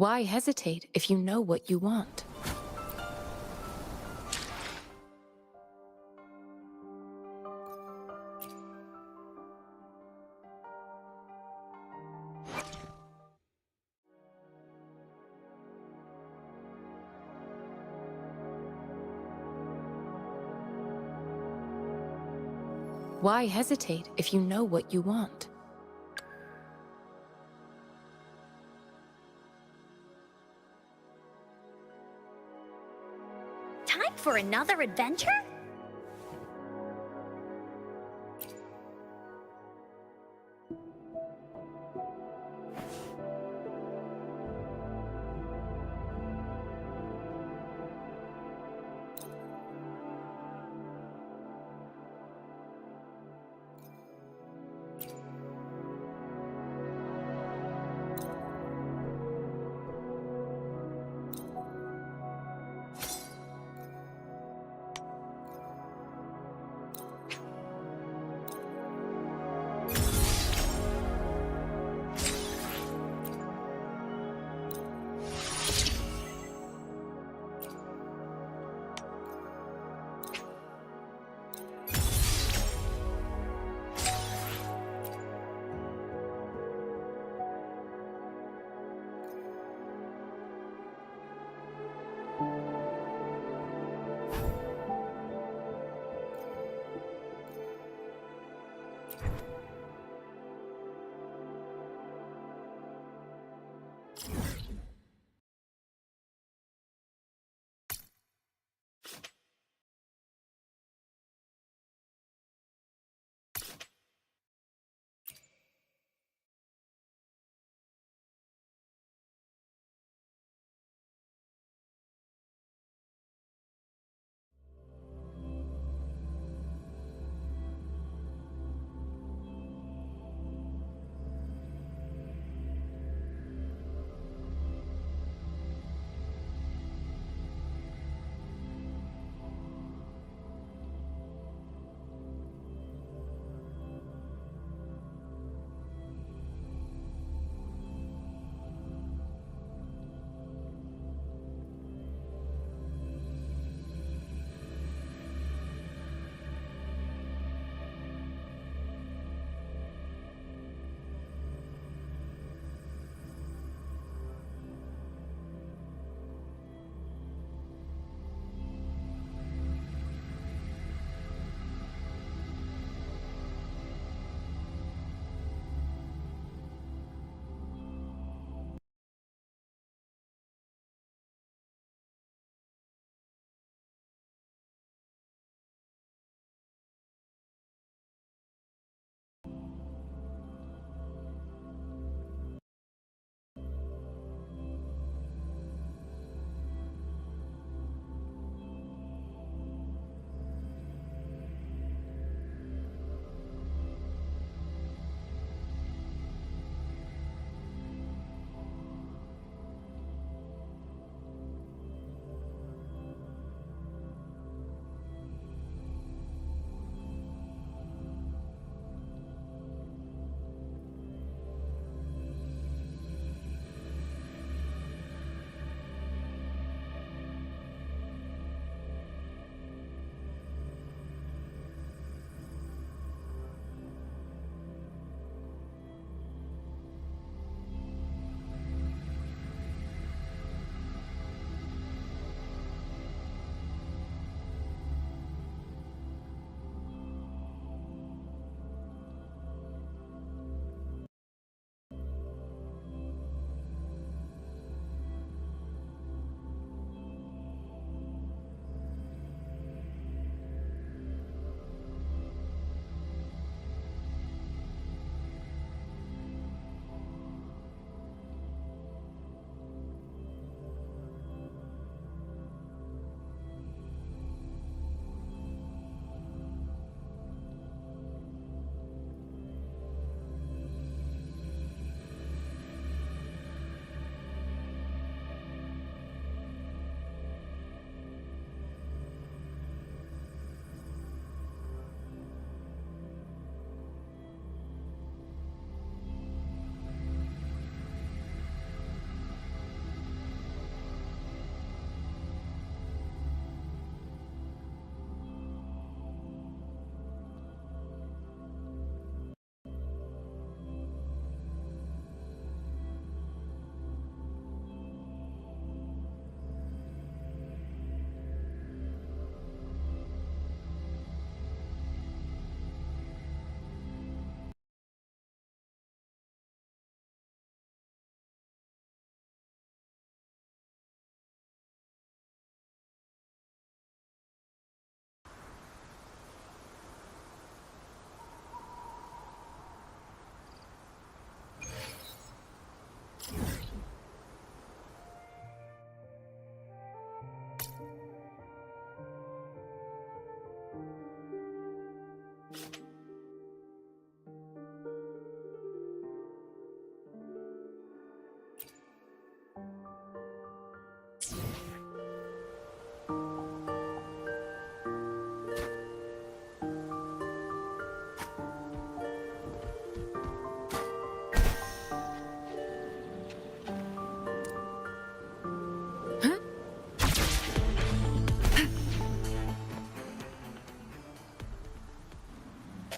Why hesitate if you know what you want? Why hesitate if you know what you want? Time for another adventure?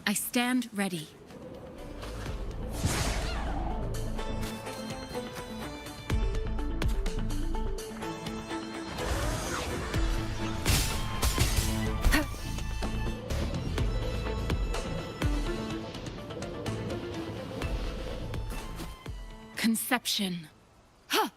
I stand ready. Conception. Huh.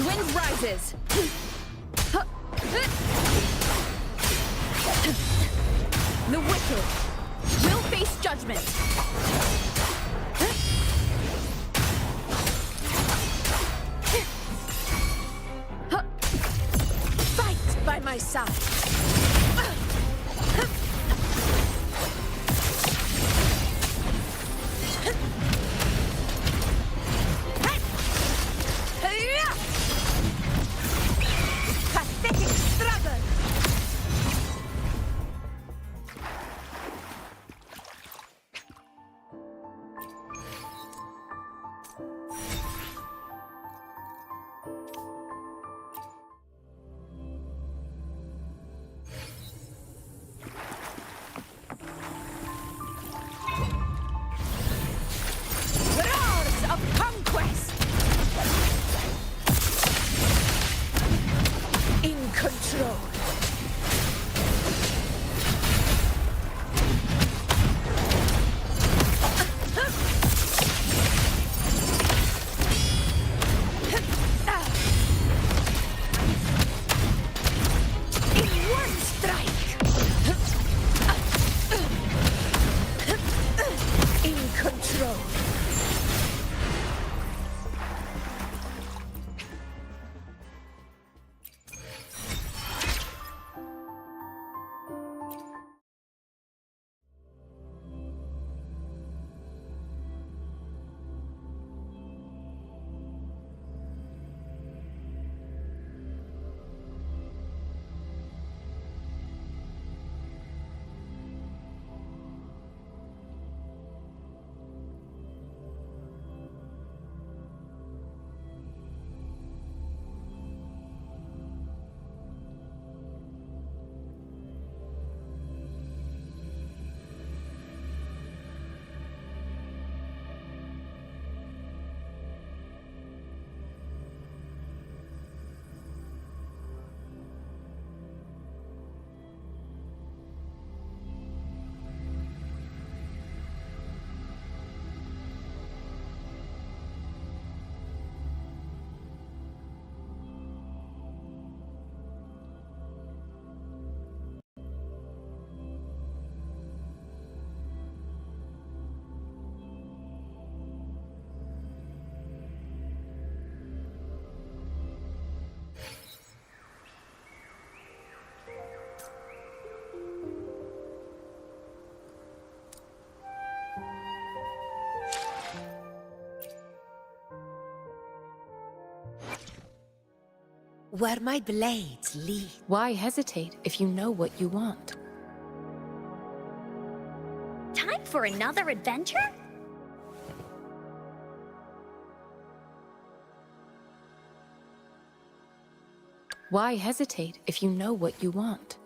Wind rises. The wicked will face judgment. Fight by my side. Where my blades lead. Why hesitate if you know what you want? Time for another adventure? Why hesitate if you know what you want?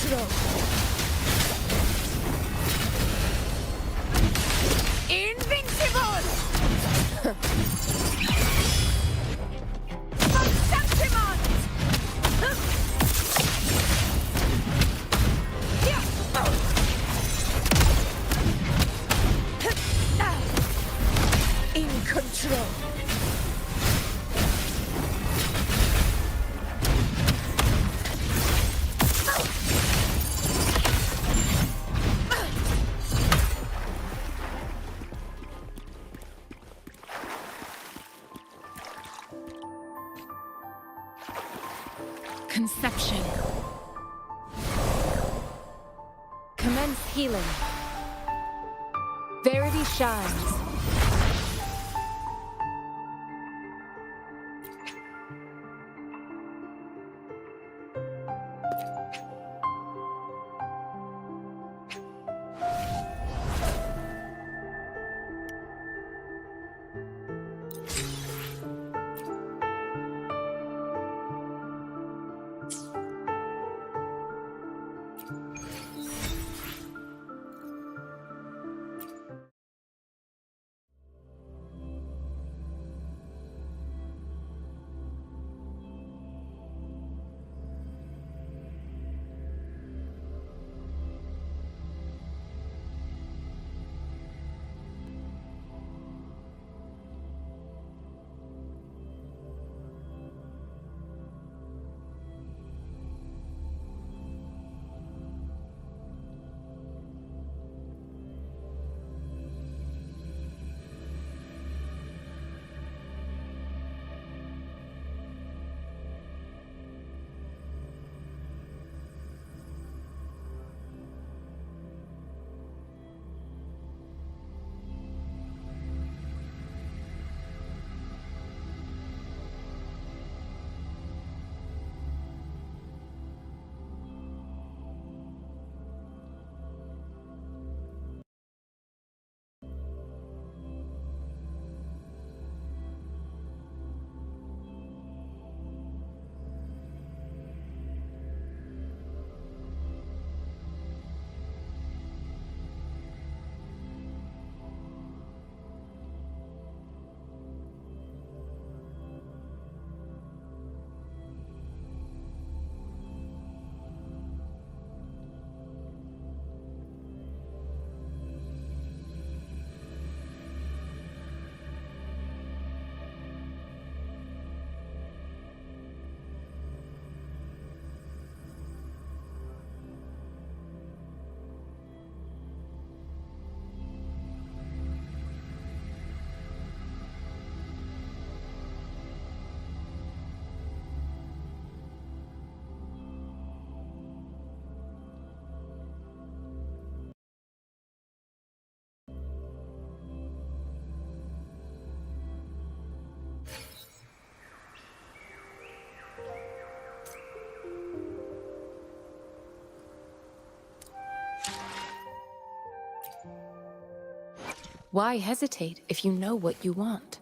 control. Invincible! In control. Conception. Commence healing. Verity shines. Why hesitate if you know what you want?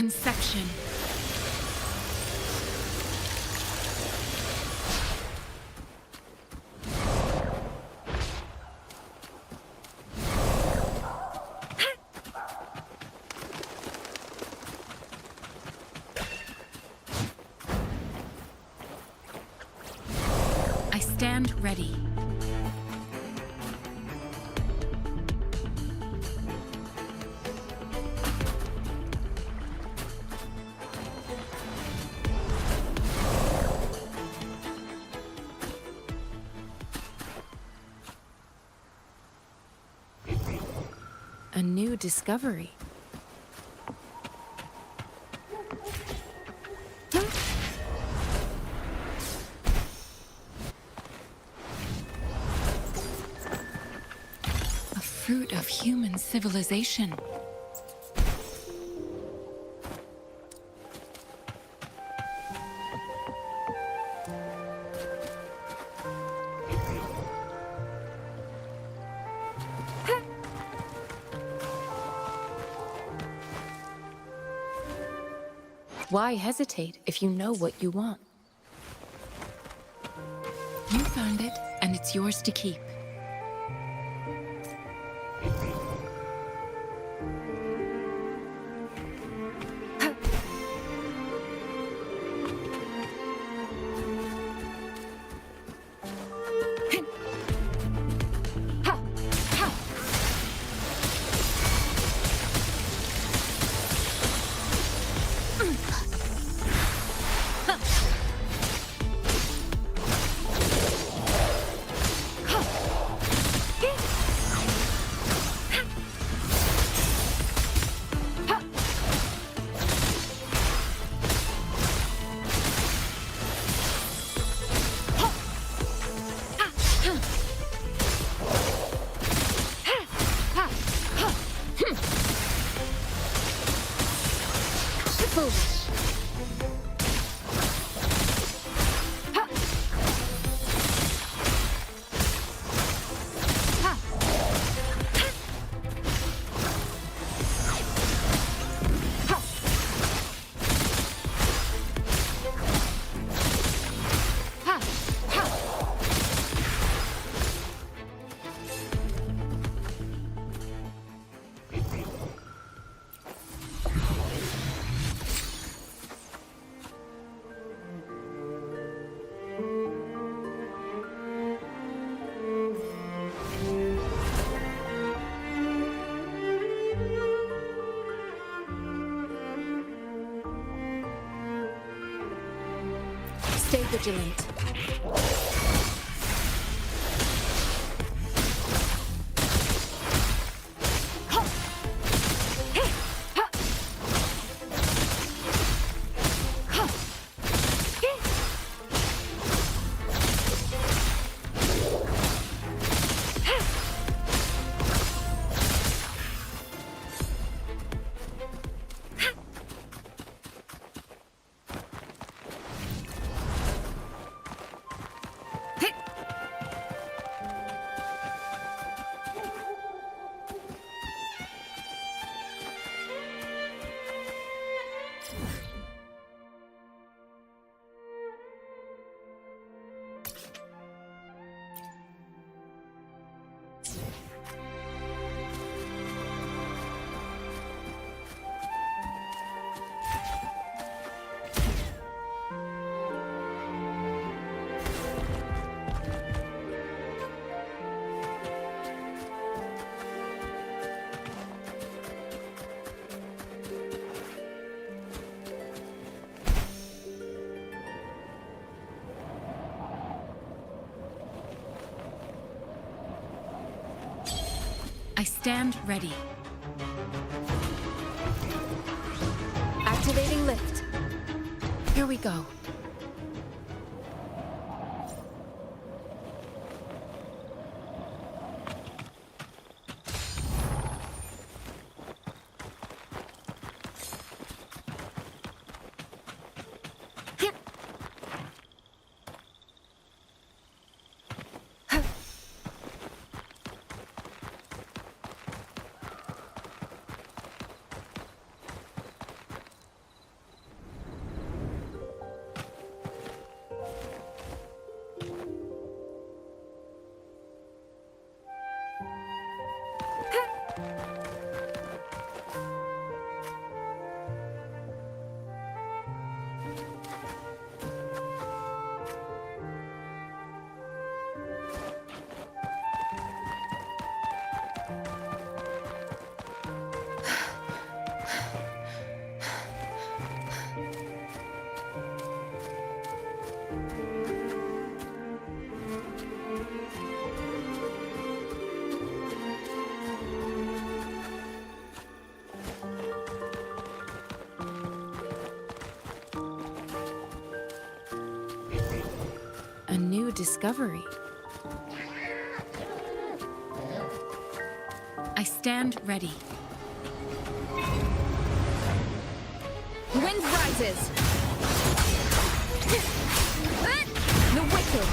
conception. I stand ready. A new discovery. A fruit of human civilization. Why hesitate if you know what you want? You found it, and it's yours to keep. Stay vigilant. I stand ready. Activating lift. Here we go. A new discovery. I stand ready. Wind rises. The wicked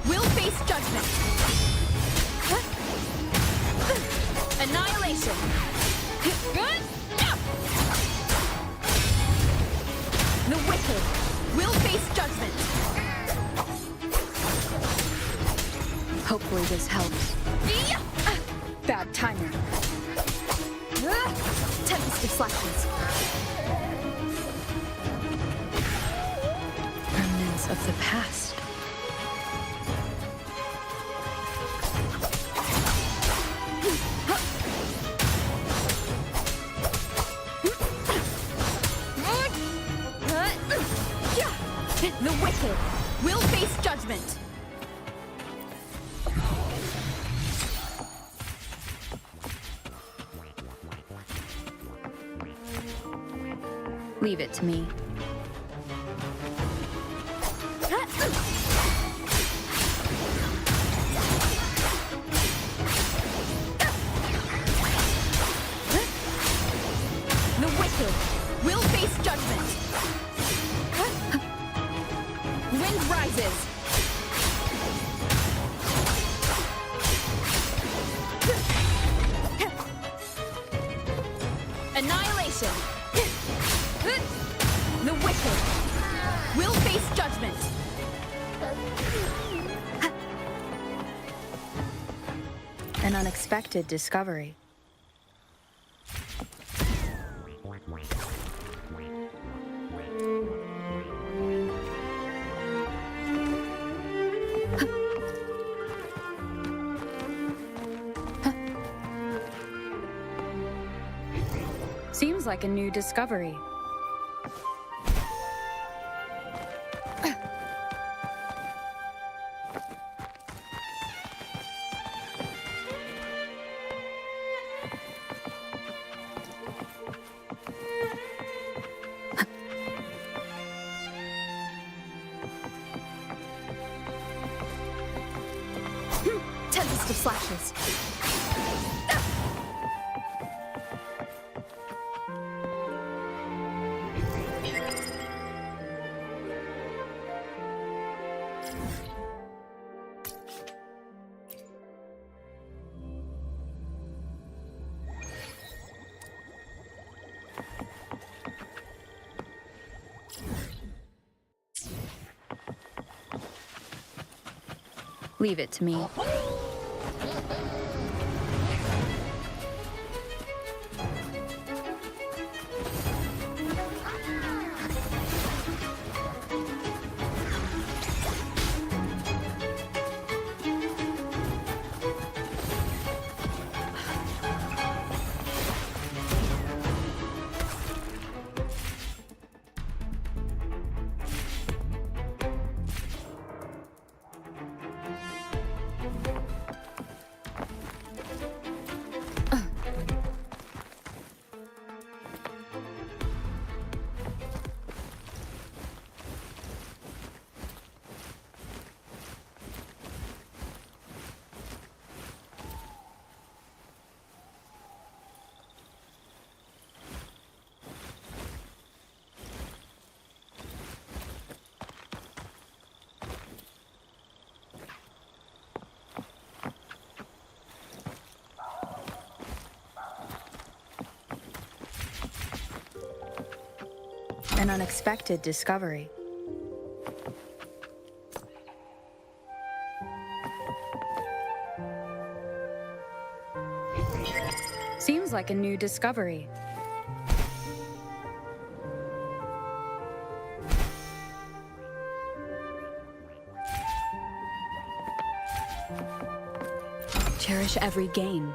will face judgment. Annihilation. The wicked will face judgment. Hopefully this helps. Bad timing. Tempest of flashes. Remnants of the past. The wicked will face judgment. Leave it to me. The wicked will face judgment. Wind rises. Annihilation. The wicked will face judgment. An unexpected discovery. Seems like a new discovery. Tempest of flashes. Leave it to me. An unexpected discovery. Seems like a new discovery. Cherish every gain.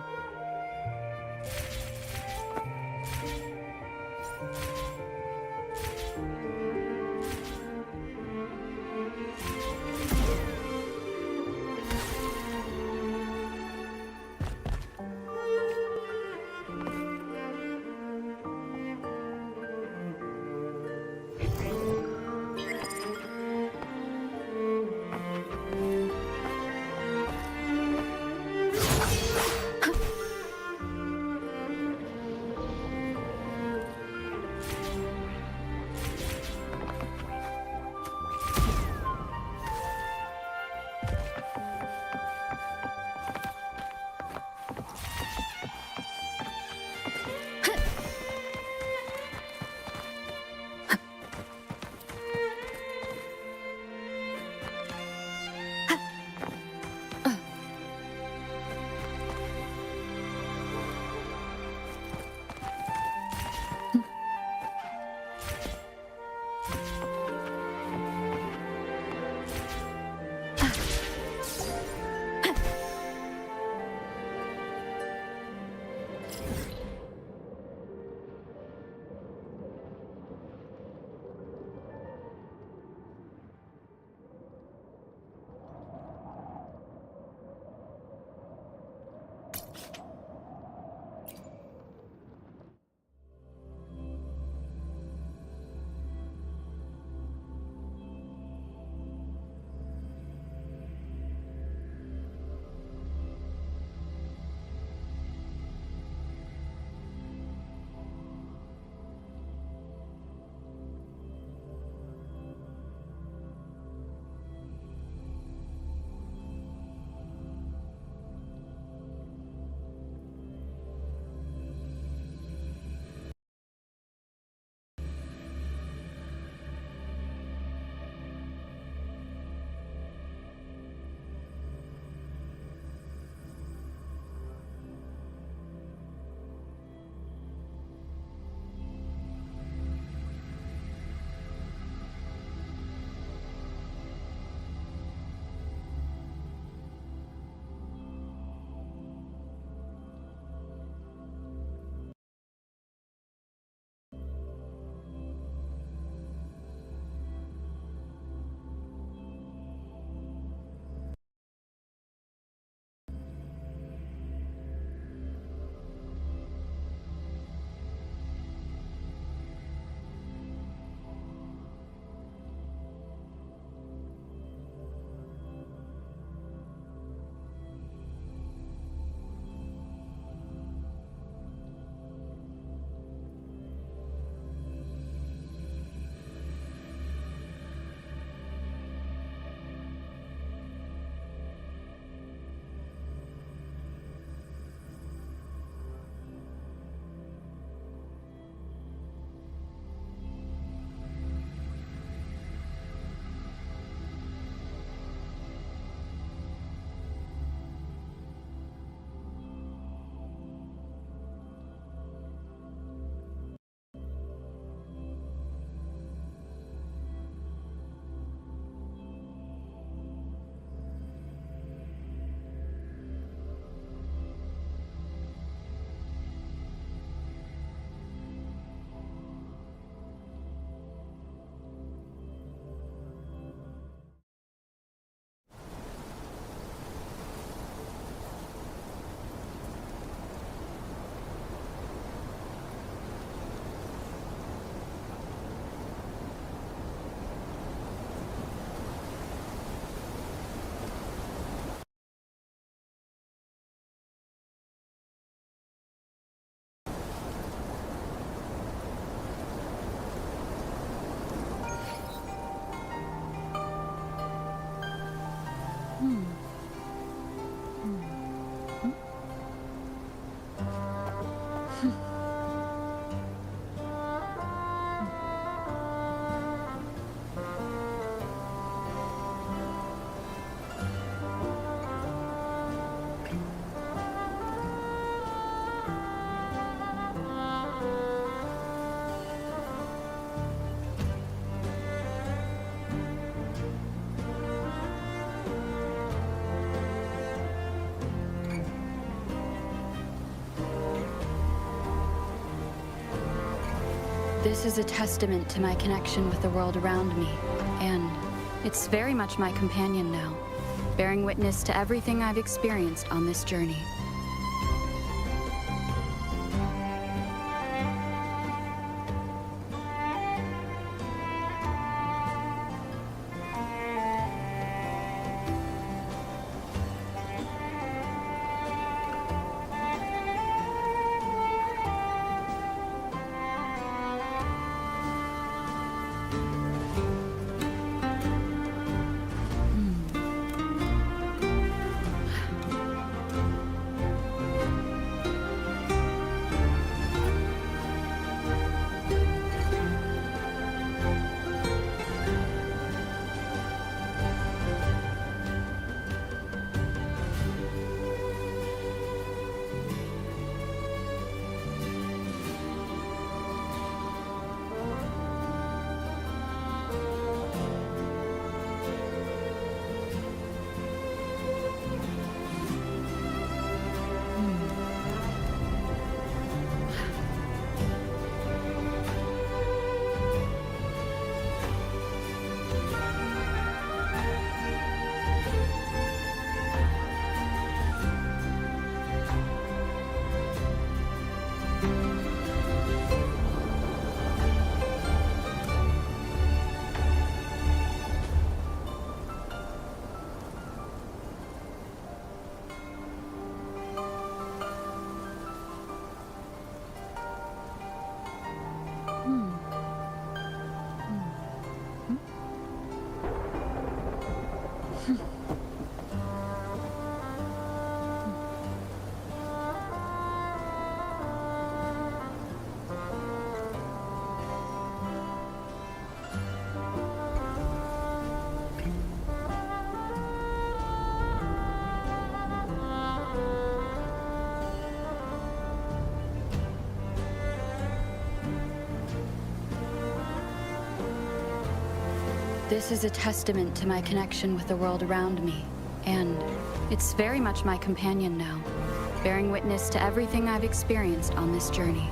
This is a testament to my connection with the world around me, and it's very much my companion now, bearing witness to everything I've experienced on this journey. This is a testament to my connection with the world around me, and it's very much my companion now, bearing witness to everything I've experienced on this journey.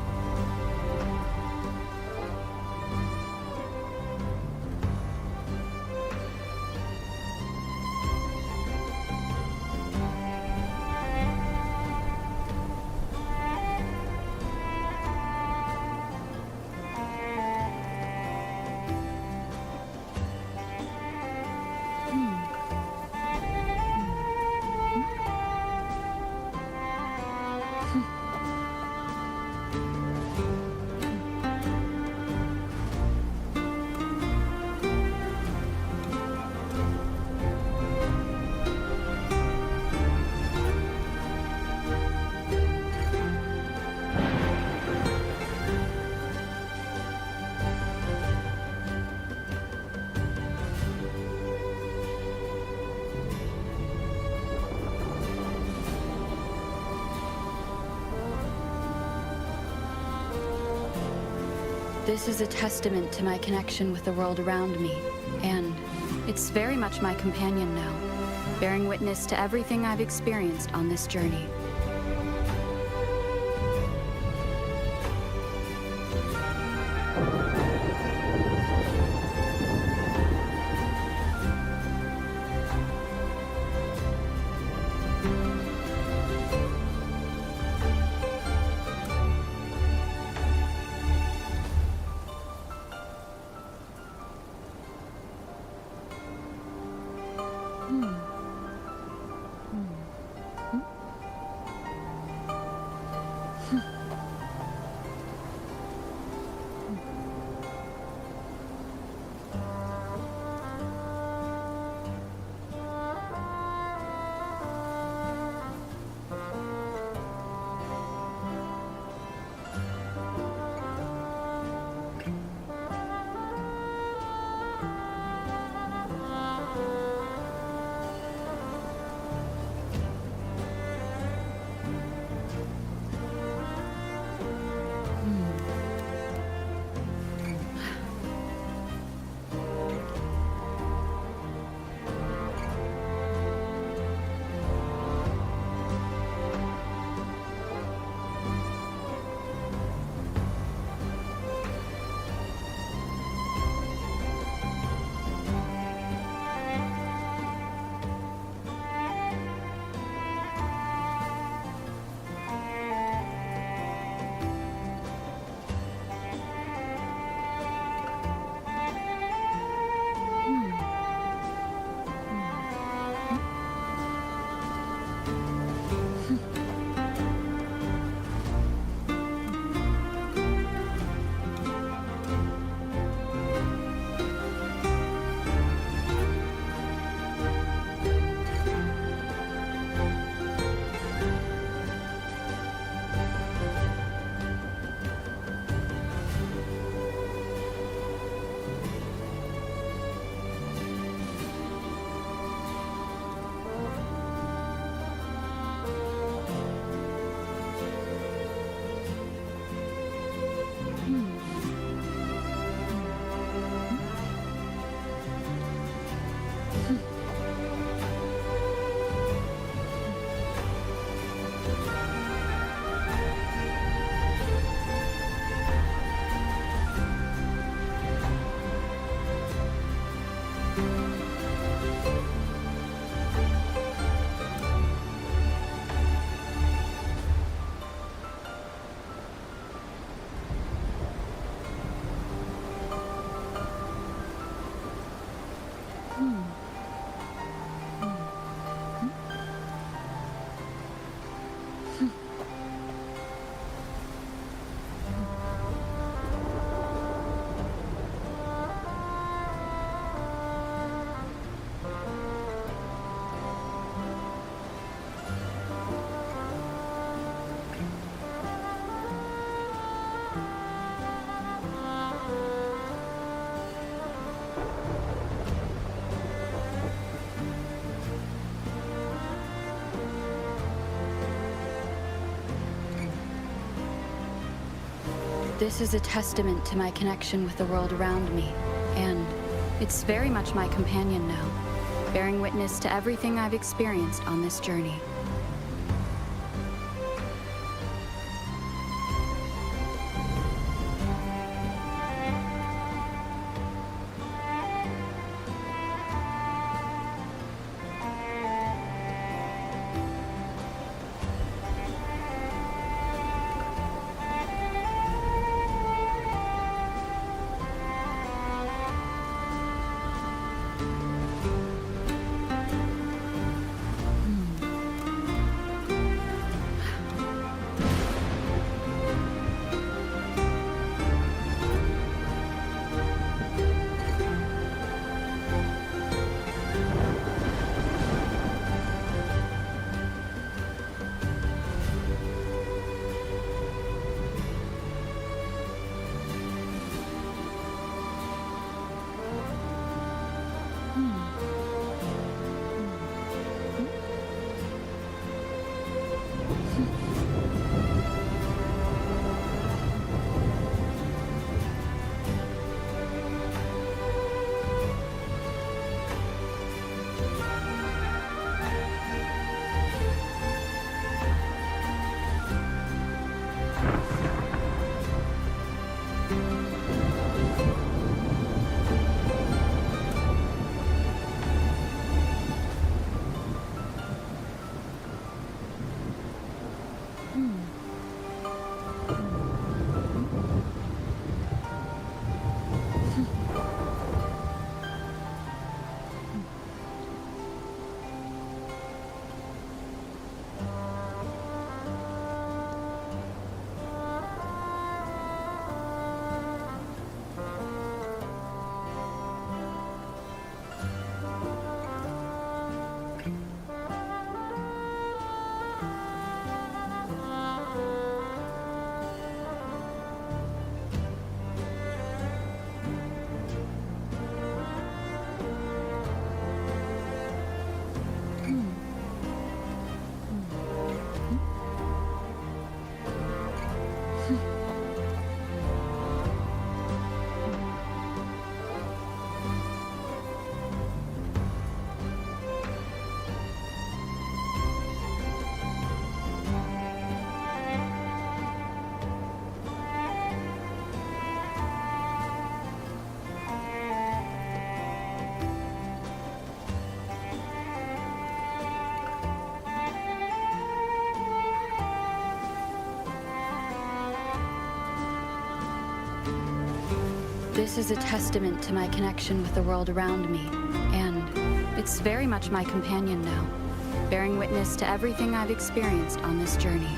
This is a testament to my connection with the world around me, and it's very much my companion now, bearing witness to everything I've experienced on this journey. This is a testament to my connection with the world around me, and it's very much my companion now, bearing witness to everything I've experienced on this journey. This is a testament to my connection with the world around me, and it's very much my companion now, bearing witness to everything I've experienced on this journey.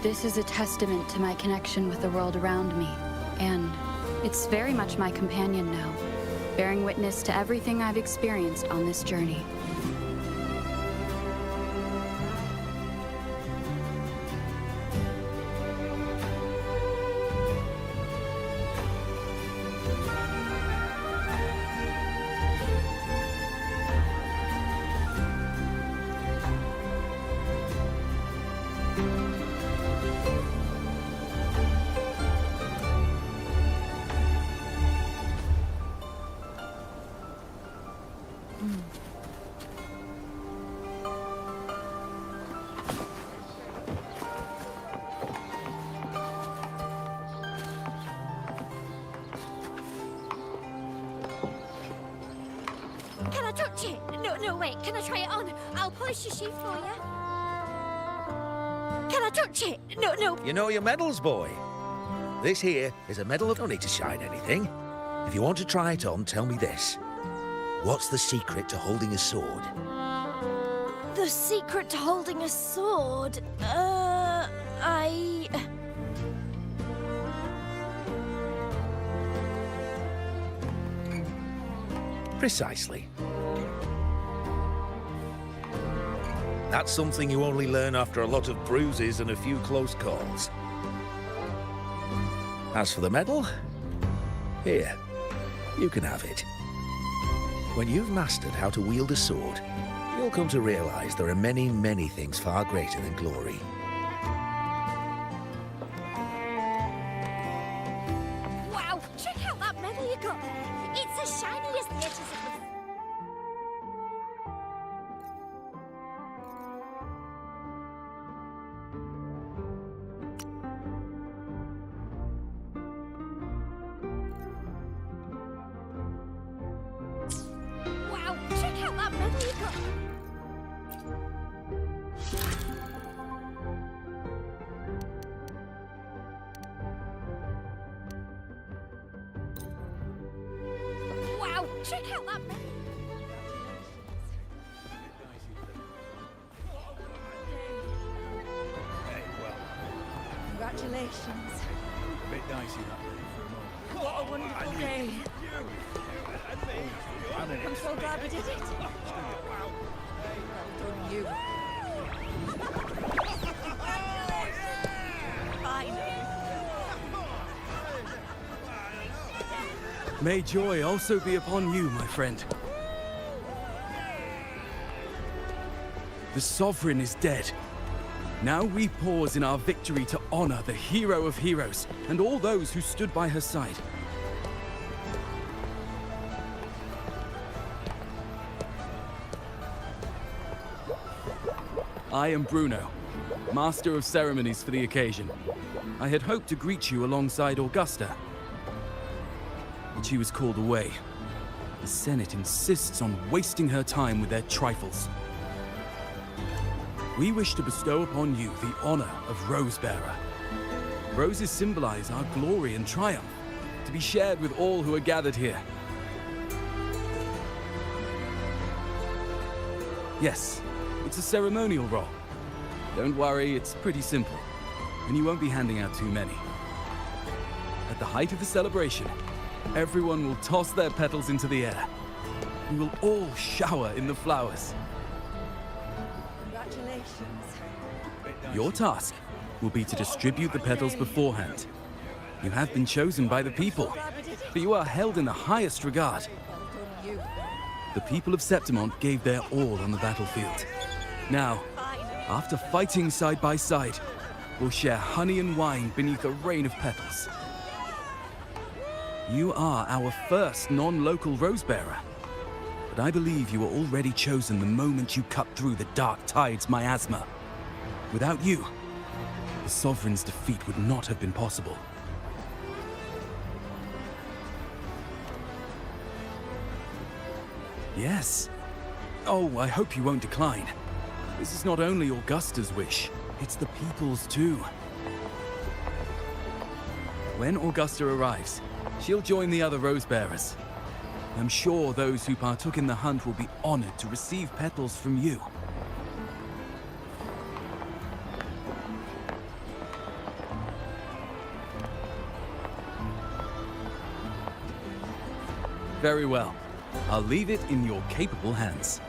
This is a testament to my connection with the world around me, and it's very much my companion now, bearing witness to everything I've experienced on this journey. Can I touch it? No, wait. Can I try it on? I'll polish your sheath for you. Can I touch it? No. You know your medals, boy. This here is a medal of don't need to shine anything. If you want to try it on, tell me this. What's the secret to holding a sword? The secret to holding a sword? Precisely. That's something you only learn after a lot of bruises and a few close calls. As for the medal, here, you can have it. When you've mastered how to wield a sword, you'll come to realize there are many, many things far greater than glory. Wow, check out that medal you got there. It's as shiny as the edges of the... Wow, check out that medal you got. Wow, check out that medal. Congratulations. A bit dicey that day for a moment. What a wonderful day. I'm so glad we did it. Well done, you. Finally. May joy also be upon you, my friend. The Sovereign is dead. Now we pause in our victory to honor the hero of heroes and all those who stood by her side. I am Bruno, Master of Ceremonies for the occasion. I had hoped to greet you alongside Augusta, but she was called away. The Senate insists on wasting her time with their trifles. We wish to bestow upon you the honor of Rosebearer. Roses symbolize our glory and triumph, to be shared with all who are gathered here. Yes, it's a ceremonial role. Don't worry, it's pretty simple, and you won't be handing out too many. At the height of the celebration, everyone will toss their petals into the air. We will all shower in the flowers. Congratulations. Your task will be to distribute the petals beforehand. You have been chosen by the people, but you are held in the highest regard. Well done, you. The people of Septimont gave their all on the battlefield. Now, after fighting side by side, we'll share honey and wine beneath a rain of petals. You are our first non-local Rosebearer, but I believe you were already chosen the moment you cut through the Dark Tide's miasma. Without you, the Sovereign's defeat would not have been possible. Yes. Oh, I hope you won't decline. This is not only Augusta's wish, it's the people's too. When Augusta arrives, she'll join the other Rosebearers. I'm sure those who partook in the hunt will be honored to receive petals from you. Very well. I'll leave it in your capable hands.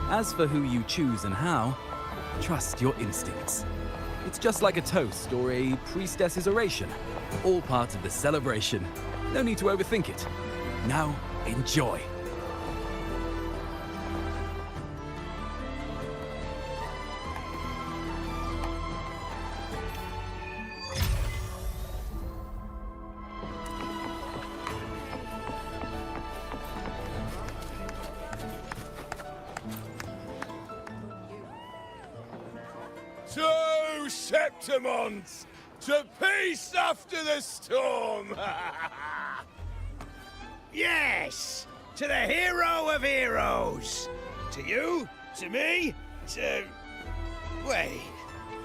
As for who you choose and how, trust your instincts. It's just like a toast or a priestess's oration. All part of the celebration. No need to overthink it. Now, enjoy. To Septimons! To peace after the storm! Yes! To the hero of heroes! To you, to me, to... Wait,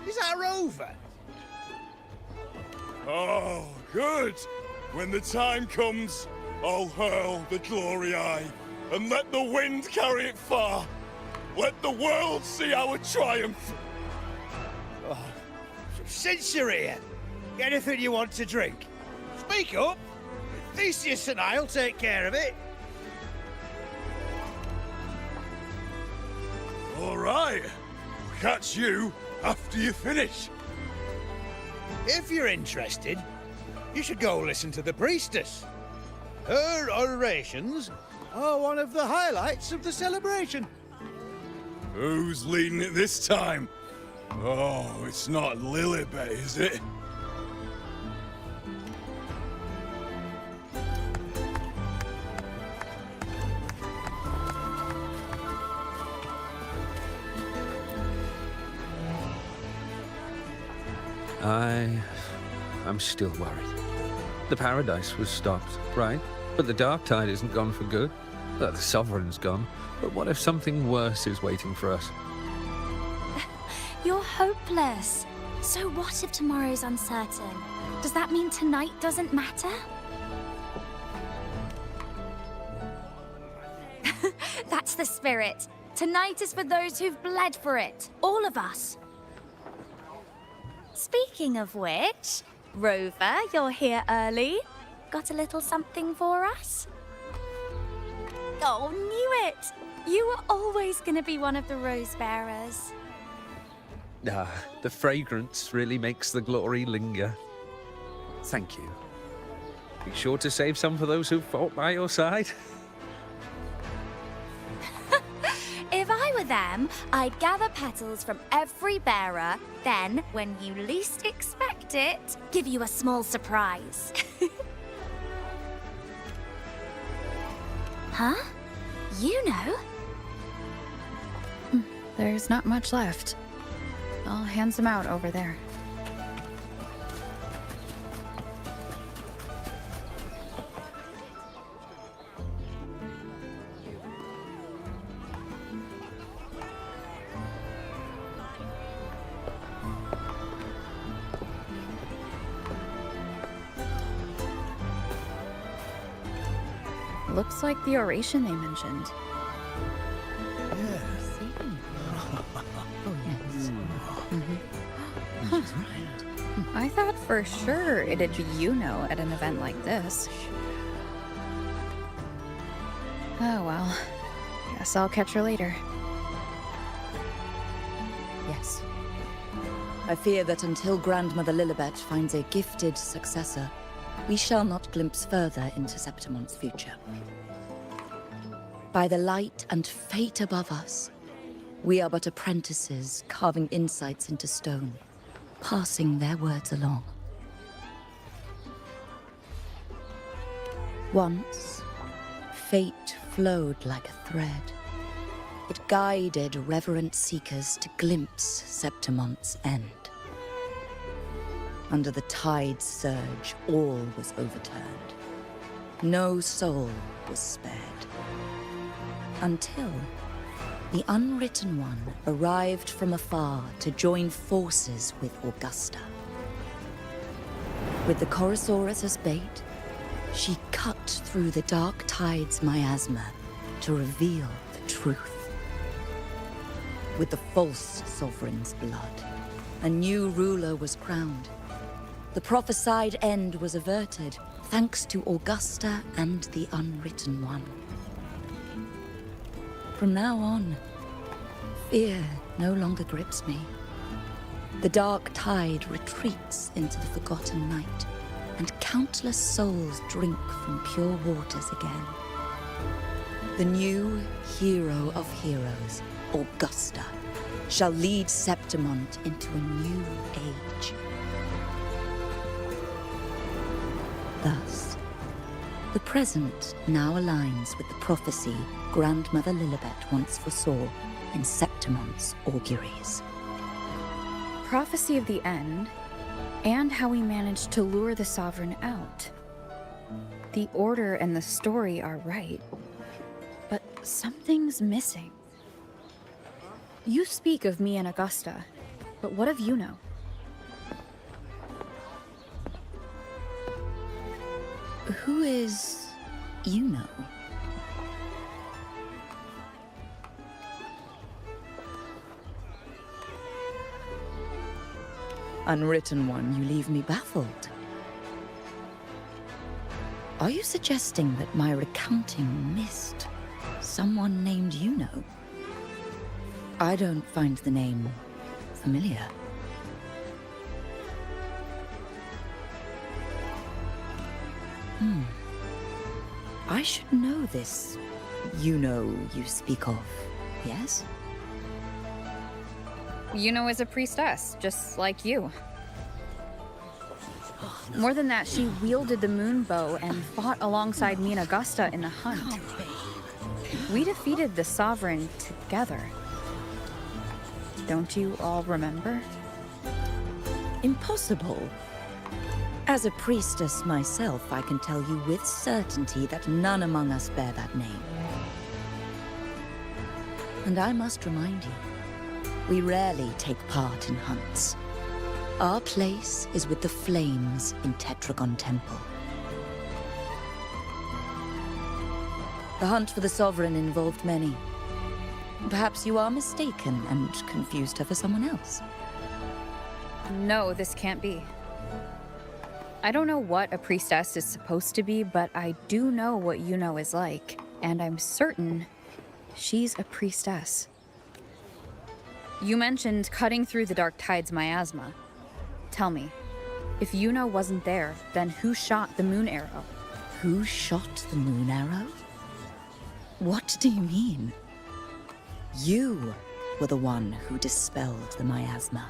is that Rover? Oh, good! When the time comes, I'll hurl the glory eye, and let the wind carry it far. Let the world see our triumph! Oh, since you're here, anything you want to drink? Speak up! Theseus and I'll take care of it. All right. Catch you after you finish. If you're interested, you should go listen to the priestess. Her orations are one of the highlights of the celebration. Who's leading it this time? Oh, it's not Lilibet, is it? I'm still worried. The paradise was stopped, right? But the dark tide isn't gone for good. The sovereign's gone. But what if something worse is waiting for us? You're hopeless. So what if tomorrow's uncertain? Does that mean tonight doesn't matter? That's the spirit. Tonight is for those who've bled for it. All of us. Speaking of which, Rover, you're here early. Got a little something for us? Oh, knew it! You were always going to be one of the rose bearers. The fragrance really makes the glory linger. Thank you. Be sure to save some for those who fought by your side. If I were them, I'd gather petals from every bearer, then, when you least expect it, give you a small surprise. Huh? You know? There's not much left. I'll hand some out over there. Looks like the oration they mentioned. I thought for sure it'd be Yuno at an event like this. Oh well. Guess I'll catch her later. Yes. I fear that until Grandmother Lilibet finds a gifted successor, we shall not glimpse further into Septimon's future. By the light and fate above us, we are but apprentices carving insights into stone, passing their words along. Once, fate flowed like a thread. It guided reverent seekers to glimpse Septimon's end. Under the tide's surge, all was overturned. No soul was spared. Until the Unwritten One arrived from afar to join forces with Augusta. With the Chorosaurus as bait, she cut through the dark tide's miasma to reveal the truth. With the false sovereign's blood, a new ruler was crowned. The prophesied end was averted, thanks to Augusta and the Unwritten One. From now on, fear no longer grips me. The dark tide retreats into the forgotten night, and countless souls drink from pure waters again. The new hero of heroes, Augusta, shall lead Septimont into a new age. Thus, the present now aligns with the prophecy Grandmother Lilibet once foresaw in Septimont's auguries. Prophecy of the end, and how we managed to lure the Sovereign out. The order and the story are right, but something's missing. You speak of me and Augusta, but what of Yuno? Who is Yuno? Unwritten One, you leave me baffled. Are you suggesting that my recounting missed someone named Yuno? I don't find the name familiar. I should know this Yuno you speak of, yes? Yuno is a priestess, just like you. More than that, she wielded the moon bow and fought alongside me and Augusta in the hunt. We defeated the Sovereign together. Don't you all remember? Impossible. As a priestess myself, I can tell you with certainty that none among us bear that name. And I must remind you, we rarely take part in hunts. Our place is with the flames in Tetragon Temple. The hunt for the Sovereign involved many. Perhaps you are mistaken and confused her for someone else. No, this can't be. I don't know what a priestess is supposed to be, but I do know what Yuno is like, and I'm certain she's a priestess. You mentioned cutting through the dark tide's miasma. Tell me, if Yuno wasn't there, then who shot the moon arrow? Who shot the moon arrow? What do you mean? You were the one who dispelled the miasma.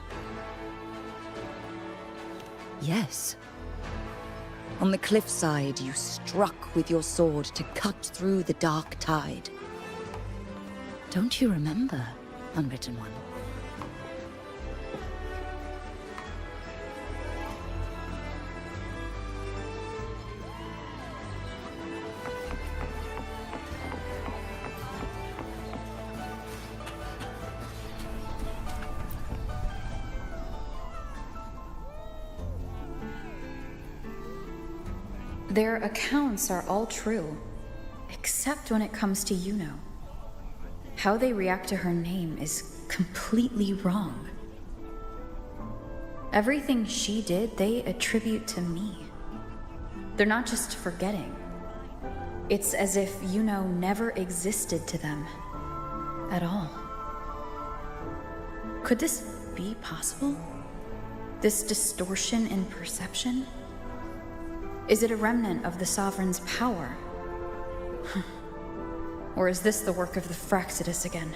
Yes. On the cliffside, you struck with your sword to cut through the dark tide. Don't you remember, Unwritten One? Their accounts are all true, except when it comes to Yuno. How they react to her name is completely wrong. Everything she did, they attribute to me. They're not just forgetting. It's as if Yuno never existed to them at all. Could this be possible? This distortion in perception? Is it a remnant of the Sovereign's power? Or is this the work of the Fraxidus again?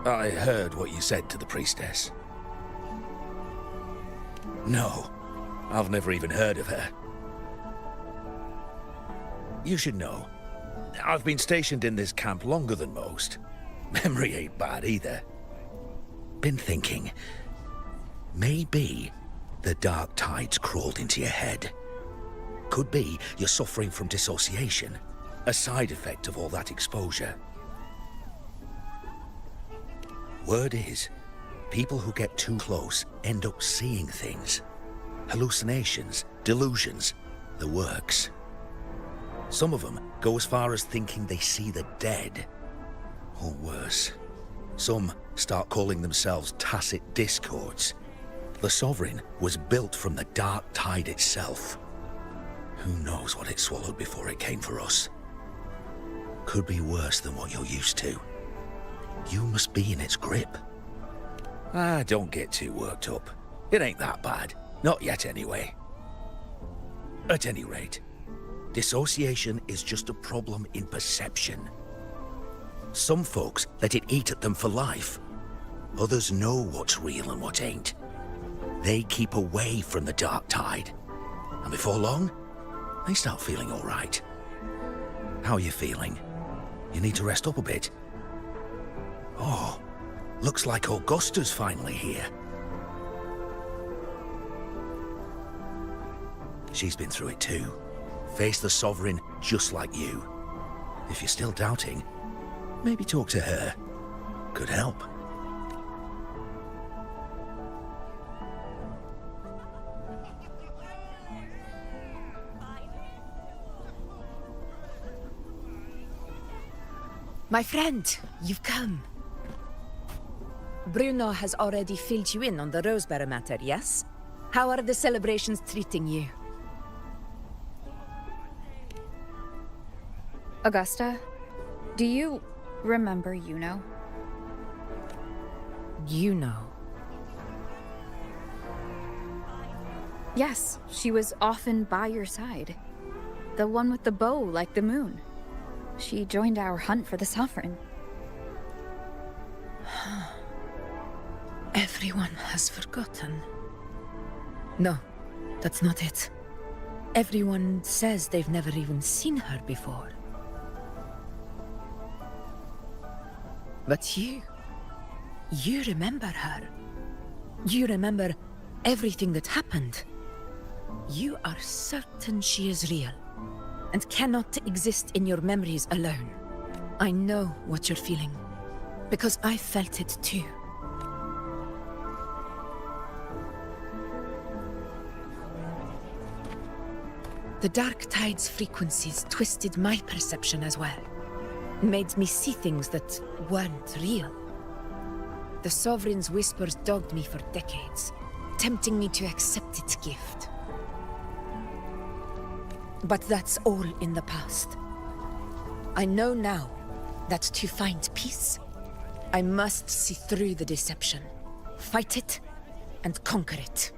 I heard what you said to the priestess. No, I've never even heard of her. You should know, I've been stationed in this camp longer than most. Memory ain't bad either. Been thinking, maybe the dark tides crawled into your head. Could be you're suffering from dissociation, a side effect of all that exposure. Word is, people who get too close end up seeing things. Hallucinations, delusions, the works. Some of them go as far as thinking they see the dead. Or worse, some start calling themselves tacit discords. The Sovereign was built from the dark tide itself. Who knows what it swallowed before it came for us? Could be worse than what you're used to. You must be in its grip. Ah, don't get too worked up. It ain't that bad. Not yet, anyway. At any rate, dissociation is just a problem in perception. Some folks let it eat at them for life. Others know what's real and what ain't. They keep away from the dark tide. And before long, they start feeling all right. How are you feeling? You need to rest up a bit. Oh, looks like Augusta's finally here. She's been through it too. Faced the Sovereign just like you. If you're still doubting, maybe talk to her. Could help. My friend, you've come. Bruno has already filled you in on the Rosebearer matter, yes? How are the celebrations treating you? Augusta, do you remember Yuno? You know. Yes, she was often by your side. The one with the bow like the moon. She joined our hunt for the Sovereign. Everyone has forgotten. No, that's not it. Everyone says they've never even seen her before. But you remember her. You remember everything that happened. You are certain she is real and cannot exist in your memories alone. I know what you're feeling, because I felt it too. The Dark Tide's frequencies twisted my perception as well. Made me see things that weren't real. The Sovereign's whispers dogged me for decades, tempting me to accept its gift. But that's all in the past. I know now that to find peace, I must see through the deception, fight it, and conquer it.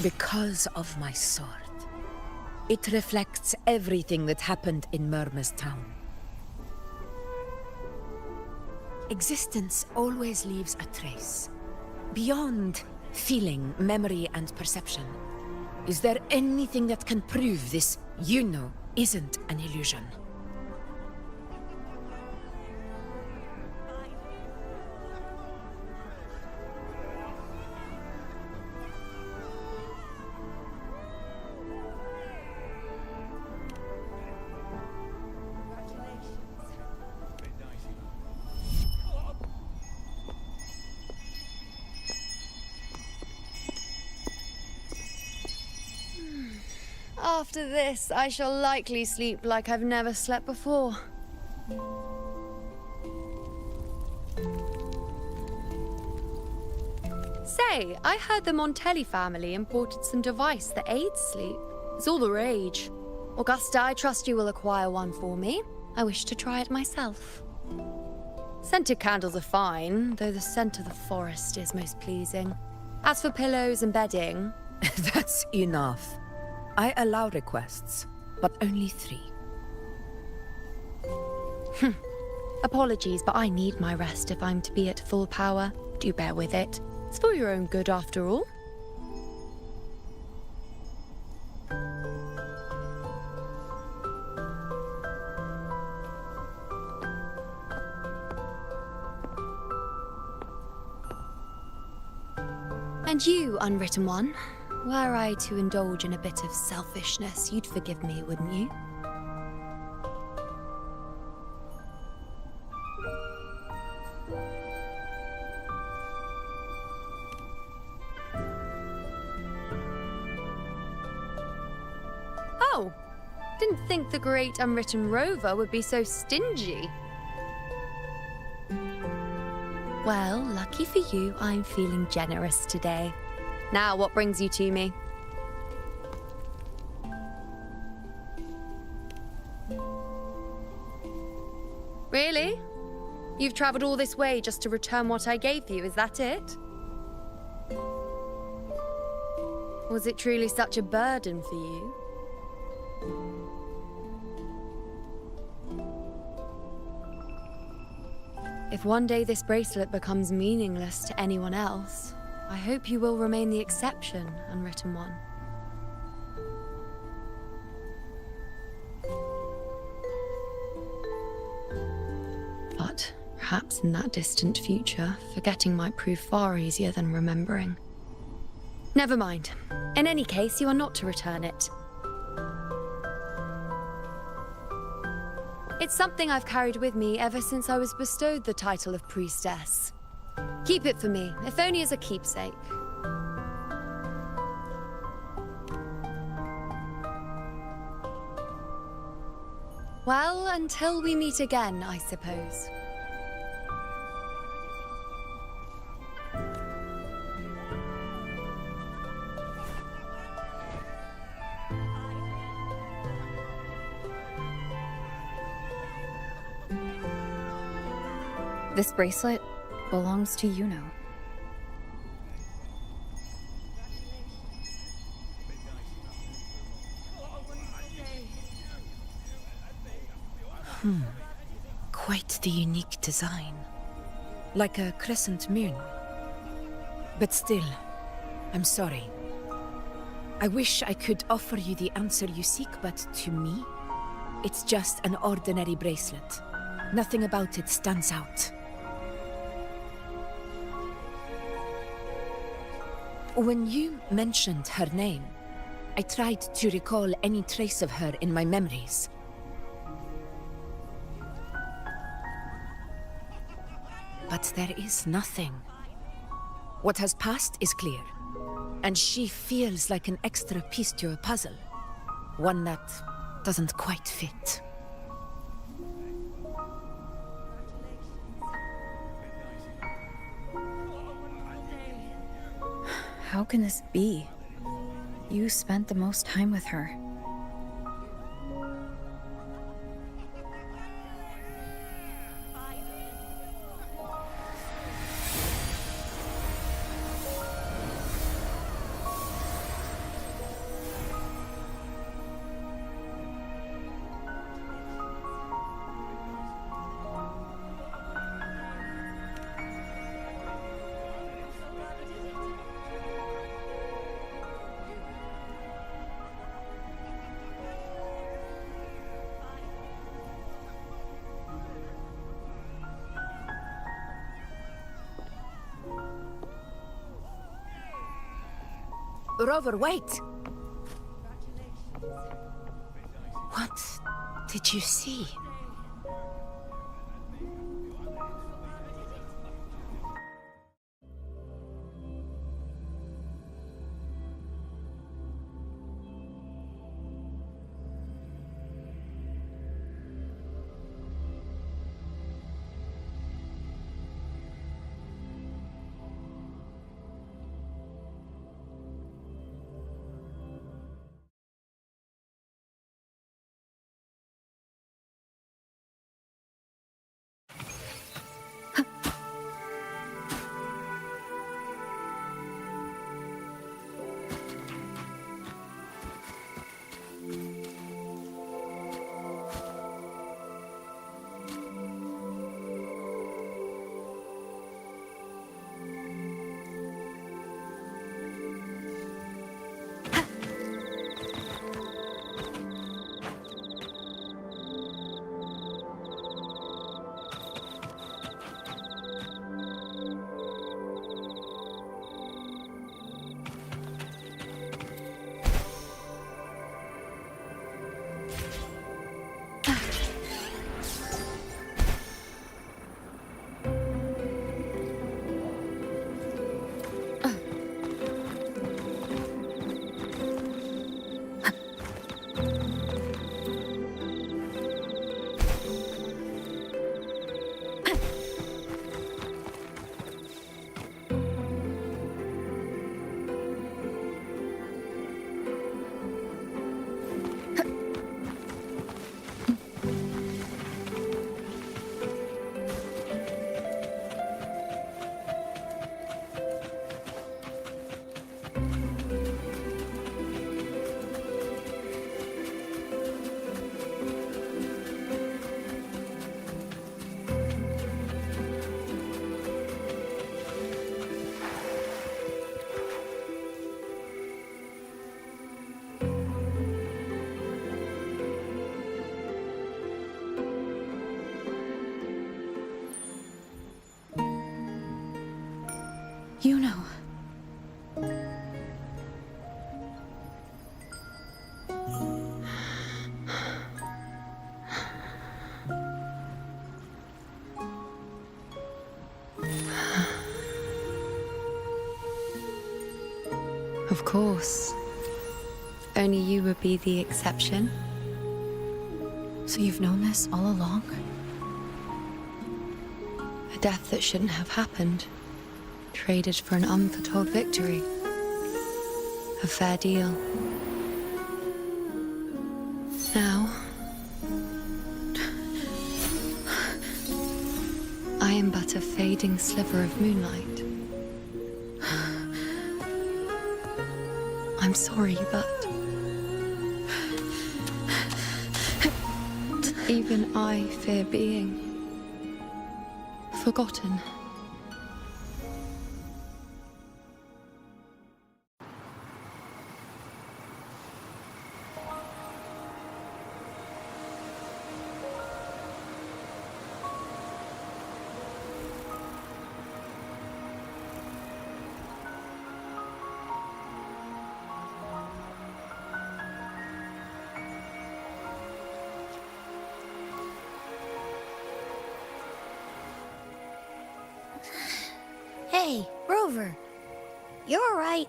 Because of my sword. It reflects everything that happened in Murma's town. Existence always leaves a trace. Beyond feeling, memory, and perception. Is there anything that can prove this, you know, isn't an illusion? After this, I shall likely sleep like I've never slept before. Say, I heard the Montelli family imported some device that aids sleep. It's all the rage. Augusta, I trust you will acquire one for me. I wish to try it myself. Scented candles are fine, though the scent of the forest is most pleasing. As for pillows and bedding... That's enough. I allow requests, but only 3. Apologies, but I need my rest if I'm to be at full power. Do bear with it. It's for your own good, after all. And you, Unwritten One, were I to indulge in a bit of selfishness, you'd forgive me, wouldn't you? Oh, didn't think the great Unwritten Rover would be so stingy. Well, lucky for you, I'm feeling generous today. Now, what brings you to me? Really? You've travelled all this way just to return what I gave you, is that it? Was it truly such a burden for you? If one day this bracelet becomes meaningless to anyone else, I hope you will remain the exception, unwritten one. But perhaps in that distant future, forgetting might prove far easier than remembering. Never mind. In any case, you are not to return it. It's something I've carried with me ever since I was bestowed the title of priestess. Keep it for me, if only as a keepsake. Well, until we meet again, I suppose. This bracelet belongs to Yuno. Quite the unique design. Like a crescent moon. But still, I'm sorry. I wish I could offer you the answer you seek, but to me, it's just an ordinary bracelet. Nothing about it stands out. When you mentioned her name, I tried to recall any trace of her in my memories. But there is nothing. What has passed is clear, and she feels like an extra piece to a puzzle. One that doesn't quite fit. How can this be? You spent the most time with her. Rover, wait! What did you see? You know. Of course. Only you would be the exception. So you've known this all along? A death that shouldn't have happened. Traded for an unforetold victory. A fair deal. Now, I am but a fading sliver of moonlight. I'm sorry, but even I fear being forgotten. Hey, Rover. You're all right.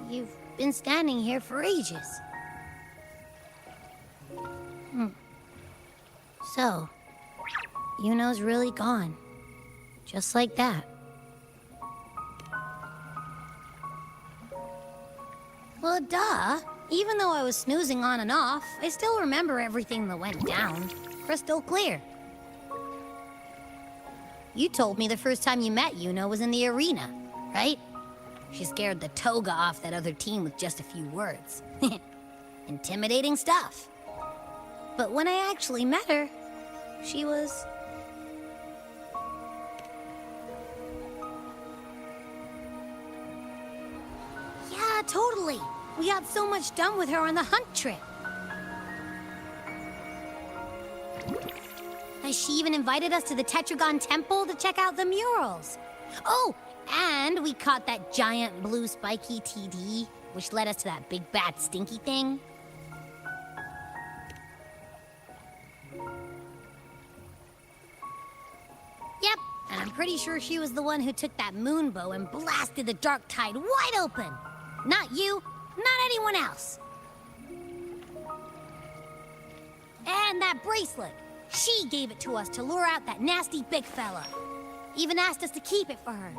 You've been standing here for ages. So, Yuno's really gone. Just like that. Well, duh. Even though I was snoozing on and off, I still remember everything that went down. Crystal clear. You told me the first time you met Yuno was in the arena, right? She scared the toga off that other team with just a few words. Intimidating stuff. But when I actually met her, she was... Yeah, totally. We got so much done with her on the hunt trip. She even invited us to the Tetragon Temple to check out the murals. Oh, and we caught that giant blue spiky TD, which led us to that big bad stinky thing. Yep, and I'm pretty sure she was the one who took that moonbow and blasted the Dark Tide wide open. Not you, not anyone else. And that bracelet. She gave it to us to lure out that nasty big fella. Even asked us to keep it for her.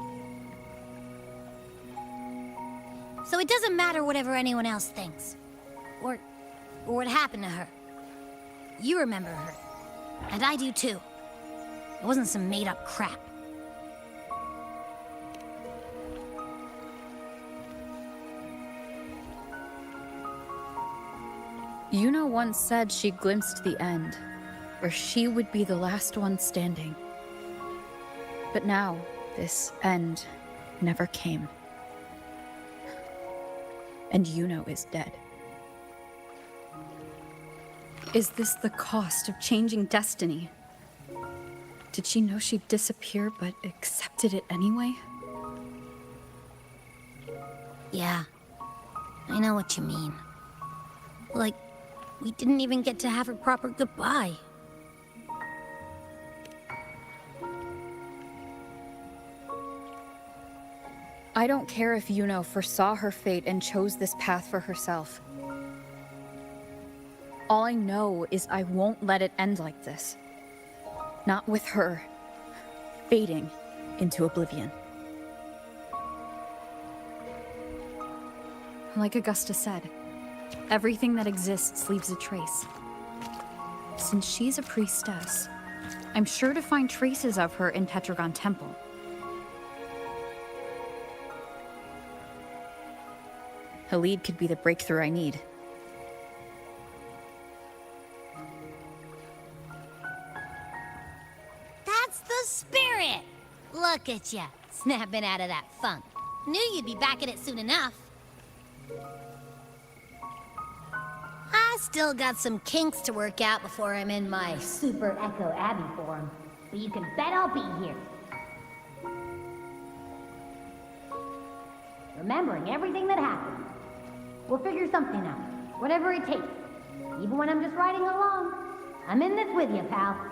So it doesn't matter whatever anyone else thinks. Or what happened to her. You remember her. And I do too. It wasn't some made-up crap. Yuno once said she glimpsed the end, where she would be the last one standing. But now, this end never came. And Yuno is dead. Is this the cost of changing destiny? Did she know she'd disappear, but accepted it anyway? Yeah, I know what you mean. Like, we didn't even get to have a proper goodbye. I don't care if Yuno foresaw her fate and chose this path for herself. All I know is I won't let it end like this. Not with her fading into oblivion. Like Augusta said, everything that exists leaves a trace. Since she's a priestess, I'm sure to find traces of her in Tetragon Temple. Halid could be the breakthrough I need. That's the spirit! Look at ya, snapping out of that funk. Knew you'd be back at it soon enough. I still got some kinks to work out before I'm in my Super Echo Abbey form, but you can bet I'll be here. remembering everything that happened. We'll figure something out, whatever it takes. Even when I'm just riding along. I'm in this with you, pal.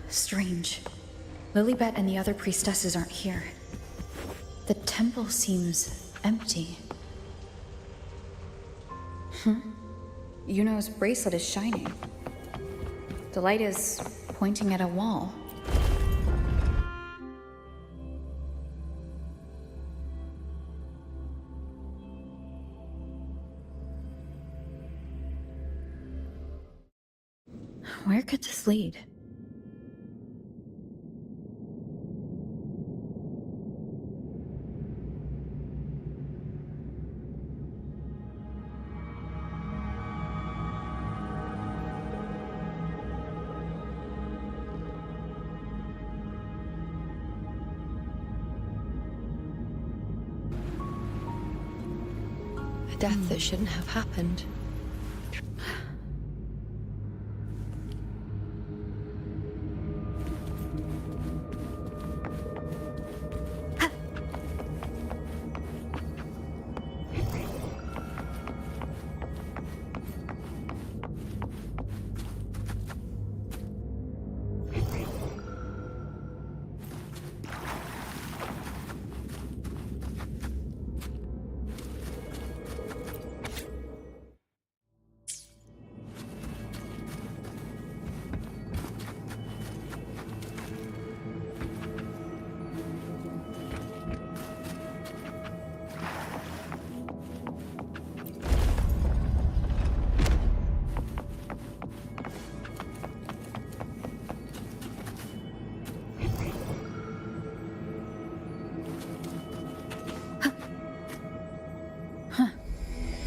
Strange. Lilibet and the other priestesses aren't here. The temple seems empty. Yuno's bracelet is shining. The light is pointing at a wall. Where could this lead? A death that shouldn't have happened.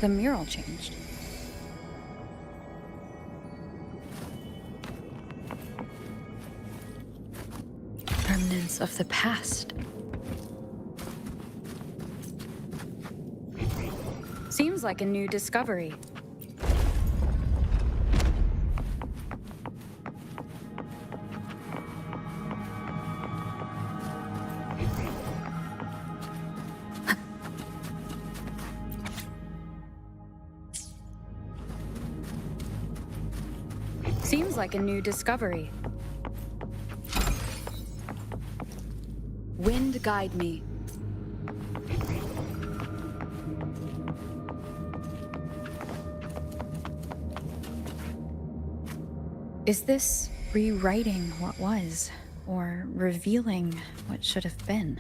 The mural changed. Remnants of the past. Seems like a new discovery. Seems like a new discovery. Wind guide me. Is this rewriting what was, or revealing what should have been?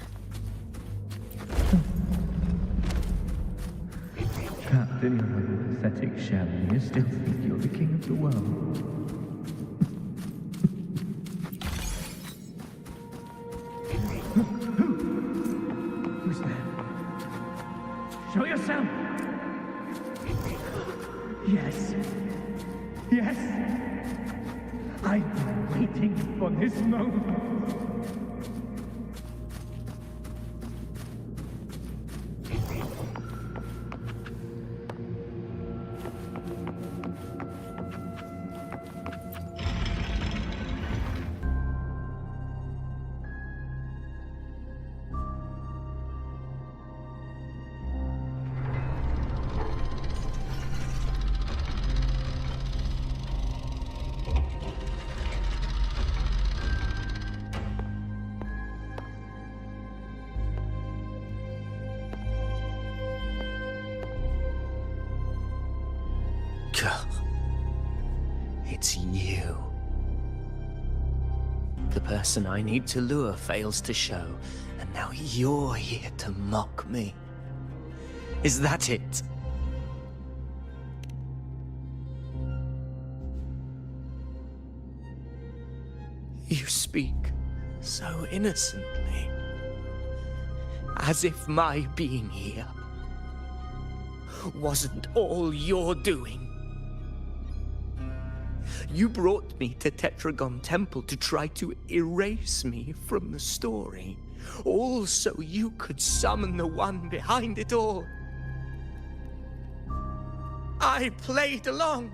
Trapped in your pathetic shell, and you still think you're the king of the world. Who's there? Show yourself! Yes. Yes! I've been waiting for this moment. It's you. The person I need to lure fails to show, and now you're here to mock me. Is that it? You speak so innocently, as if my being here wasn't all you're doing. You brought me to Tetragon Temple to try to erase me from the story, all so you could summon the one behind it all. I played along.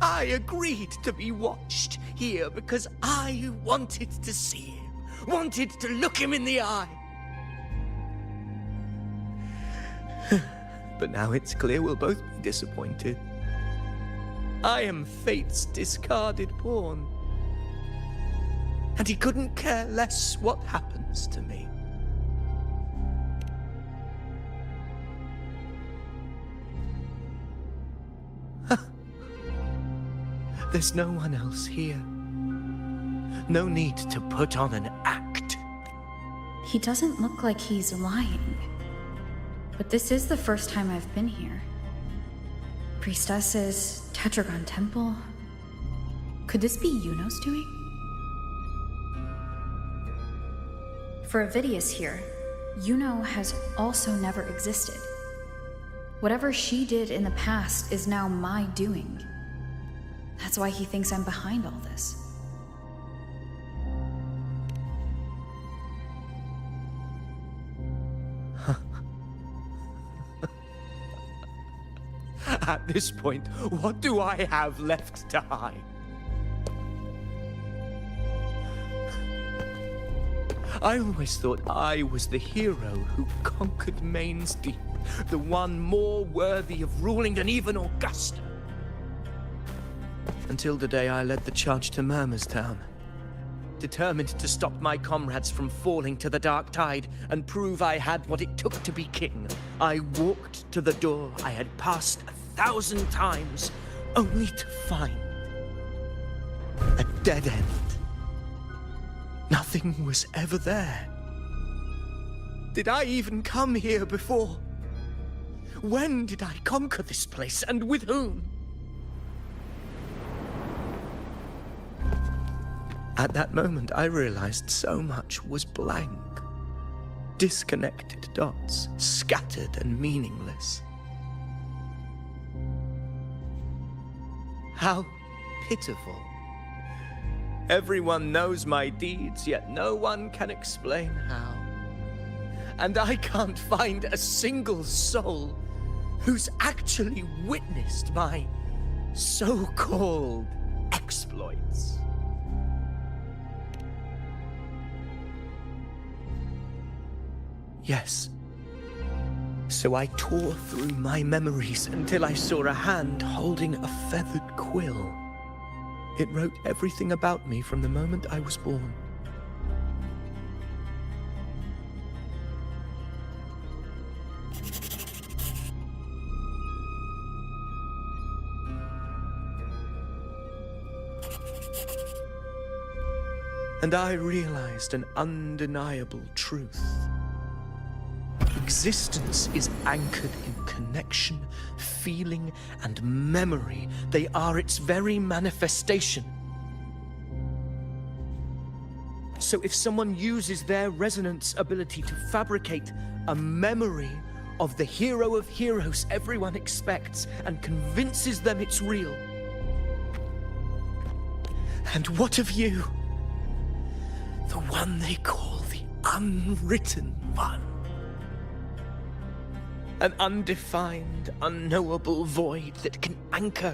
I agreed to be watched here because I wanted to see him, wanted to look him in the eye. But now it's clear we'll both be disappointed. I am fate's discarded pawn. And he couldn't care less what happens to me. There's no one else here. No need to put on an act. He doesn't look like he's lying. But this is the first time I've been here. Priestesses, Tetragon Temple. Could this be Yuno's doing? For Avidius here, Yuno has also never existed. Whatever she did in the past is now my doing. That's why he thinks I'm behind all this. At this point, what do I have left to hide? I always thought I was the hero who conquered Main's Deep, the one more worthy of ruling than even Augusta. Until the day I led the charge to Murmur's Town. Determined to stop my comrades from falling to the dark tide and prove I had what it took to be king, I walked to the door I had passed 1,000 times, only to find a dead end. Nothing was ever there. Did I even come here before? When did I conquer this place, and with whom? At that moment, I realized so much was blank. Disconnected dots, scattered and meaningless. How pitiful. Everyone knows my deeds, yet no one can explain how. And I can't find a single soul who's actually witnessed my so-called exploits. Yes. So I tore through my memories until I saw a hand holding a feathered quill. It wrote everything about me from the moment I was born. And I realized an undeniable truth. Existence is anchored in connection, feeling, and memory. They are its very manifestation. So if someone uses their resonance ability to fabricate a memory of the hero of heroes everyone expects and convinces them it's real, and what of you? The one they call the unwritten one. An undefined, unknowable void that can anchor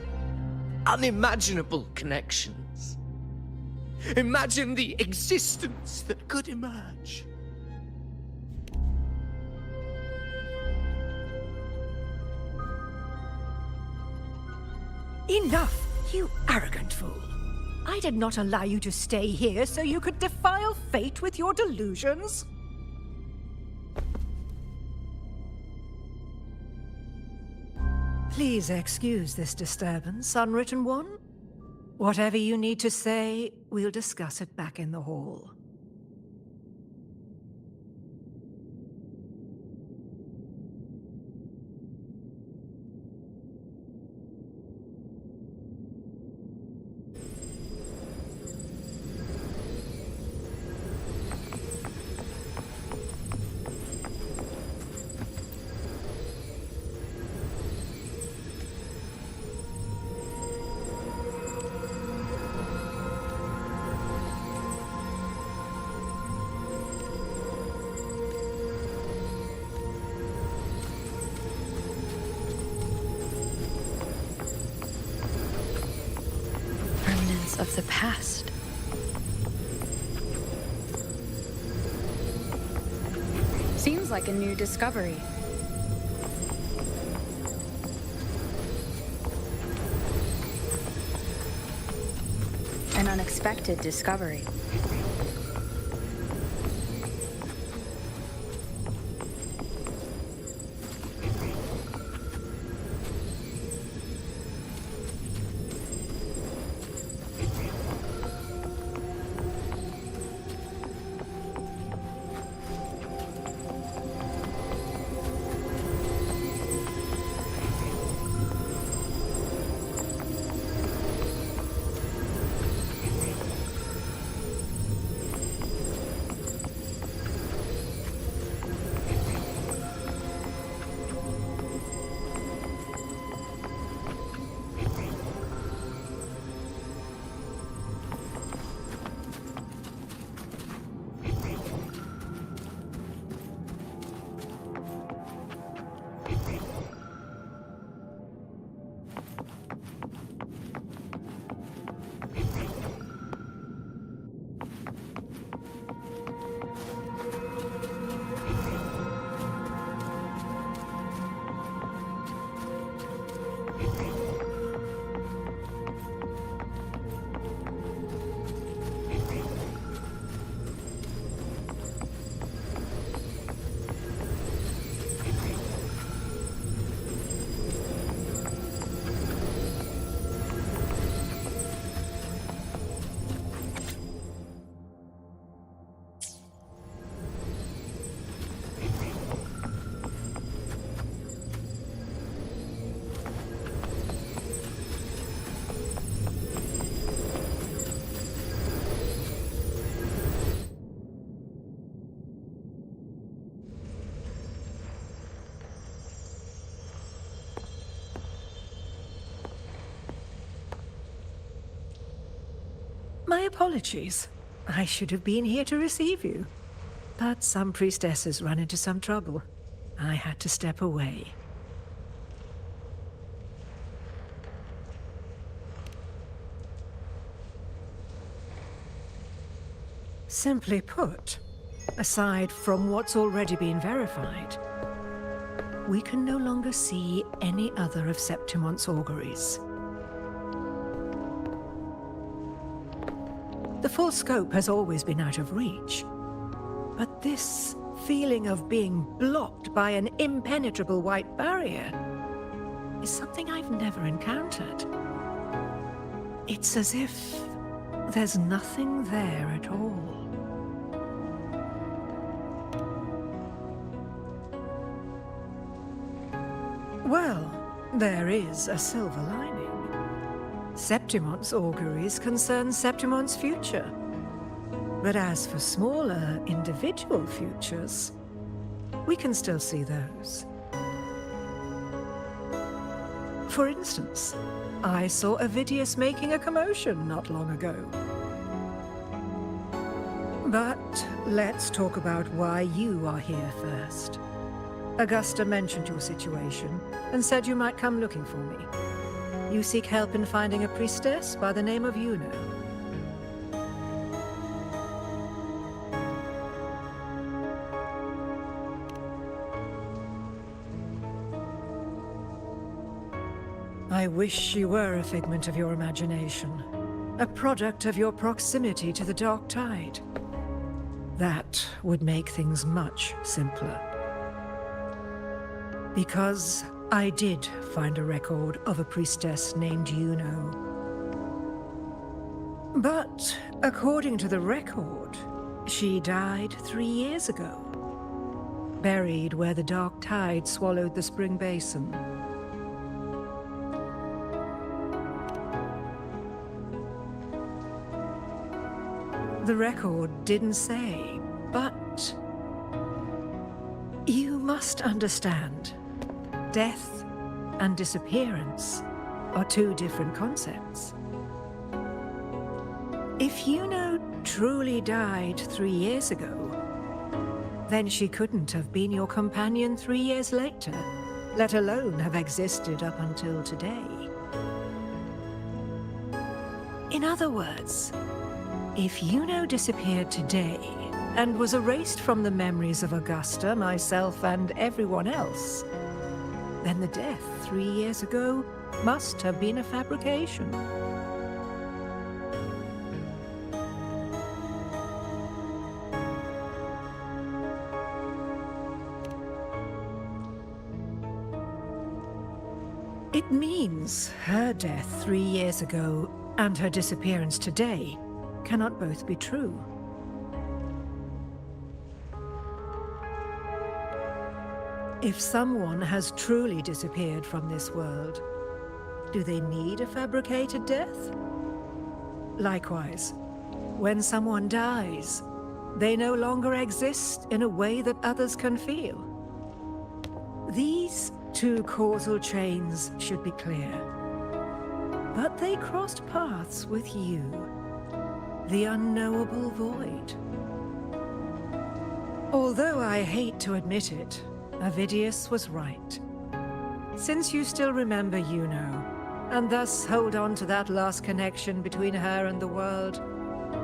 unimaginable connections. Imagine the existence that could emerge. Enough, you arrogant fool. I did not allow you to stay here so you could defile fate with your delusions. Please excuse this disturbance, Unwritten One. Whatever you need to say, we'll discuss it back in the hall. Of the past. Seems like a new discovery. An unexpected discovery. My apologies. I should have been here to receive you. But some priestesses run into some trouble. I had to step away. Simply put, aside from what's already been verified, we can no longer see any other of Septimon's auguries. The full scope has always been out of reach, but this feeling of being blocked by an impenetrable white barrier is something I've never encountered. It's as if there's nothing there at all. Well, there is a silver lining. Septimon's auguries concern Septimon's future. But as for smaller, individual futures, we can still see those. For instance, I saw Avidius making a commotion not long ago. But let's talk about why you are here first. Augusta mentioned your situation and said you might come looking for me. You seek help in finding a priestess by the name of Yuno. I wish she were a figment of your imagination, a product of your proximity to the Dark Tide. That would make things much simpler. Because I did find a record of a priestess named Yuno. But according to the record, she died 3 years ago, buried where the dark tide swallowed the spring basin. The record didn't say, but you must understand, death and disappearance are two different concepts. If Yuno truly died 3 years ago, then she couldn't have been your companion 3 years later, let alone have existed up until today. In other words, if Yuno disappeared today and was erased from the memories of Augusta, myself, and everyone else, then the death 3 years ago must have been a fabrication. It means her death 3 years ago and her disappearance today cannot both be true. If someone has truly disappeared from this world, do they need a fabricated death? Likewise, when someone dies, they no longer exist in a way that others can feel. These two causal chains should be clear. But they crossed paths with you, the unknowable void. Although I hate to admit it, Avidius was right. Since you still remember Yuno, and thus hold on to that last connection between her and the world,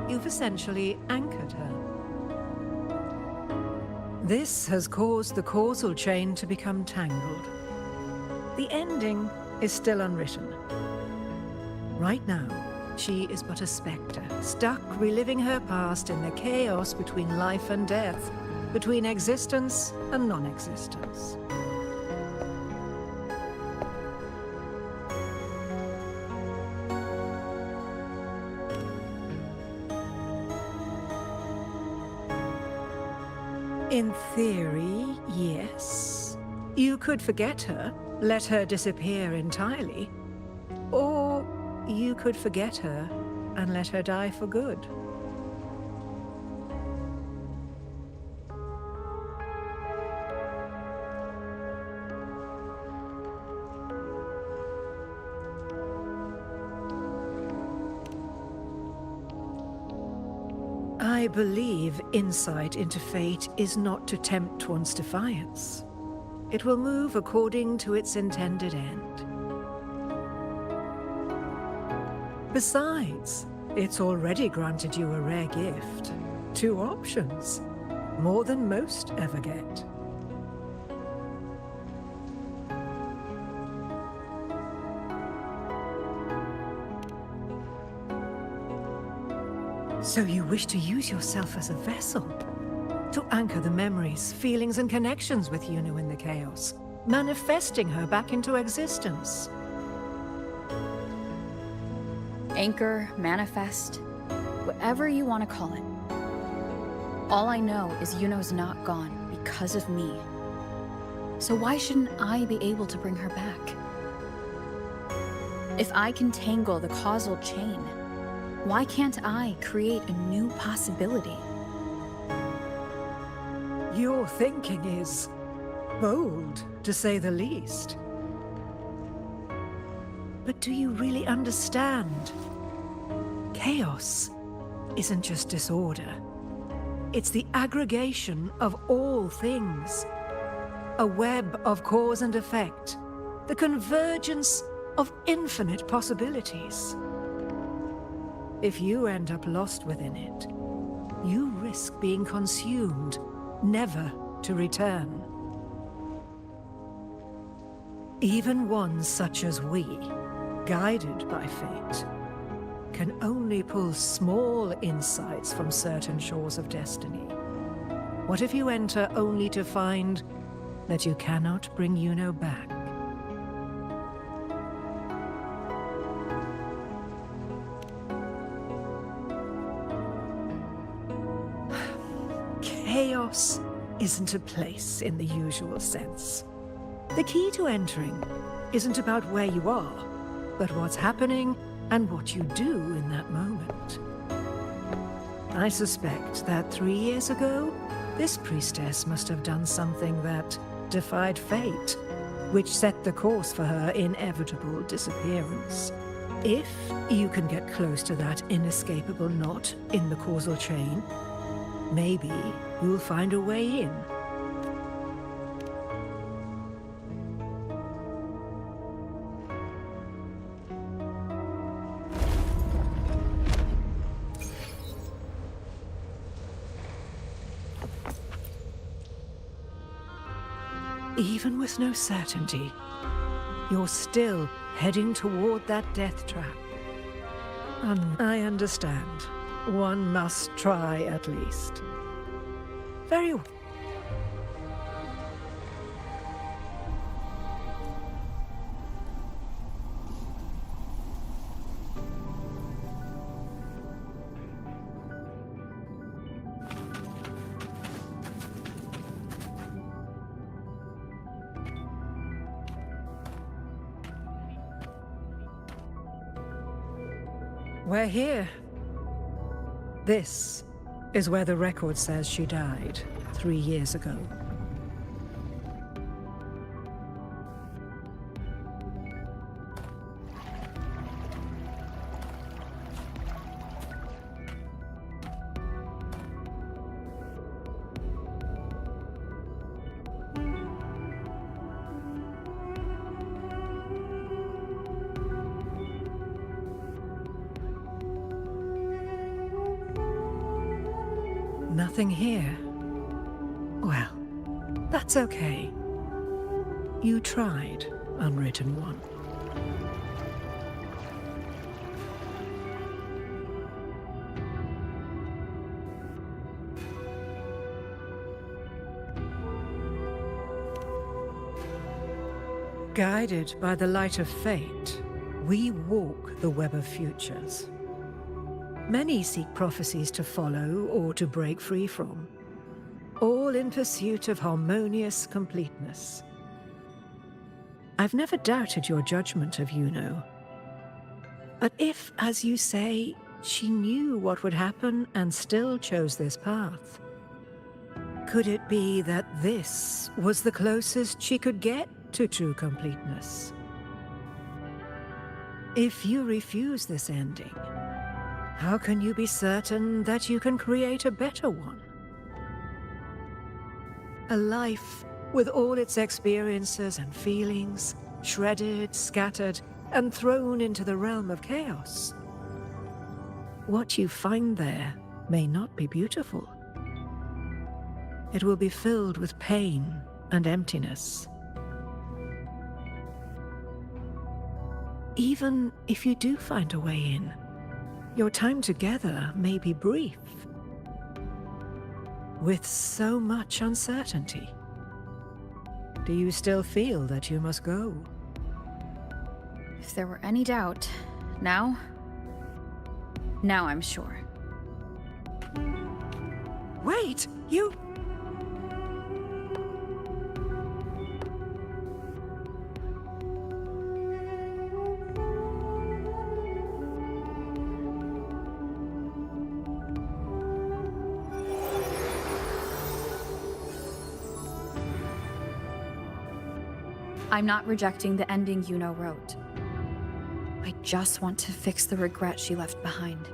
you've essentially anchored her. This has caused the causal chain to become tangled. The ending is still unwritten. Right now, she is but a spectre, stuck reliving her past in the chaos between life and death, between existence and non-existence. In theory, yes. You could forget her, let her disappear entirely. Or you could forget her and let her die for good. I believe insight into fate is not to tempt one's defiance. It will move according to its intended end. Besides, it's already granted you a rare gift. 2 options, more than most ever get. So you wish to use yourself as a vessel, to anchor the memories, feelings, and connections with Yuno in the chaos, manifesting her back into existence. Anchor, manifest, whatever you want to call it. All I know is Yuno's not gone because of me. So why shouldn't I be able to bring her back? If I can tangle the causal chain, why can't I create a new possibility? Your thinking is bold, to say the least. But do you really understand? Chaos isn't just disorder. It's the aggregation of all things. A web of cause and effect. The convergence of infinite possibilities. If you end up lost within it, you risk being consumed, never to return. Even one such as we, guided by fate, can only pull small insights from certain shores of destiny. What if you enter only to find that you cannot bring Yuno back? chaos isn't a place in the usual sense. The key to entering isn't about where you are, but what's happening and what you do in that moment. I suspect that 3 years ago, this priestess must have done something that defied fate, which set the course for her inevitable disappearance. If you can get close to that inescapable knot in the causal chain, maybe you'll find a way in. Even with no certainty, you're still heading toward that death trap. I understand. One must try at least. Very well. We're here. This is where the record says she died 3 years ago. Nothing here. Well, that's okay. You tried, Unwritten One. Guided by the light of fate, we walk the web of futures. Many seek prophecies to follow or to break free from, all in pursuit of harmonious completeness. I've never doubted your judgment of Yuno. But if, as you say, she knew what would happen and still chose this path, could it be that this was the closest she could get to true completeness? If you refuse this ending, how can you be certain that you can create a better one? A life with all its experiences and feelings, shredded, scattered, and thrown into the realm of chaos. What you find there may not be beautiful. It will be filled with pain and emptiness. Even if you do find a way in, your time together may be brief, with so much uncertainty. Do you still feel that you must go? If there were any doubt, now I'm sure. Wait, you... I'm not rejecting the ending Yuno wrote. I just want to fix the regret she left behind.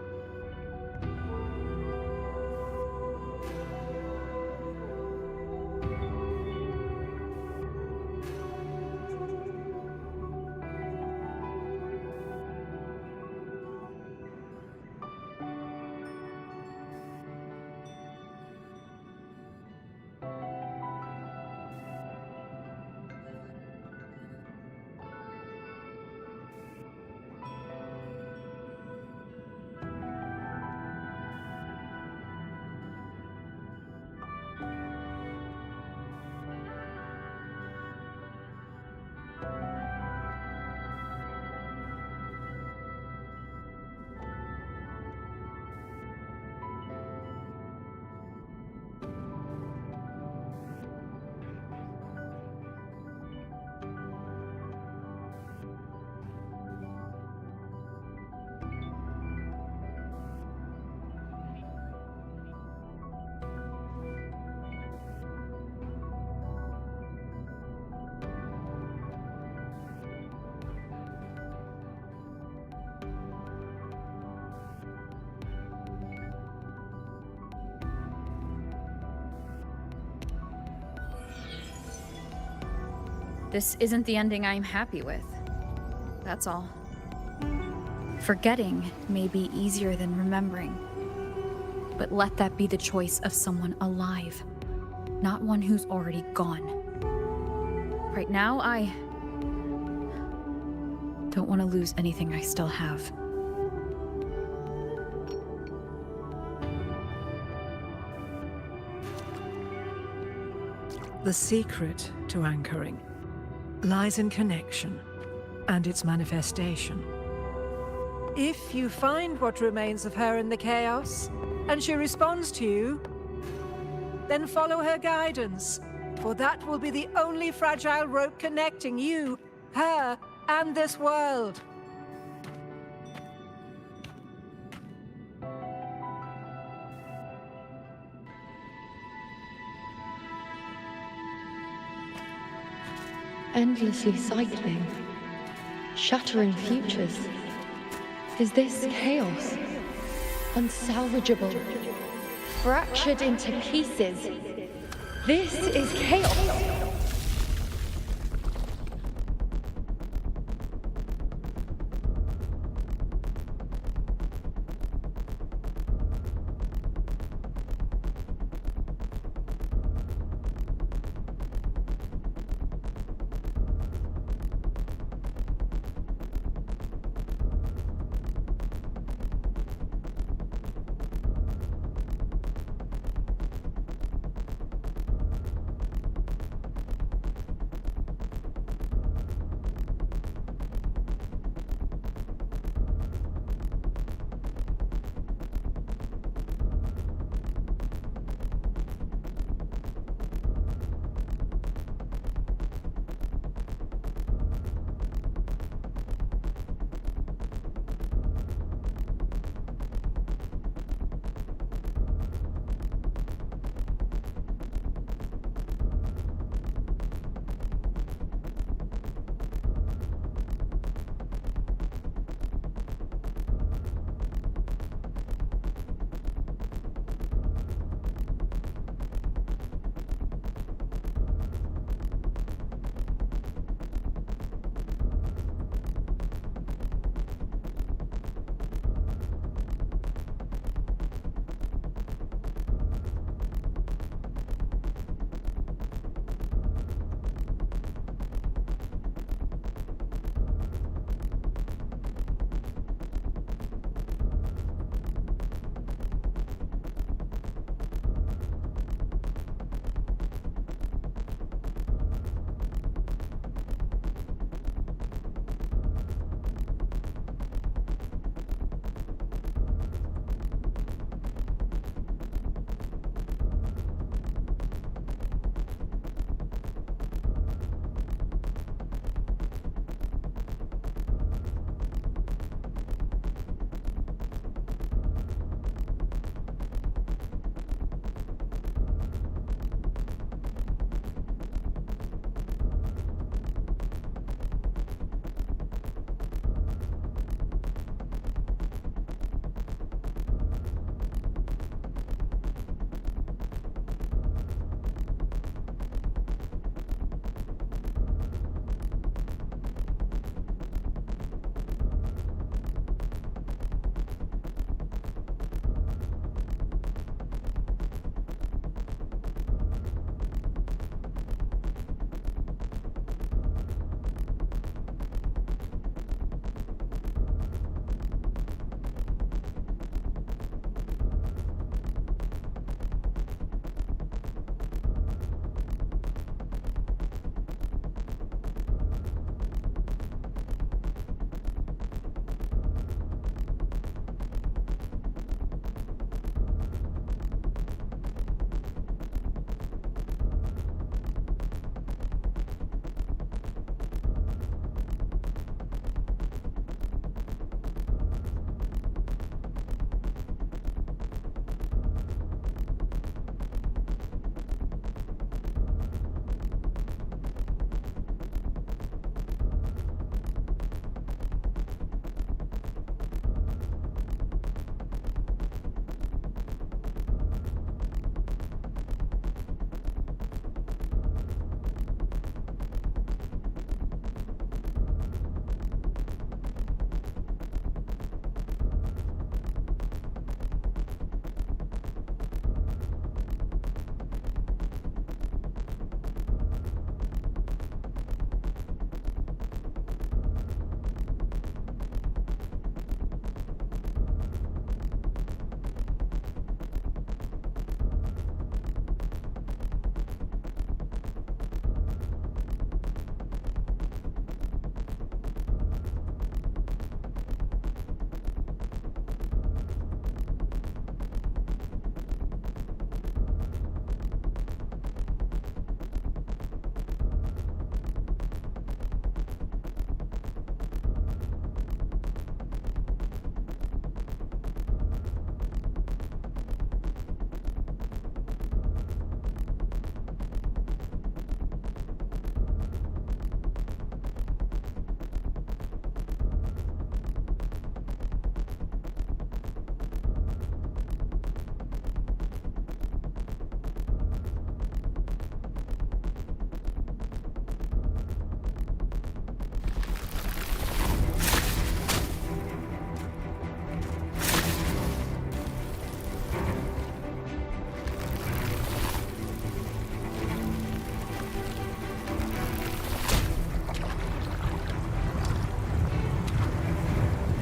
This isn't the ending I'm happy with. That's all. Forgetting may be easier than remembering. But let that be the choice of someone alive, not one who's already gone. Right now, I don't want to lose anything I still have. The secret to anchoring lies in connection and its manifestation. If you find what remains of her in the chaos, and she responds to you, then follow her guidance, for that will be the only fragile rope connecting you, her, and this world. Endlessly cycling, shattering futures. Is this chaos? Unsalvageable, fractured into pieces. This is chaos.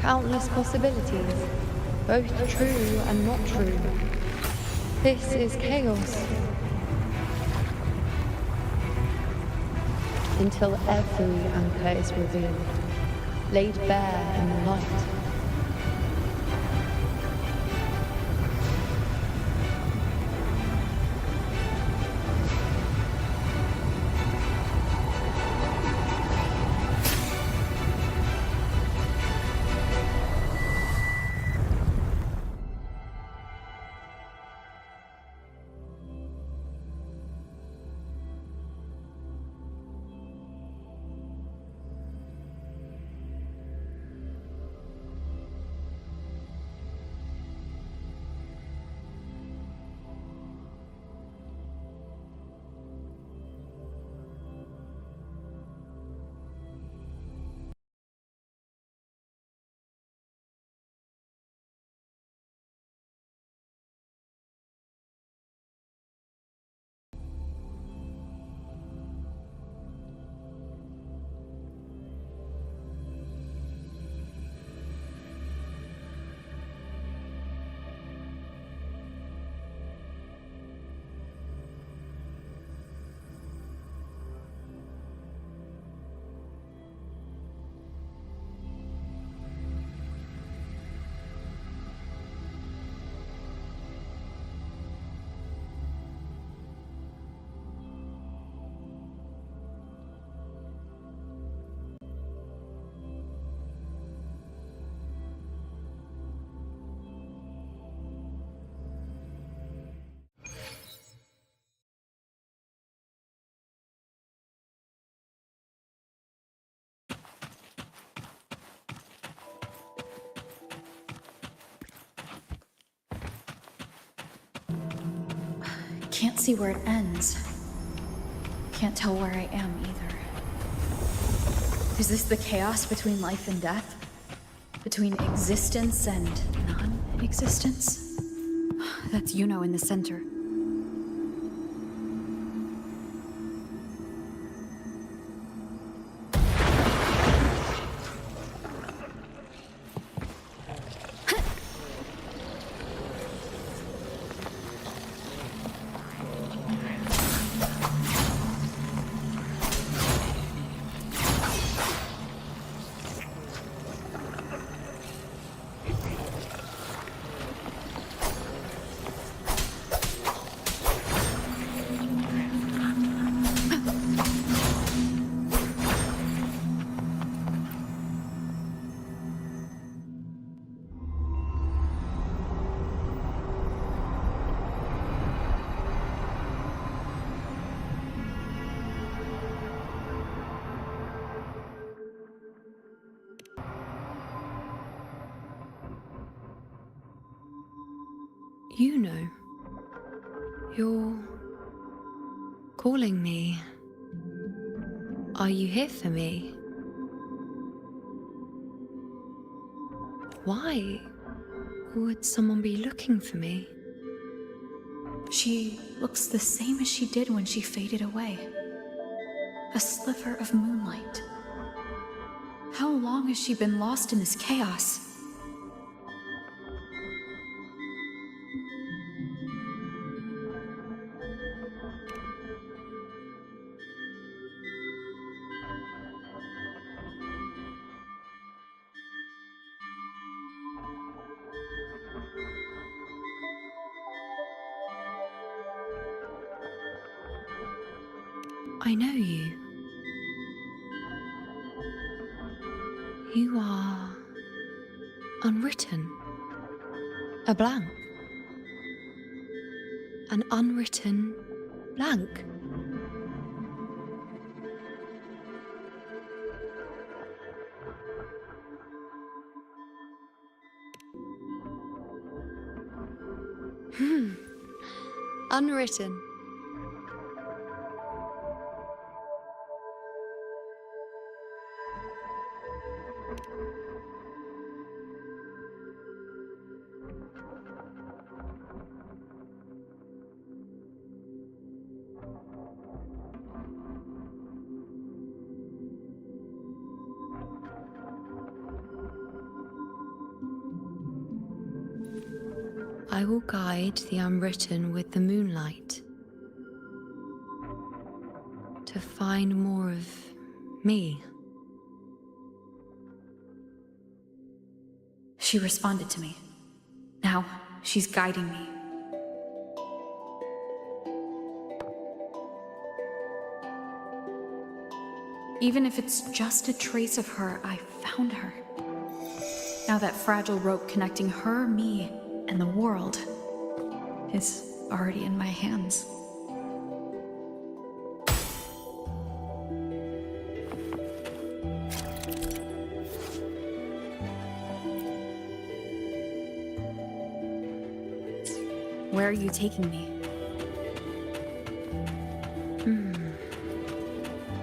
Countless possibilities, both true and not true. This is chaos. Until every anchor is revealed, laid bare in the light. Can't see where it ends. Can't tell where I am either. Is this the chaos between life and death? Between existence and non-existence? That's Yuno in the center. You know, you're calling me. Are you here for me? Why would someone be looking for me? She looks the same as she did when she faded away. A sliver of moonlight. How long has she been lost in this chaos? I know you. You are unwritten. A blank. An unwritten blank. Unwritten. I will guide the unwritten with the moonlight to find more of me. She responded to me. Now, she's guiding me. Even if it's just a trace of her, I found her. Now that fragile rope connecting her, me, and the world is already in my hands. Where are you taking me?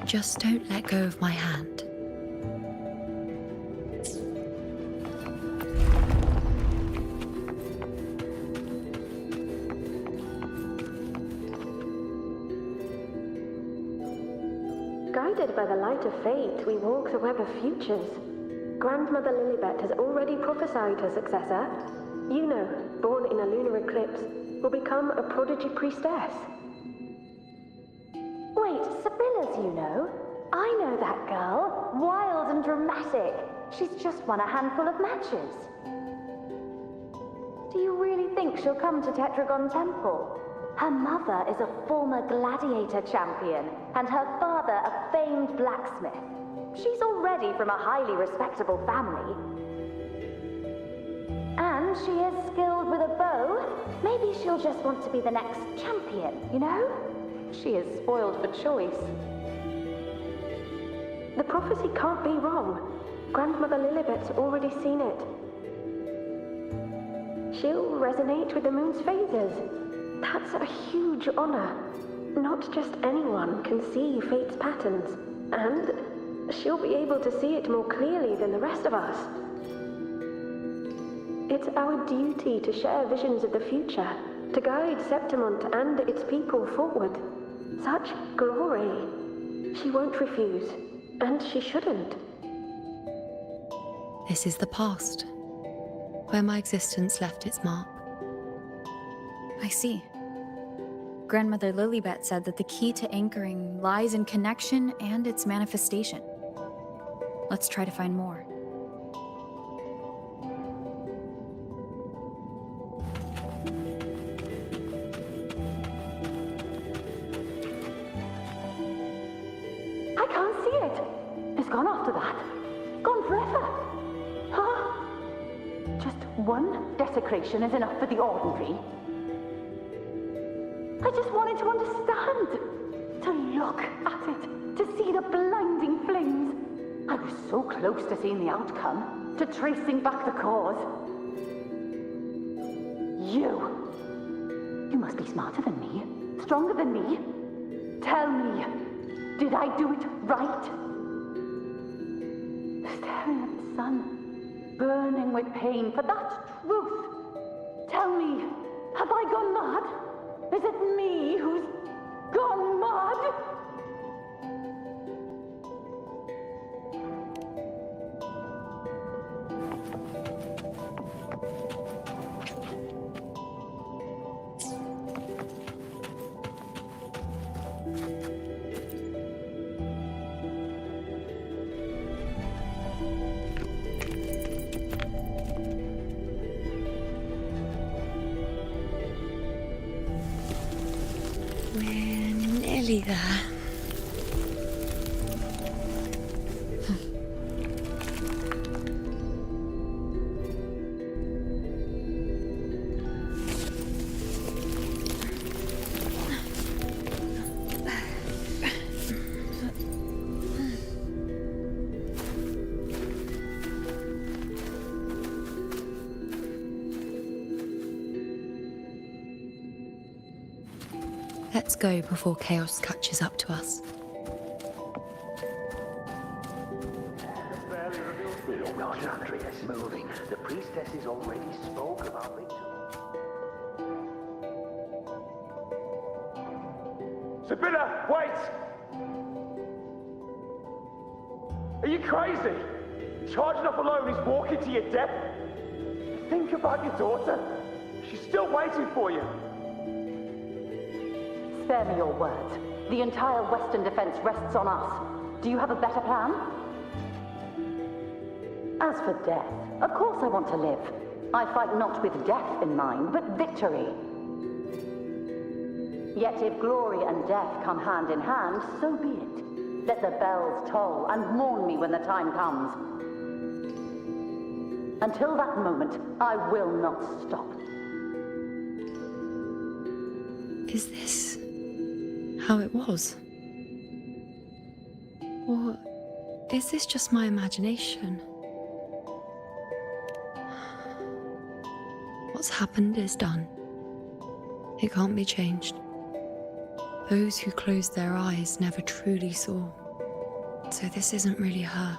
Just don't let go of my hand. Guided by the light of fate, we walk the web of futures. Grandmother Lilibet has already prophesied her successor. Yuno, born in a lunar eclipse, will become a prodigy priestess. Wait, Sibylla's Yuno? I know that girl. Wild and dramatic. She's just won a handful of matches. Do you really think she'll come to Tetragon Temple? Her mother is a former gladiator champion, and her father a famed blacksmith. She's already from a highly respectable family. And she is skilled with a bow. Maybe she'll just want to be the next champion, you know? She is spoiled for choice. The prophecy can't be wrong. Grandmother Lilibet's already seen it. She'll resonate with the moon's phases. That's a huge honor. Not just anyone can see fate's patterns, and she'll be able to see it more clearly than the rest of us. It's our duty to share visions of the future, to guide Septimont and its people forward. Such glory. She won't refuse, and she shouldn't. This is the past, where my existence left its mark. I see. Grandmother Lilibet said that the key to anchoring lies in connection and its manifestation. Let's try to find more. I can't see it. It's gone after that. Gone forever. Huh? Just one desecration is enough for the ordinary. I just wanted to understand. To look at it. To see the blinding flames. I was so close to seeing the outcome. To tracing back the cause. You must be smarter than me. Stronger than me. Tell me. Did I do it right? Staring at the sun, burning with pain for that truth. Tell me, have I gone mad? Is it me who's gone mad? Nearly there. Let's go before chaos catches up to us. Andreas moving. The priestesses already spoke about it. Sibylla, wait! Are you crazy? Charging up alone is walking to your death. Think about your daughter. She's still waiting for you. Spare me your words. The entire Western defense rests on us. Do you have a better plan? As for death, of course I want to live. I fight not with death in mind, but victory. Yet if glory and death come hand in hand, so be it. Let the bells toll and mourn me when the time comes. Until that moment, I will not stop. Is this how it was? Or is this just my imagination? What's happened is done. It can't be changed. Those who closed their eyes never truly saw. So this isn't really her.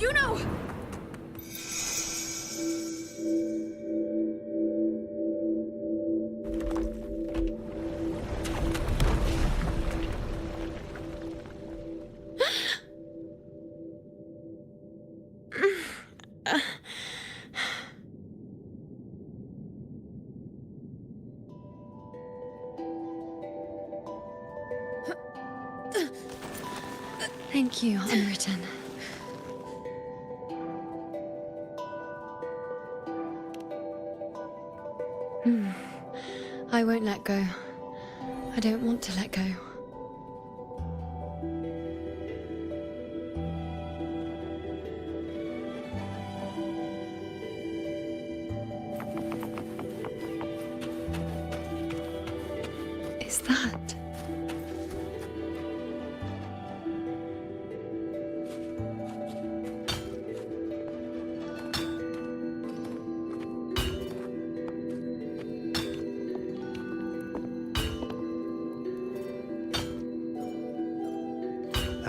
You know! Thank you, Unwritten. I won't let go. I don't want to let go. Is that?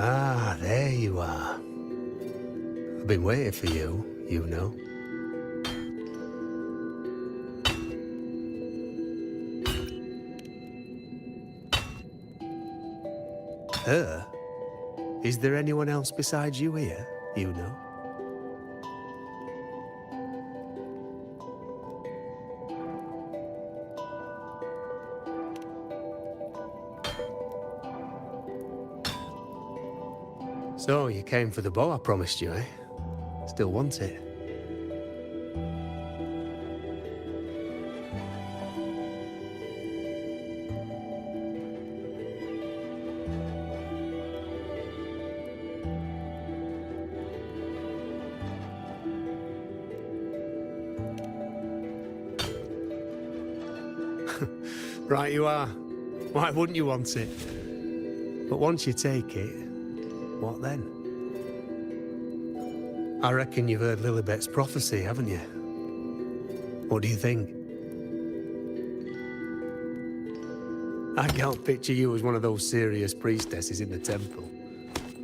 Ah, there you are. I've been waiting for you, you know. Her? Is there anyone else besides you here, you know? So, you came for the bow I promised you, eh? Still want it? Right you are. Why wouldn't you want it? But once you take it, what then? I reckon you've heard Lilibet's prophecy, haven't you? What do you think? I can't picture you as one of those serious priestesses in the temple.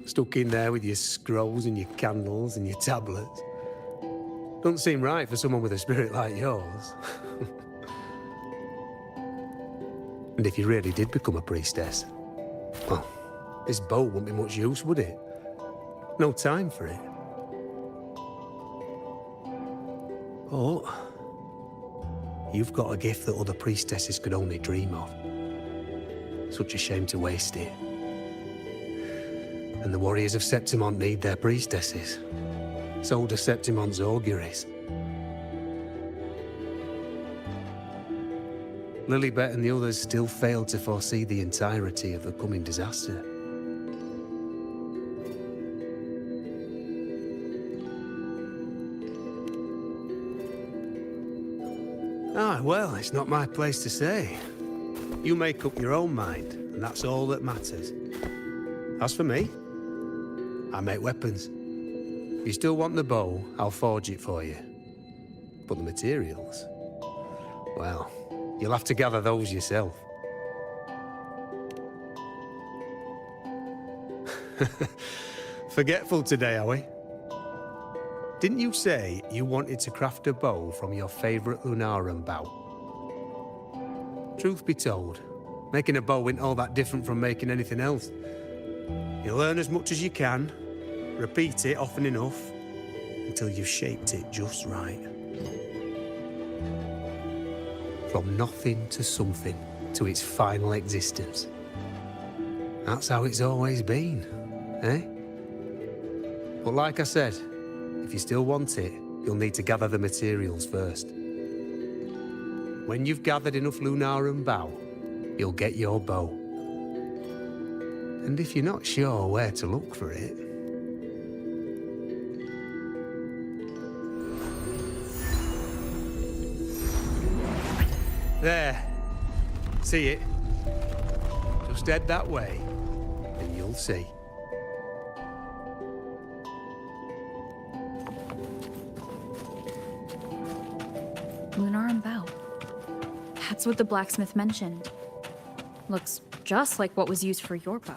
Stuck in there with your scrolls and your candles and your tablets. Doesn't seem right for someone with a spirit like yours. And if you really did become a priestess, well, this bow wouldn't be much use, would it? No time for it. Oh, you've got a gift that other priestesses could only dream of. Such a shame to waste it. And the warriors of Septimont need their priestesses. So do Septimont's auguries. Lilibet and the others still failed to foresee the entirety of the coming disaster. Ah, well, it's not my place to say. You make up your own mind, and that's all that matters. As for me, I make weapons. If you still want the bow, I'll forge it for you. But the materials, well, you'll have to gather those yourself. Forgetful today, are we? Didn't you say you wanted to craft a bow from your favourite Lunarum bow? Truth be told, making a bow ain't all that different from making anything else. You learn as much as you can, repeat it often enough, until you've shaped it just right. From nothing to something, to its final existence. That's how it's always been, eh? But like I said, if you still want it, you'll need to gather the materials first. When you've gathered enough Lunarum bow, you'll get your bow. And if you're not sure where to look for it... There. See it? Just head that way, and you'll see. Lunarum bow. That's what the blacksmith mentioned. Looks just like what was used for your bow.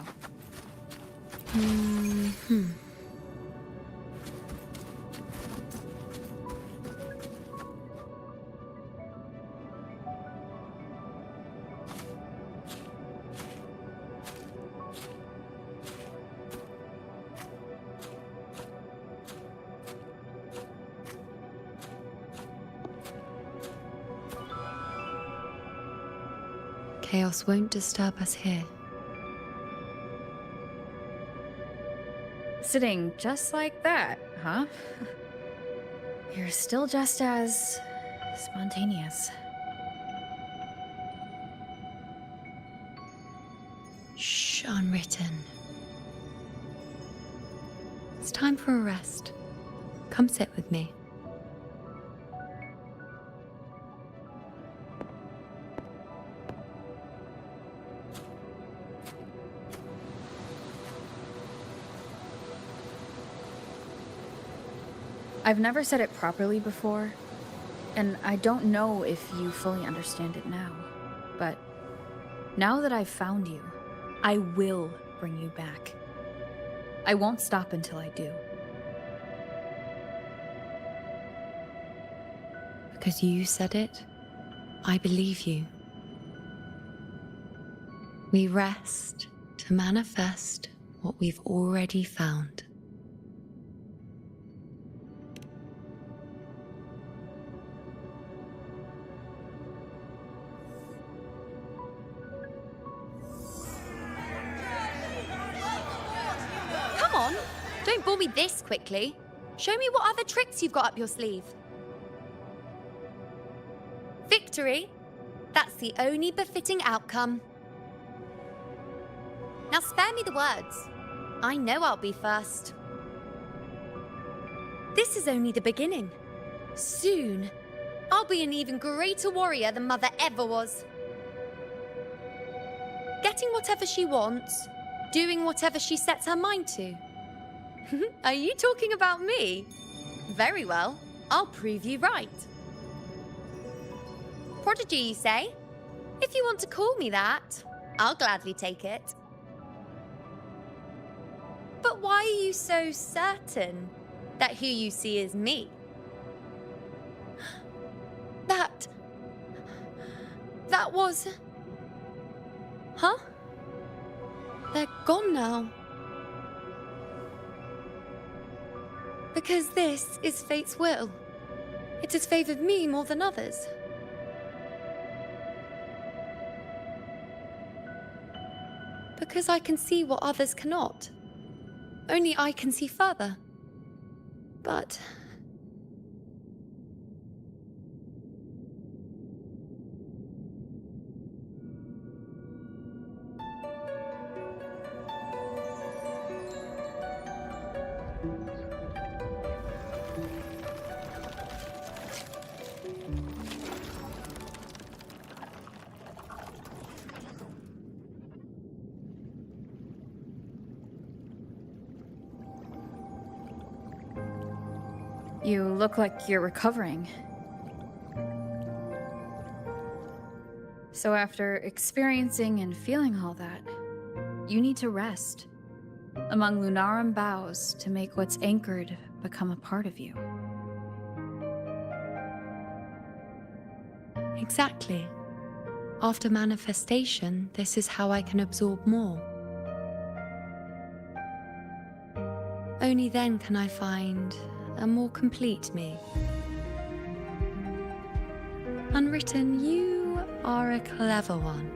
Chaos won't disturb us here. Sitting just like that, huh? You're still just as spontaneous. Shh, unwritten. It's time for a rest. Come sit with me. I've never said it properly before, and I don't know if you fully understand it now, but now that I've found you, I will bring you back. I won't stop until I do. Because you said it, I believe you. We rest to manifest what we've already found. Don't bore me this quickly. Show me what other tricks you've got up your sleeve. Victory? That's the only befitting outcome. Now spare me the words. I know I'll be first. This is only the beginning. Soon, I'll be an even greater warrior than Mother ever was. Getting whatever she wants, doing whatever she sets her mind to. Are you talking about me? Very well, I'll prove you right. Prodigy, you say? If you want to call me that, I'll gladly take it. But why are you so certain that who you see is me? That was... Huh? They're gone now. Because this is fate's will. It has favored me more than others. Because I can see what others cannot. Only I can see further. But... You look like you're recovering. So after experiencing and feeling all that, you need to rest. among Lunarum boughs to make what's anchored become a part of you. Exactly. After manifestation, this is how I can absorb more. Only then can I find a more complete me. Unwritten, you are a clever one.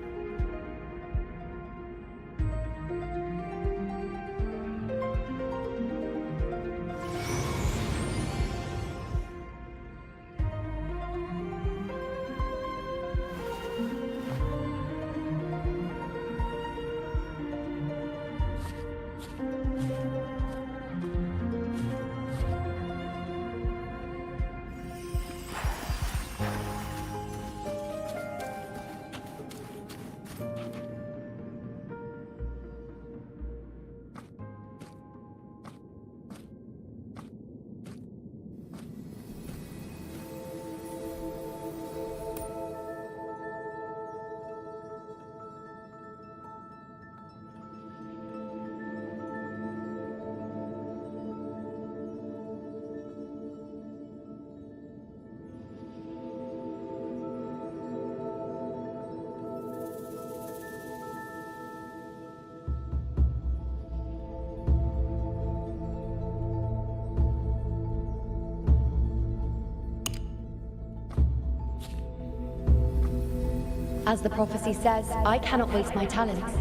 As the prophecy says, I cannot waste my talents.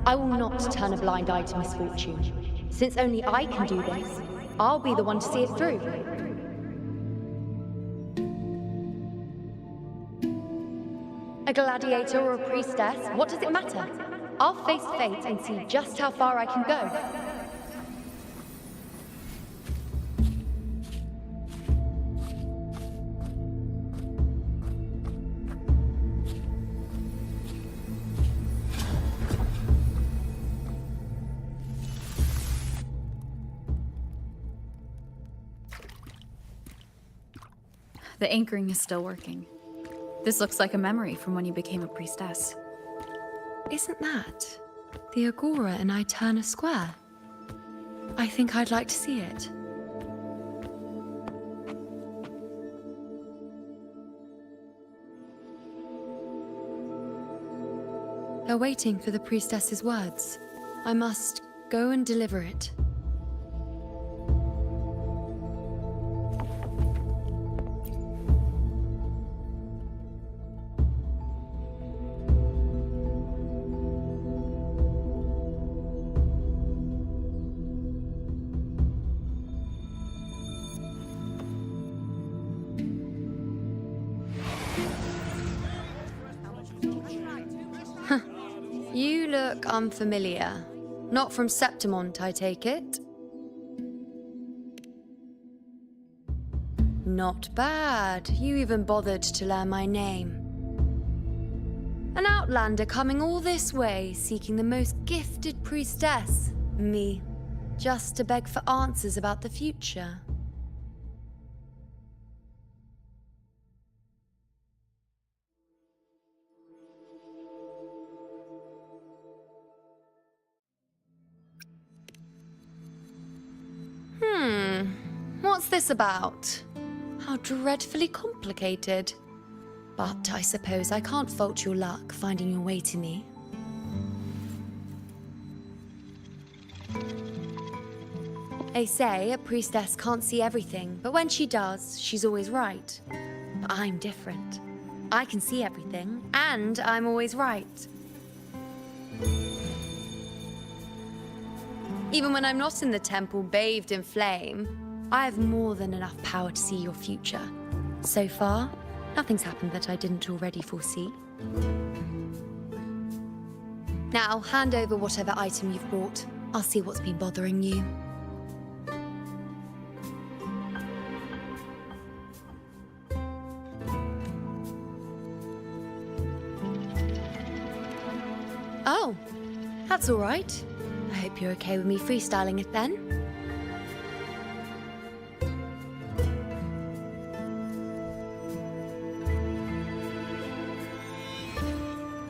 I will not turn a blind eye to misfortune. Since only I can do this, I'll be the one to see it through. A gladiator or a priestess, what does it matter? I'll face fate and see just how far I can go. The anchoring is still working. This looks like a memory from when you became a priestess. Isn't that the Agora in Eterna Square? I think I'd like to see it. They're waiting for the priestess's words. I must go and deliver it. You look unfamiliar. Not from Septimont, I take it? Not bad. You even bothered to learn my name. An outlander coming all this way, seeking the most gifted priestess, me, just to beg for answers about the future. What's this about? How dreadfully complicated. But I suppose I can't fault your luck finding your way to me. They say a priestess can't see everything, but when she does, she's always right. But I'm different. I can see everything, and I'm always right. Even when I'm not in the temple bathed in flame, I have more than enough power to see your future. So far, nothing's happened that I didn't already foresee. Now, hand over whatever item you've brought. I'll see what's been bothering you. Oh, that's all right. I hope you're okay with me freestyling it then.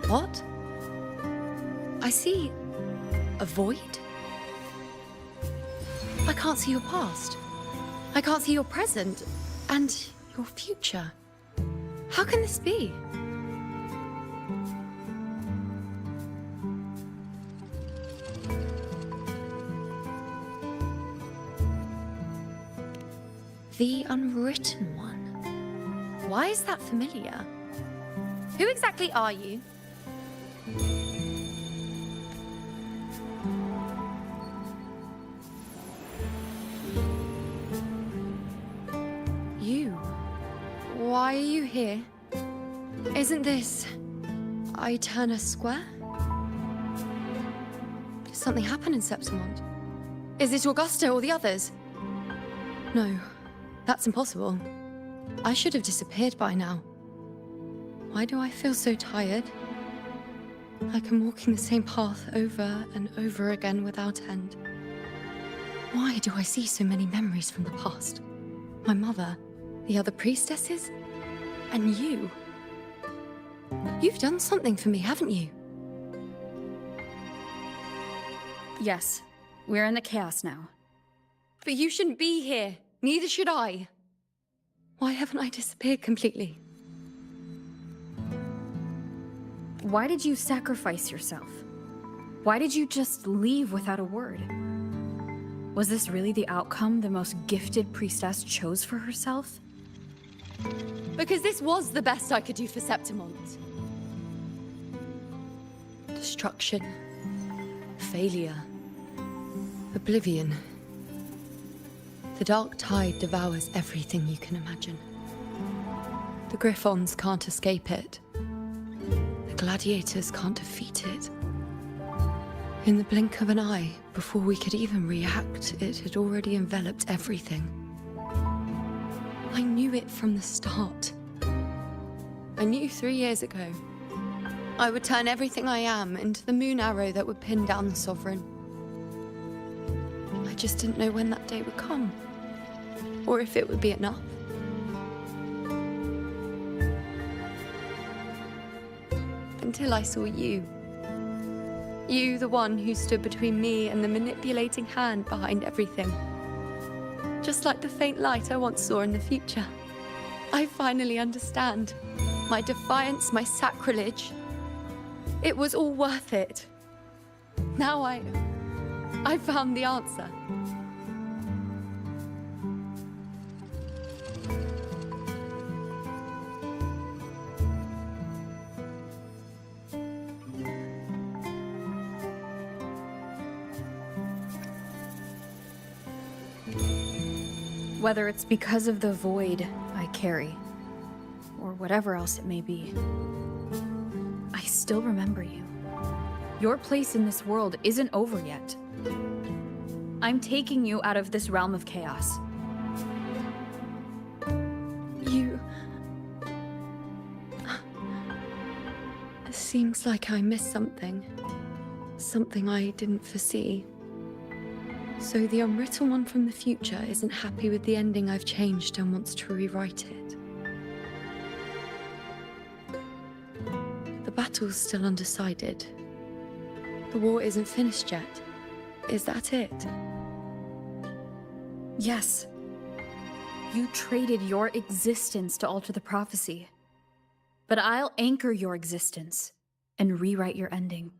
What? I see a void? I can't see your past. I can't see your present and your future. How can this be? The Unwritten One. Why is that familiar? Who exactly are you? You? Why are you here? Isn't this Eterna Square? Did something happen in Septimont? Is it Augusta or the others? No. That's impossible. I should have disappeared by now. Why do I feel so tired? Like I'm walking the same path over and over again without end. Why do I see so many memories from the past? My mother, the other priestesses, and you. You've done something for me, haven't you? Yes, we're in the chaos now. But you shouldn't be here. Neither should I. Why haven't I disappeared completely? Why did you sacrifice yourself? Why did you just leave without a word? Was this really the outcome the most gifted priestess chose for herself? Because this was the best I could do for Septimont. Destruction. Failure. Oblivion. The dark tide devours everything you can imagine. The Griffons can't escape it. The gladiators can't defeat it. In the blink of an eye, before we could even react, it had already enveloped everything. I knew it from the start. I knew 3 years ago. I would turn everything I am into the moon arrow that would pin down the Sovereign. I just didn't know when that day would come. Or if it would be enough. Until I saw you. You, the one who stood between me and the manipulating hand behind everything. Just like the faint light I once saw in the future. I finally understand. My defiance, my sacrilege. It was all worth it. Now I found the answer. Whether it's because of the void I carry, or whatever else it may be, I still remember you. Your place in this world isn't over yet. I'm taking you out of this realm of chaos. You... It seems like I missed something. Something I didn't foresee. So the Unwritten One from the future isn't happy with the ending I've changed and wants to rewrite it. The battle's still undecided. The war isn't finished yet. Is that it? Yes. You traded your existence to alter the prophecy. But I'll anchor your existence and rewrite your ending.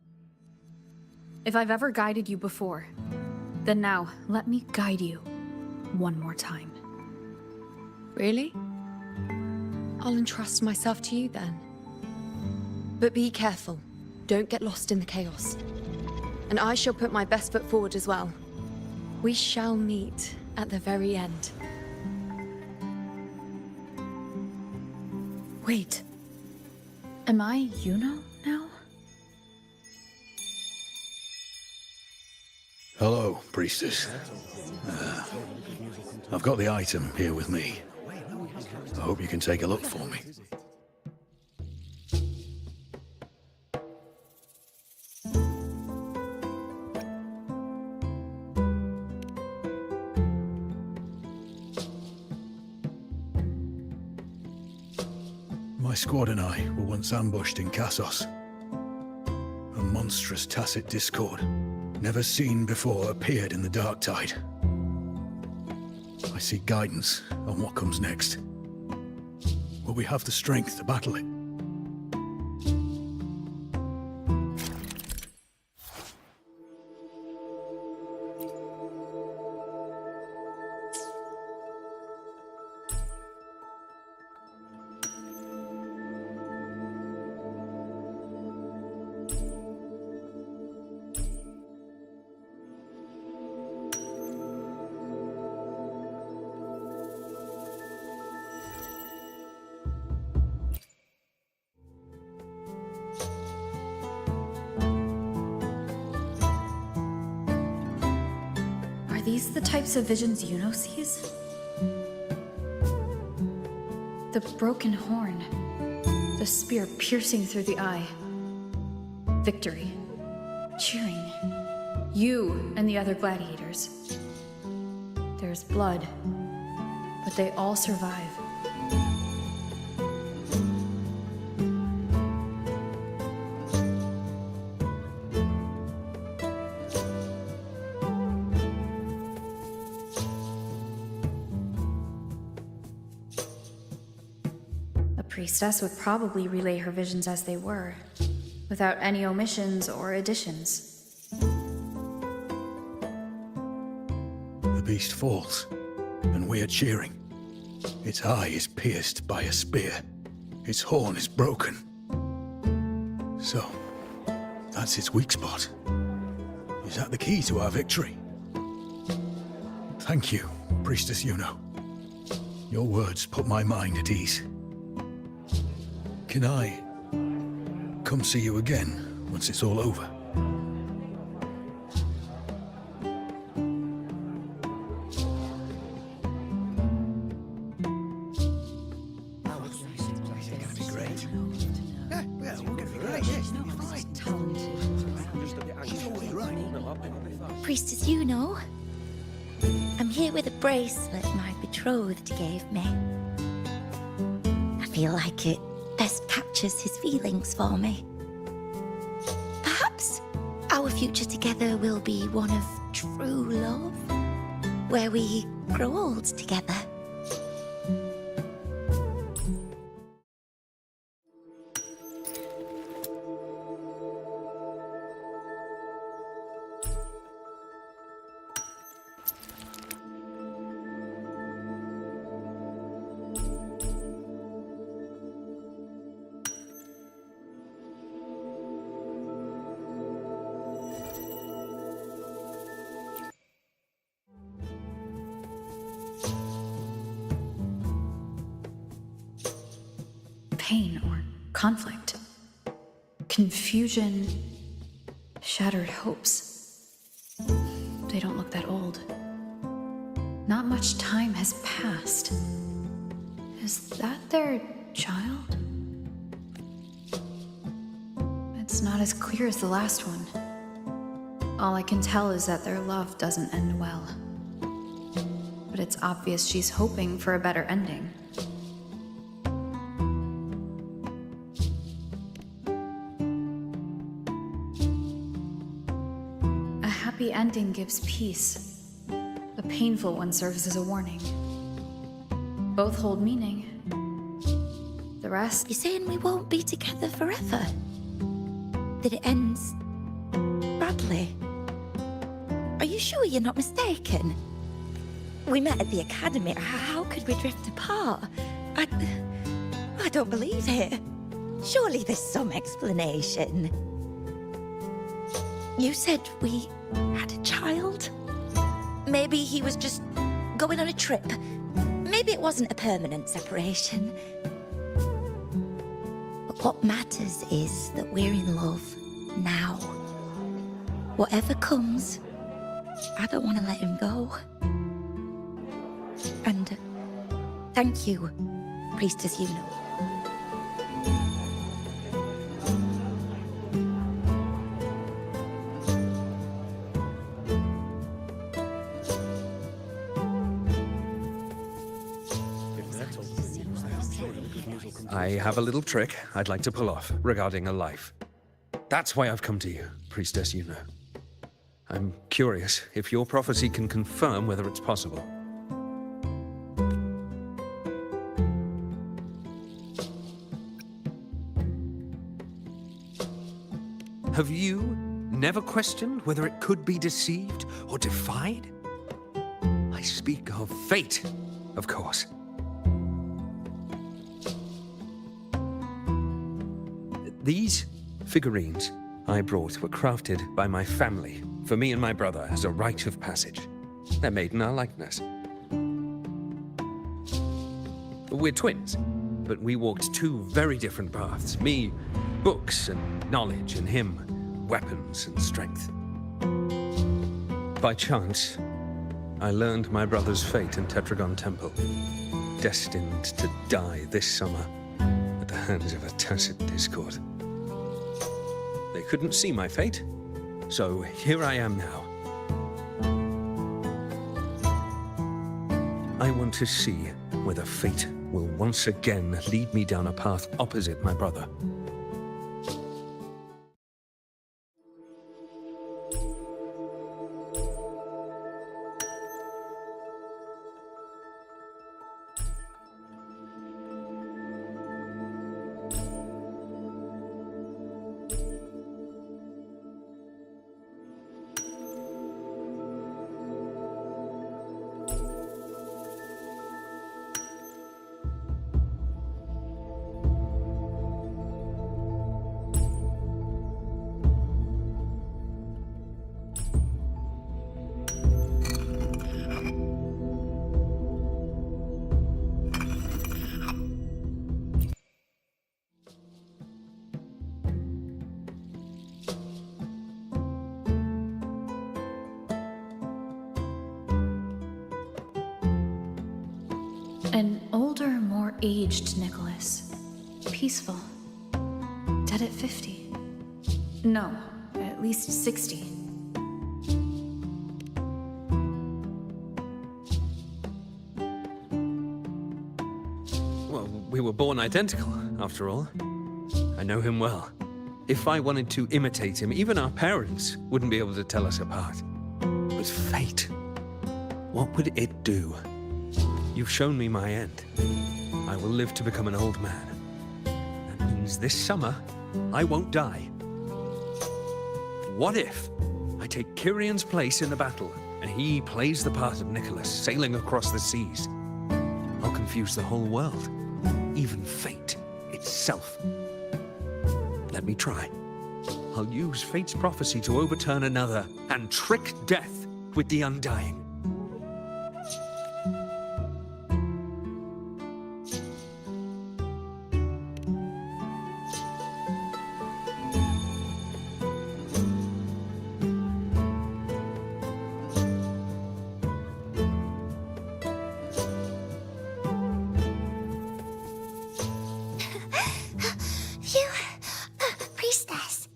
If I've ever guided you before, then now, let me guide you one more time. Really? I'll entrust myself to you then. But be careful. Don't get lost in the chaos. And I shall put my best foot forward as well. We shall meet at the very end. Wait. Am I Yuno now? Hello, priestess. I've got the item here with me. I hope you can take a look for me. My squad and I were once ambushed in Kassos. A monstrous tacit discord, never seen before, appeared in the dark tide. I seek guidance on what comes next. Will we have the strength to battle it? Are these the types of visions Yuno sees? The broken horn, the spear piercing through the eye. Victory. Cheering. You and the other gladiators. There's blood, but they all survive. A priestess would probably relay her visions as they were, without any omissions or additions. The beast falls, and we are cheering. Its eye is pierced by a spear. Its horn is broken. So, that's its weak spot. Is that the key to our victory? Thank you, Priestess Yuno. Your words put my mind at ease. Can I come see you again once it's all over? Priestess Yuno, I'm here with a bracelet my betrothed gave me. I feel like it best captures his feelings for me. Perhaps our future together will be one of true love, where we grow old together. Pain or conflict, confusion, shattered hopes. They don't look that old. Not much time has passed. Is that their child? It's not as clear as the last one. All I can tell is that their love doesn't end well. But it's obvious she's hoping for a better ending. A happy ending gives peace. A painful one serves as a warning. Both hold meaning. The rest... You're saying we won't be together forever? That it ends badly? Are you sure you're not mistaken? We met at the academy. How could we drift apart? I don't believe it. Surely there's some explanation. You said we had a child? Maybe he was just going on a trip. Maybe it wasn't a permanent separation. But what matters is that we're in love now. Whatever comes, I don't want to let him go. And thank you, Priestess Yuno. I have a little trick I'd like to pull off regarding a life. That's why I've come to you, Priestess Yuno. I'm curious if your prophecy can confirm whether it's possible. Have you never questioned whether it could be deceived or defied? I speak of fate, of course. These figurines I brought were crafted by my family for me and my brother as a rite of passage. They're made in our likeness. We're twins, but we walked two very different paths. Me, books and knowledge, and him, weapons and strength. By chance, I learned my brother's fate in Tetragon Temple, destined to die this summer at the hands of a tacit discord. They couldn't see my fate, so here I am now. I want to see whether fate will once again lead me down a path opposite my brother. An older, more aged Nicholas. Peaceful. Dead at 50. No, at least 60. Well, we were born identical, after all. I know him well. If I wanted to imitate him, even our parents wouldn't be able to tell us apart. But fate, what would it do? You've shown me my end. I will live to become an old man. That means this summer, I won't die. What if I take Kyrion's place in the battle, and he plays the part of Nicholas, sailing across the seas? I'll confuse the whole world, even fate itself. Let me try. I'll use fate's prophecy to overturn another, and trick death with the undying. Priestess,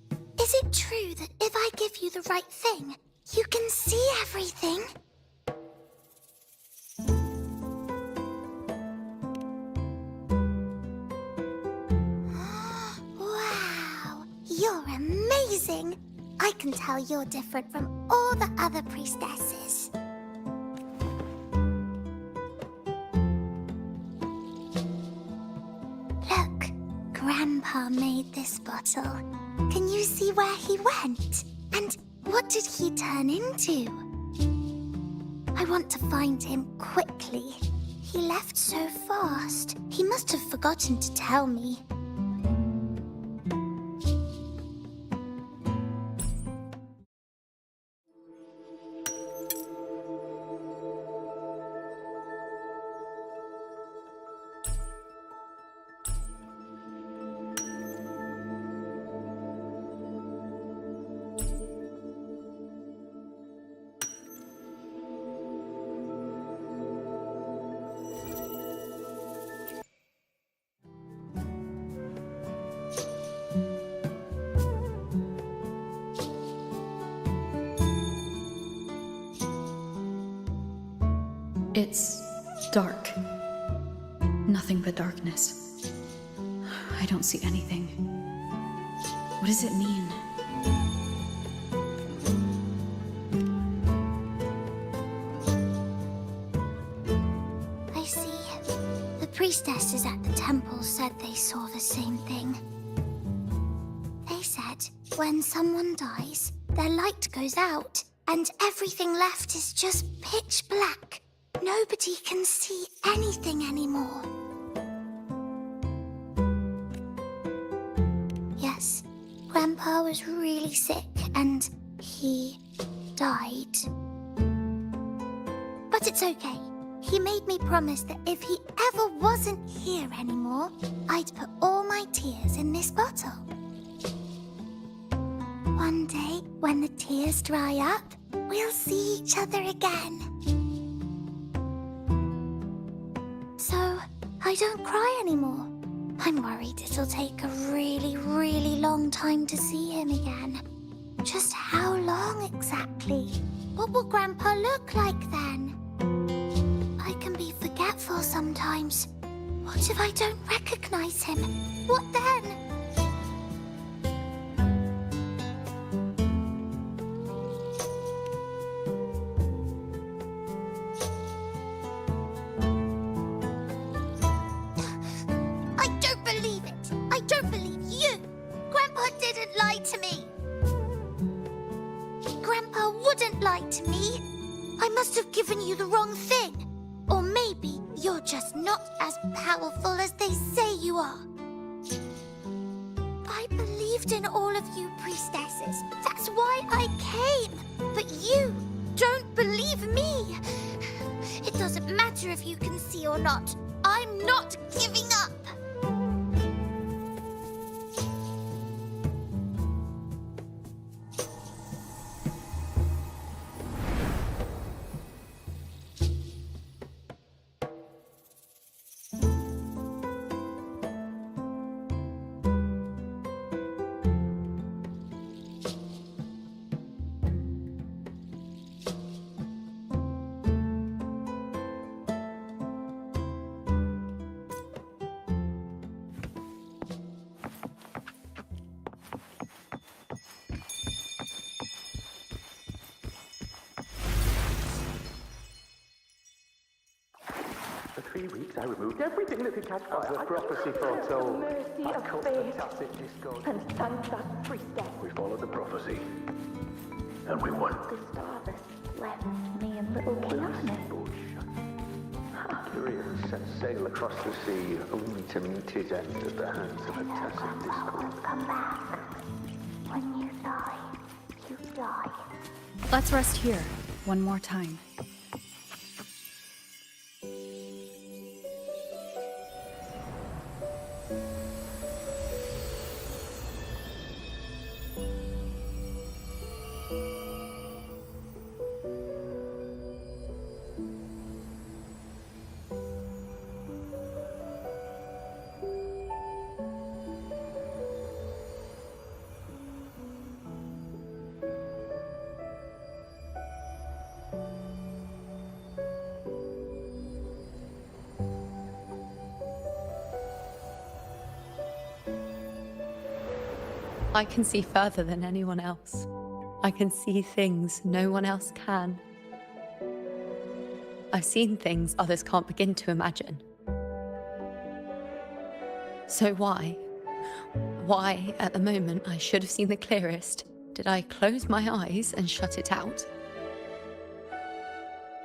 is it true that if I give you the right thing, you can see everything? Wow, you're amazing! I can tell you're different from all the other priestesses. Look, Grandpa made this bottle. Can you see where he went? And what did he turn into? I want to find him quickly. He left so fast. He must have forgotten to tell me. It's dark. Nothing but darkness. I don't see anything. What does it mean? I see. The priestesses at the temple said they saw the same thing. They said when someone dies, their light goes out, and everything left is just pitch black. Nobody can see anything anymore. Yes, Grandpa was really sick and he died. But it's okay. He made me promise that if he ever wasn't here anymore, I'd put all my tears in this bottle. One day, when the tears dry up, we'll see each other again. So, I don't cry anymore. I'm worried it'll take a really, really long time to see him again. Just how long exactly? What will Grandpa look like then? I can be forgetful sometimes. What if I don't recognize him? What then? I don't believe it. I don't believe you. Grandpa didn't lie to me. Grandpa wouldn't lie to me. I must have given you the wrong thing. Or maybe you're just not as powerful as they say you are. I believed in all of you priestesses. That's why I came. But you don't believe me. It doesn't matter if you can see or not. I'm not giving up. For 3 weeks, I removed everything that could catch fire. As the prophecy foretold. Mercy I of cut the fate. tacit discord. And thank that priestess. We followed the prophecy. And we won. The star that left me and little Kiana. Curious set sail across the sea, only to meet his end at the hands of a tacit discord. Come back. When you die, you die. Let's rest here one more time. I can see further than anyone else. I can see things no one else can. I've seen things others can't begin to imagine. So why, at the moment I should have seen the clearest, did I close my eyes and shut it out?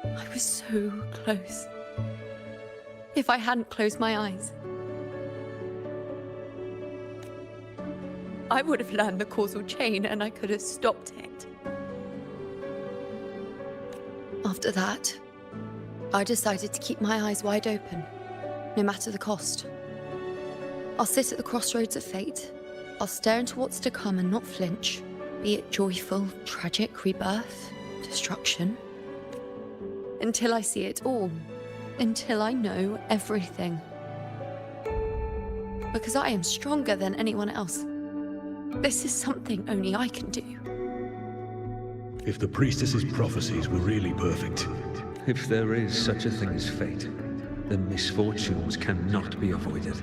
I was so close. If I hadn't closed my eyes, I would have learned the causal chain and I could have stopped it. After that, I decided to keep my eyes wide open, no matter the cost. I'll sit at the crossroads of fate. I'll stare into what's to come and not flinch, be it joyful, tragic rebirth, destruction. Until I see it all. Until I know everything. Because I am stronger than anyone else. This is something only I can do. If the priestess's prophecies were really perfect. If there is such a thing as fate, then misfortunes cannot be avoided.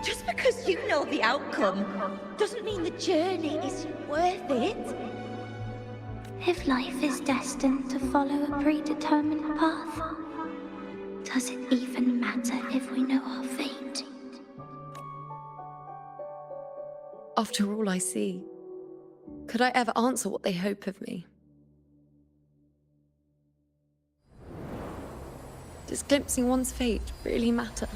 Just because you know the outcome doesn't mean the journey is worth it. If life is destined to follow a predetermined path, does it even matter if we know our fate? After all I see, could I ever answer what they hope of me? Does glimpsing one's fate really matter?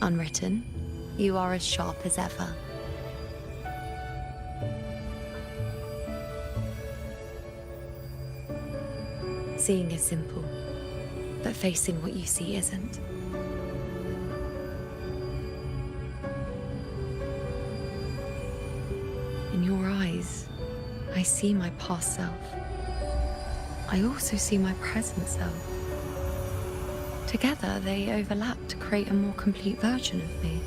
Unwritten, you are as sharp as ever. Seeing is simple, but facing what you see isn't. In your eyes, I see my past self. I also see my present self. Together, they overlap to create a more complete version of me.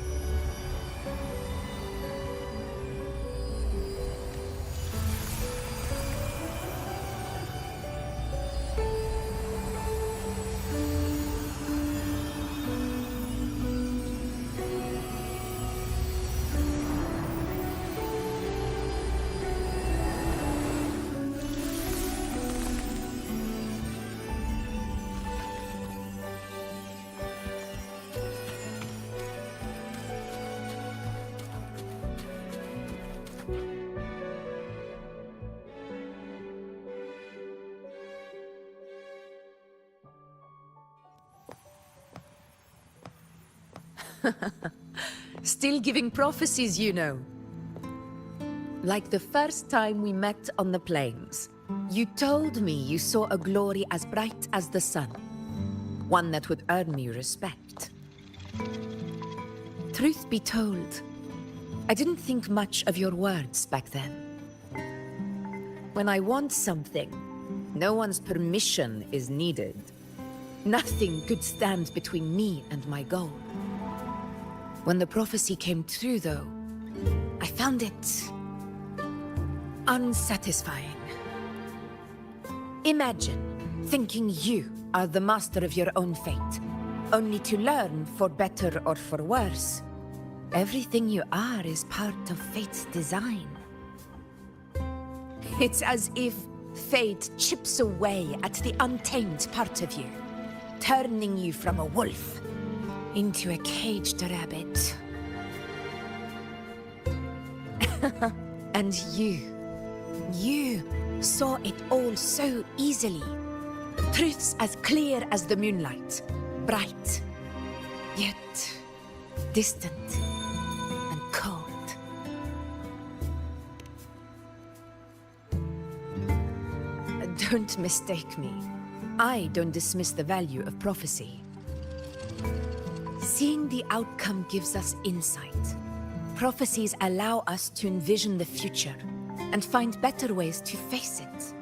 Still giving prophecies, you know. Like the first time we met on the plains, you told me you saw a glory as bright as the sun, one that would earn me respect. Truth be told, I didn't think much of your words back then. When I want something, no one's permission is needed. Nothing could stand between me and my goal. When the prophecy came true, though, I found it unsatisfying. Imagine thinking you are the master of your own fate, only to learn, for better or for worse, everything you are is part of fate's design. It's as if fate chips away at the untamed part of you, turning you from a wolf into a caged rabbit. And you saw it all so easily. Truths as clear as the moonlight, bright, yet distant and cold. Don't mistake me. I don't dismiss the value of prophecy. Seeing the outcome gives us insight. Prophecies allow us to envision the future and find better ways to face it.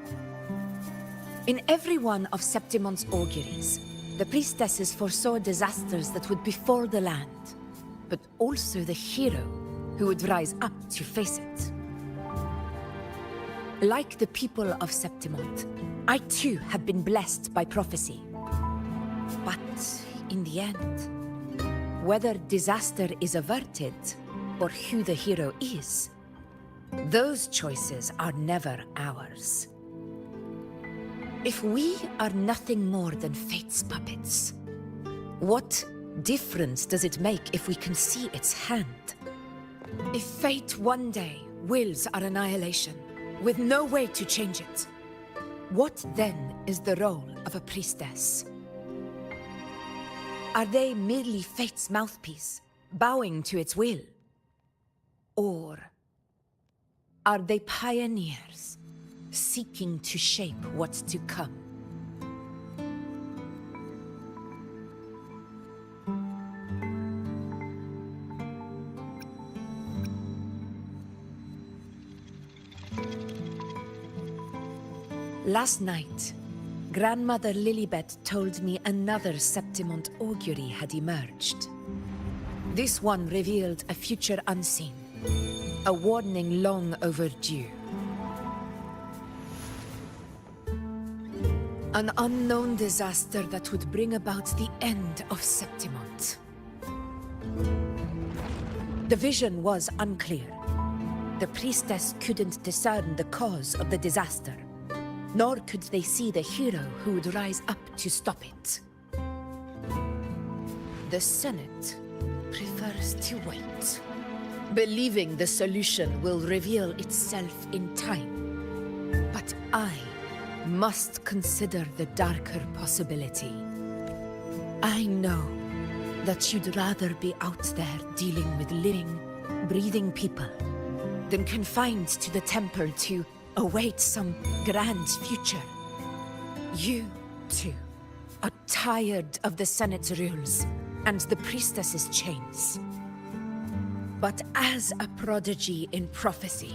In every one of Septimon's auguries, the priestesses foresaw disasters that would befall the land, but also the hero who would rise up to face it. Like the people of Septimont, I too have been blessed by prophecy. But in the end, whether disaster is averted or who the hero is, those choices are never ours. If we are nothing more than fate's puppets, what difference does it make if we can see its hand? If fate one day wills our annihilation, with no way to change it, what then is the role of a priestess? Are they merely fate's mouthpiece, bowing to its will? Or are they pioneers, seeking to shape what's to come? Last night, Grandmother Lilibet told me another Septimont augury had emerged. This one revealed a future unseen, a warning long overdue. An unknown disaster that would bring about the end of Septimont. The vision was unclear. The priestess couldn't discern the cause of the disaster, nor could they see the hero who would rise up to stop it. The Senate prefers to wait, believing the solution will reveal itself in time. But I must consider the darker possibility. I know that you'd rather be out there dealing with living, breathing people than confined to the temple to await some grand future. You, too, are tired of the Senate's rules and the priestess's chains. But as a prodigy in prophecy,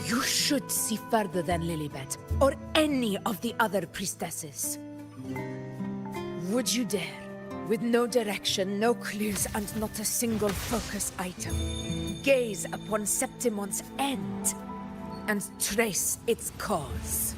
you should see further than Lilibet or any of the other priestesses. Would you dare, with no direction, no clues, and not a single focus item, gaze upon Septimont's end and trace its cause?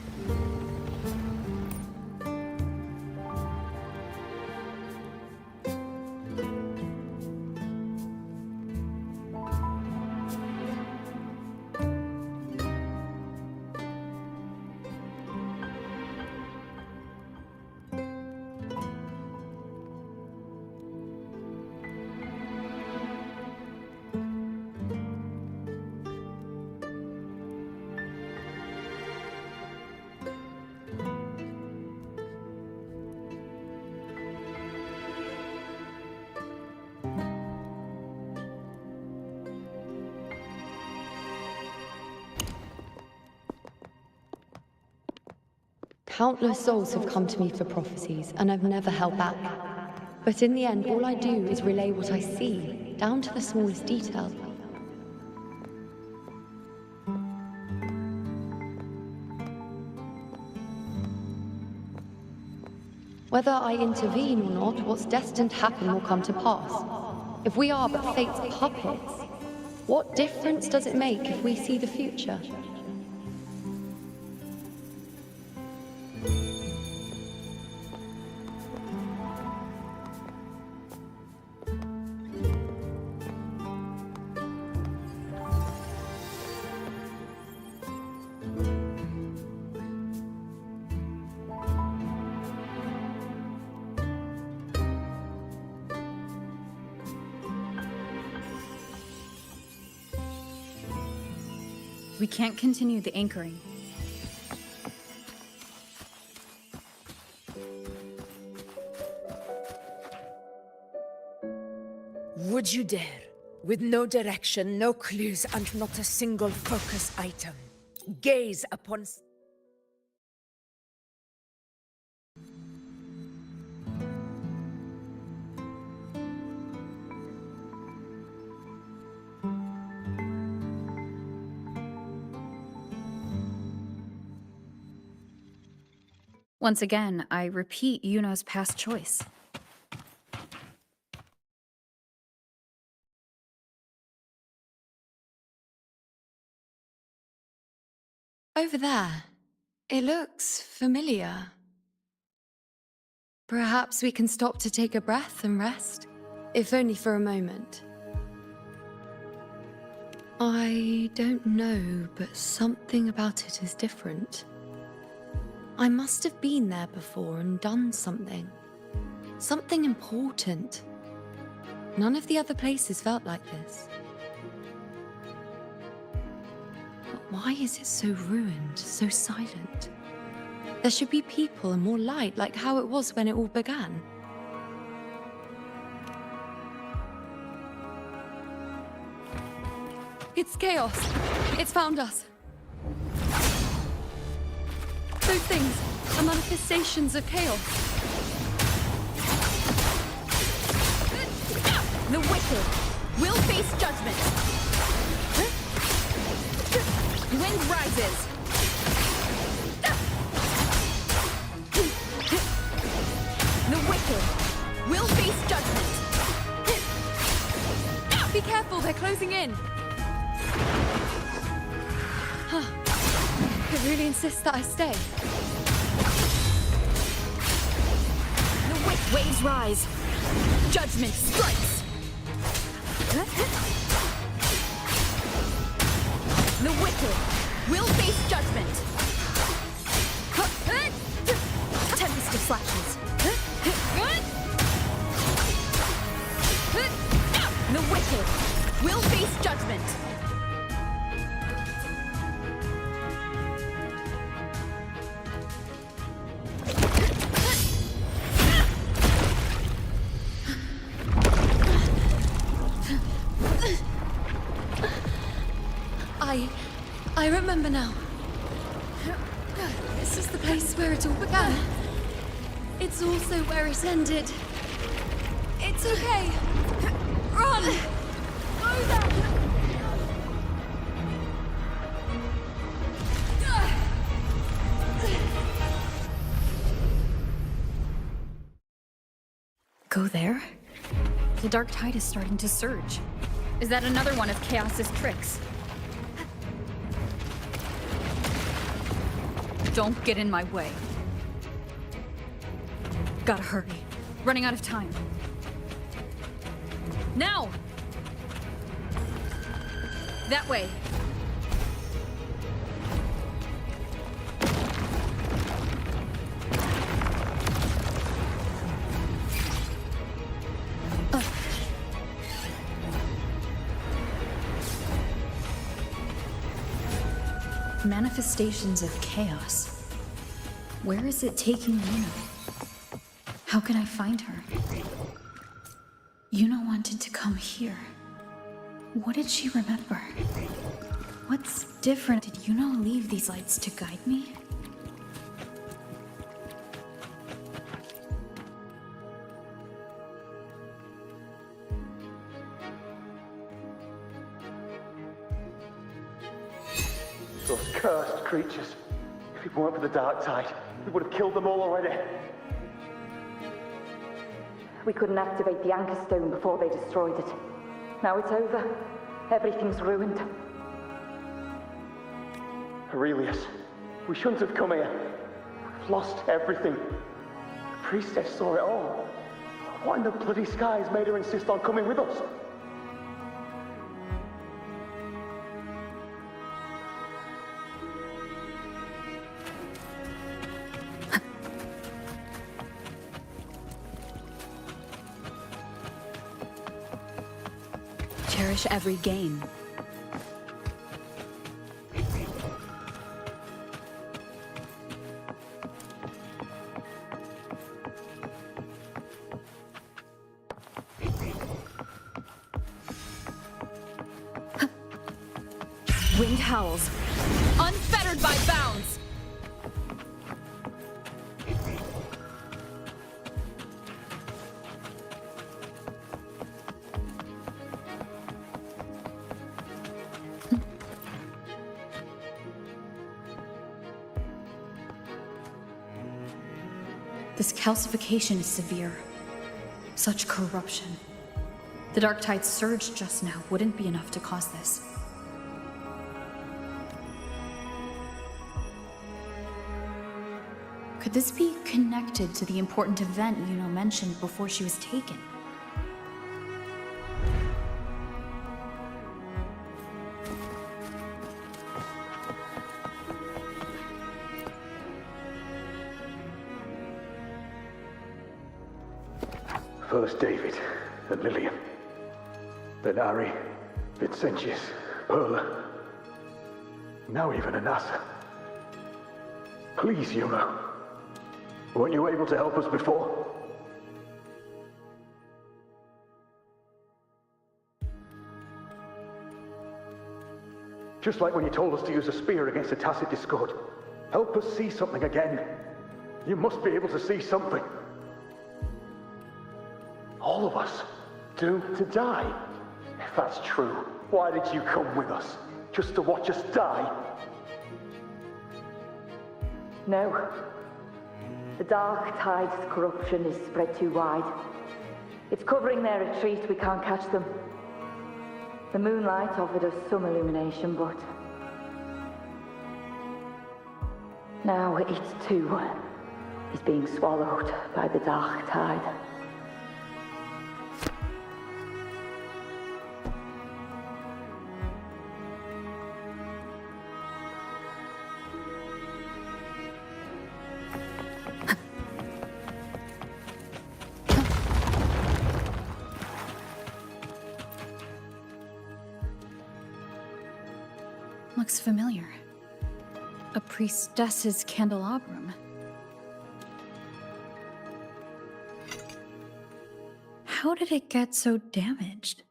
Countless souls have come to me for prophecies, and I've never held back. But in the end, all I do is relay what I see, down to the smallest detail. Whether I intervene or not, what's destined to happen will come to pass. If we are but fate's puppets, what difference does it make if we see the future? We can't continue the anchoring. Would you dare, with no direction, no clues, and not a single focus item, gaze upon... Once again, I repeat Yuno's past choice. Over there. It looks familiar. Perhaps we can stop to take a breath and rest, if only for a moment. I don't know, but something about it is different. I must have been there before and done something. Something important. None of the other places felt like this. But why is it so ruined, so silent? There should be people and more light, like how it was when it all began. It's chaos. It's found us. Those things are manifestations of chaos. The wicked will face judgment. Wind rises. closing in! Huh. It really insists that I stay. The waves rise. Judgment strikes. The wicked will face judgment. Tempest of slashes. The wicked will face judgment. I remember now. This is the place where it all began. It's also where it ended. It's okay. Run! Over! Go there? The dark tide is starting to surge. Is that another one of Chaos's tricks? Don't get in my way. Gotta hurry. Running out of time. Now! That way. Manifestations of chaos. Where is it taking Yuna? How can I find her? Yuna wanted to come here. What did she remember? What's different? Did Yuna leave these lights to guide me? Those cursed creatures. If it weren't for the dark tide, we would have killed them all already. We couldn't activate the anchor stone before they destroyed it. Now it's over. Everything's ruined. Aurelius, we shouldn't have come here. We've lost everything. The priestess saw it all. What in the bloody skies made her insist on coming with us? Cherish every gain. Wind howls, unfettered by bounds. This calcification is severe. Such corruption. The dark tide's surge just now wouldn't be enough to cause this. Could this be connected to the important event Yuno mentioned before she was taken? First David, then Lillian, then Ari, Vincentius, Perla, now even Anassa. Please, Yuno. Weren't you able to help us before? Just like when you told us to use a spear against a tacit discord. Help us see something again. You must be able to see something. All of us doomed to die. If that's true, why did you come with us? Just to watch us die? No. The dark tide's corruption is spread too wide. It's covering their retreat. We can't catch them. The moonlight offered us some illumination, but now it too is being swallowed by the dark tide. Looks familiar. A priestess's candelabrum. How did it get so damaged?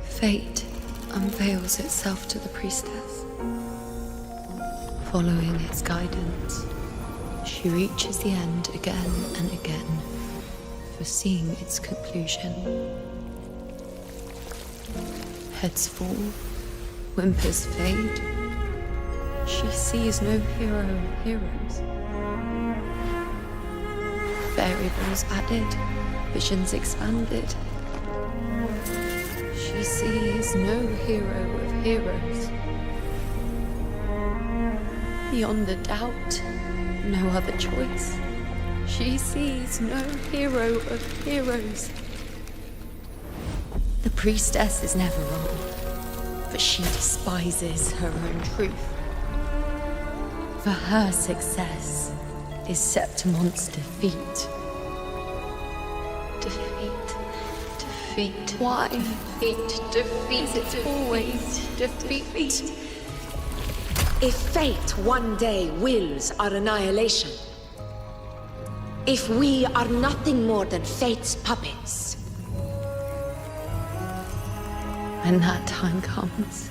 Fate unveils itself to the priestess. Following its guidance, she reaches the end again and again, foreseeing its conclusion. Heads fall, whimpers fade. She sees no hero of heroes. Variables added, visions expanded. She sees no hero of heroes. Beyond a doubt, no other choice. She sees no hero of heroes. The priestess is never wrong, but she despises her own truth. For her success is Septimon's defeat. Defeat. Why? Defeat. Is it always defeat? If fate one day wills our annihilation, if we are nothing more than fate's puppets, when that time comes,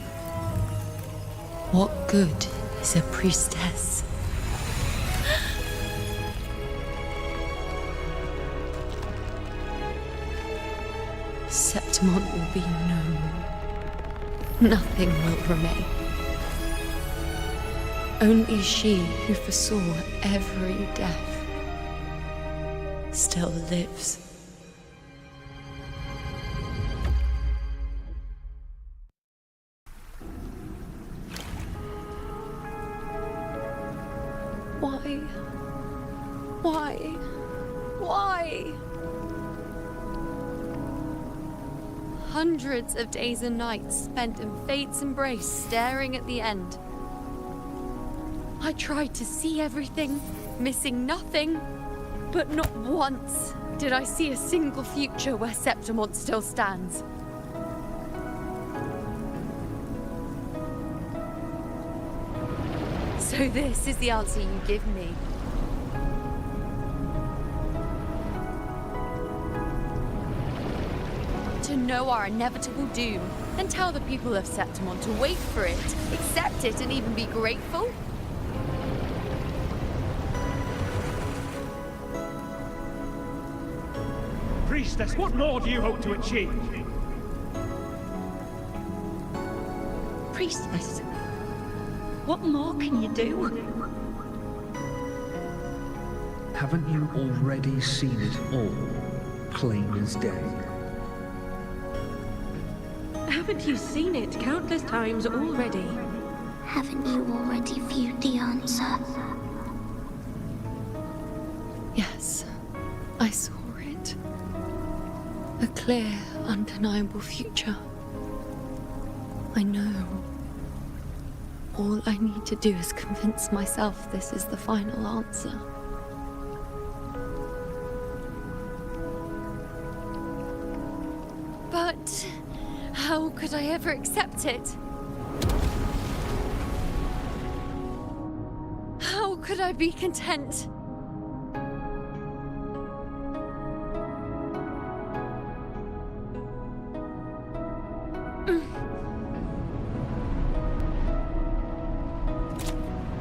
what good is a priestess? Septimon will be known. Nothing will remain. Only she who foresaw every death still lives. Why? Hundreds of days and nights spent in fate's embrace, staring at the end. I tried to see everything, missing nothing, but not once did I see a single future where Septimon still stands. So this is the answer you give me. To know our inevitable doom, and tell the people of Septimon to wait for it, accept it, and even be grateful? Priestess, what more do you hope to achieve? Priestess, what more can you do? Haven't you already seen it all, plain as day? Haven't you seen it countless times already? Haven't you already viewed the answer? Yes, I saw it. A clear, undeniable future. I know. All I need to do is convince myself this is the final answer. But how could I ever accept it? How could I be content?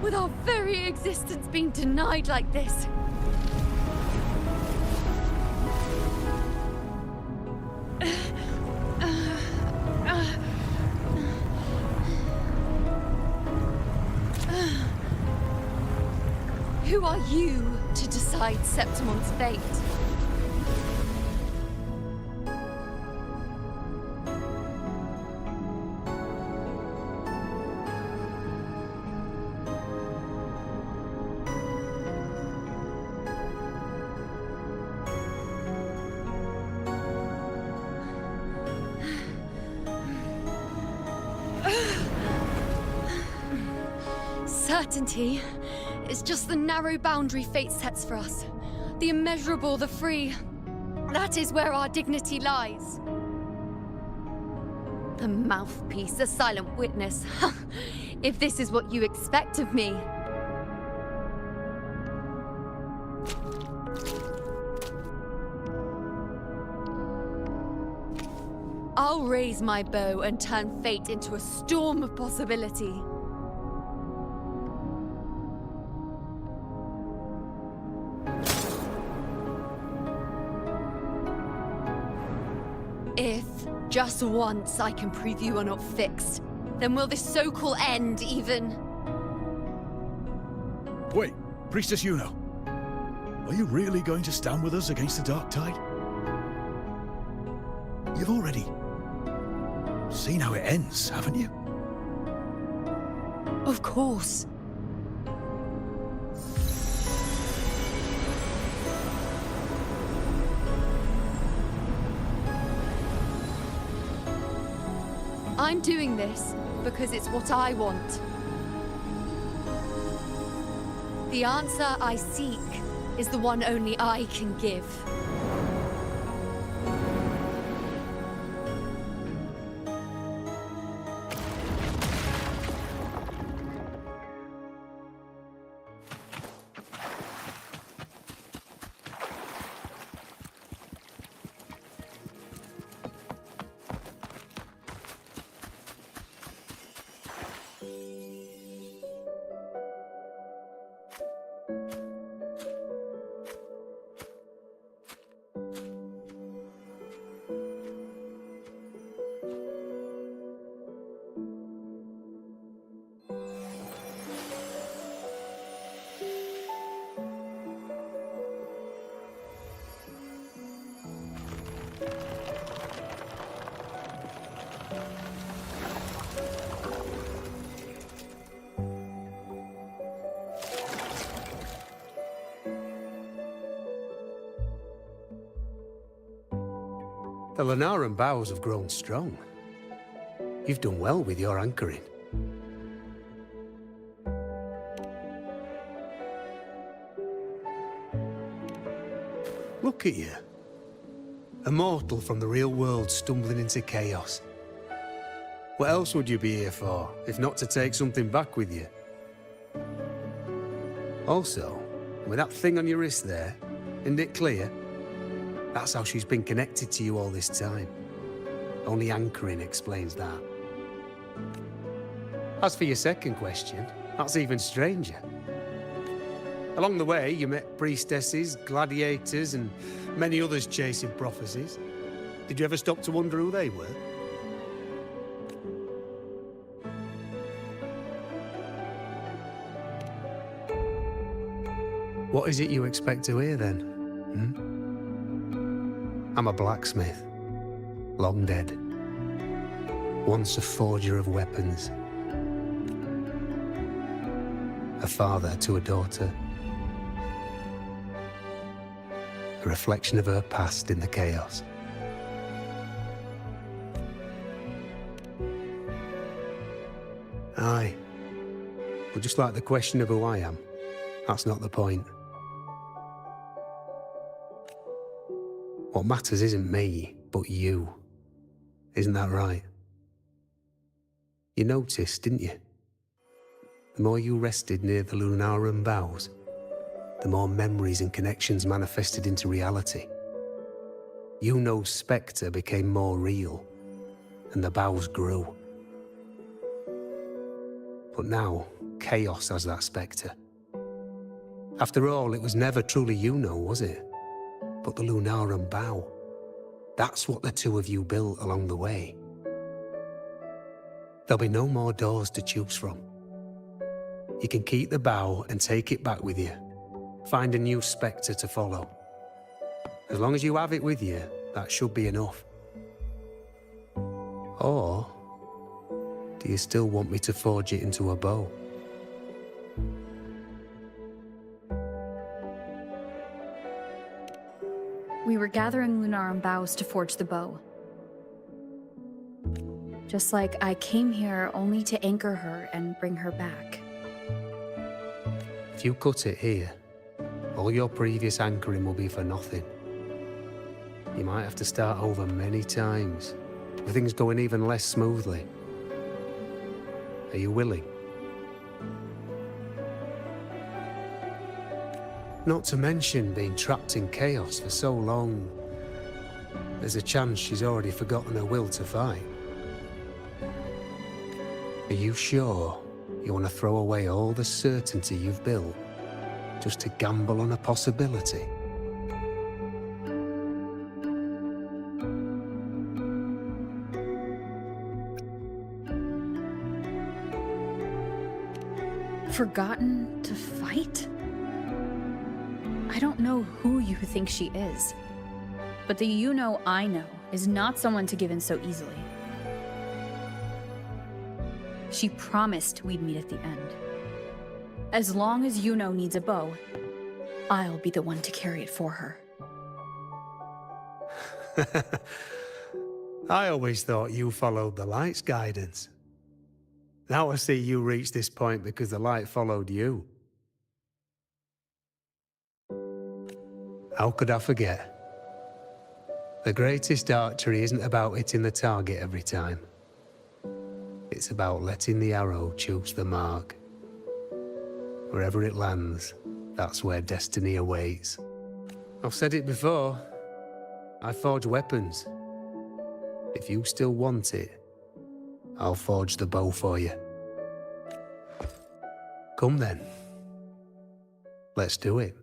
with our very existence being denied like this. Who are you to decide Septimon's fate? Certainty is just the narrow boundary fate sets for us. The immeasurable, the free. That is where our dignity lies. A mouthpiece, a silent witness. If this is what you expect of me. I'll raise my bow and turn fate into a storm of possibility. If, just once, I can prove you are not fixed, then will this so-called end even... Wait, Priestess Yuno. Are you really going to stand with us against the Dark Tide? You've already seen how it ends, haven't you? Of course. I'm doing this because it's what I want. The answer I seek is the one only I can give. The Lenaran bows have grown strong. You've done well with your anchoring. Look at you. A mortal from the real world stumbling into chaos. What else would you be here for, if not to take something back with you? Also, with that thing on your wrist there, isn't it clear? That's how she's been connected to you all this time. Only anchoring explains that. As for your second question, that's even stranger. Along the way, you met priestesses, gladiators, and many others chasing prophecies. Did you ever stop to wonder who they were? What is it you expect to hear, then? I'm a blacksmith, long dead. Once a forger of weapons. A father to a daughter. A reflection of her past in the chaos. Aye. But just like the question of who I am, that's not the point. What matters isn't me, but you. Isn't that right? You noticed, didn't you? The more you rested near the Lunaran bows, the more memories and connections manifested into reality. Yuno's spectre became more real, and the bows grew. But now, chaos as that spectre. After all, it was never truly Yuno, was it? But the Lunarum bow. That's what the two of you built along the way. There'll be no more doors to choose from. You can keep the bow and take it back with you. Find a new spectre to follow. As long as you have it with you, that should be enough. Or do you still want me to forge it into a bow? We were gathering Lunarum boughs to forge the bow. Just like I came here only to anchor her and bring her back. If you cut it here, all your previous anchoring will be for nothing. You might have to start over many times, with things going even less smoothly. Are you willing? Not to mention being trapped in chaos for so long. There's a chance she's already forgotten her will to fight. Are you sure you want to throw away all the certainty you've built just to gamble on a possibility? Forgotten to fight? I don't know who you think she is, but the Yuno I know is not someone to give in so easily. She promised we'd meet at the end. As long as Yuno needs a bow, I'll be the one to carry it for her. I always thought you followed the light's guidance. Now I see you reached this point because the light followed you. How could I forget? The greatest archery isn't about hitting the target every time. It's about letting the arrow choose the mark. Wherever it lands, that's where destiny awaits. I've said it before. I forge weapons. If you still want it, I'll forge the bow for you. Come then. Let's do it.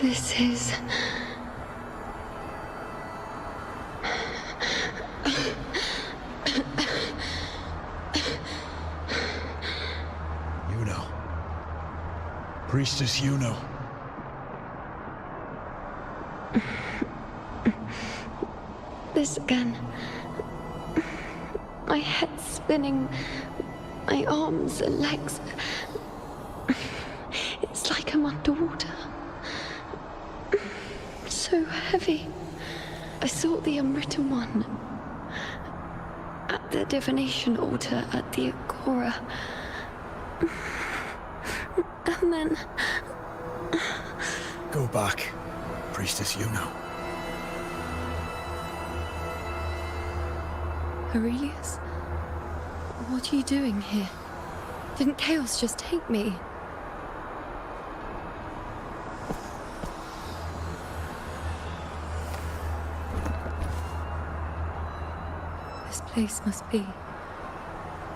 This is... Yuno. Priestess Yuno. This again. My head spinning, my arms and legs. It's like I'm underwater. So heavy. I saw the unwritten one at the divination altar at the Agora. And then... Go back, Priestess Yuno. Aurelius? What are you doing here? Didn't chaos just take me? This place must be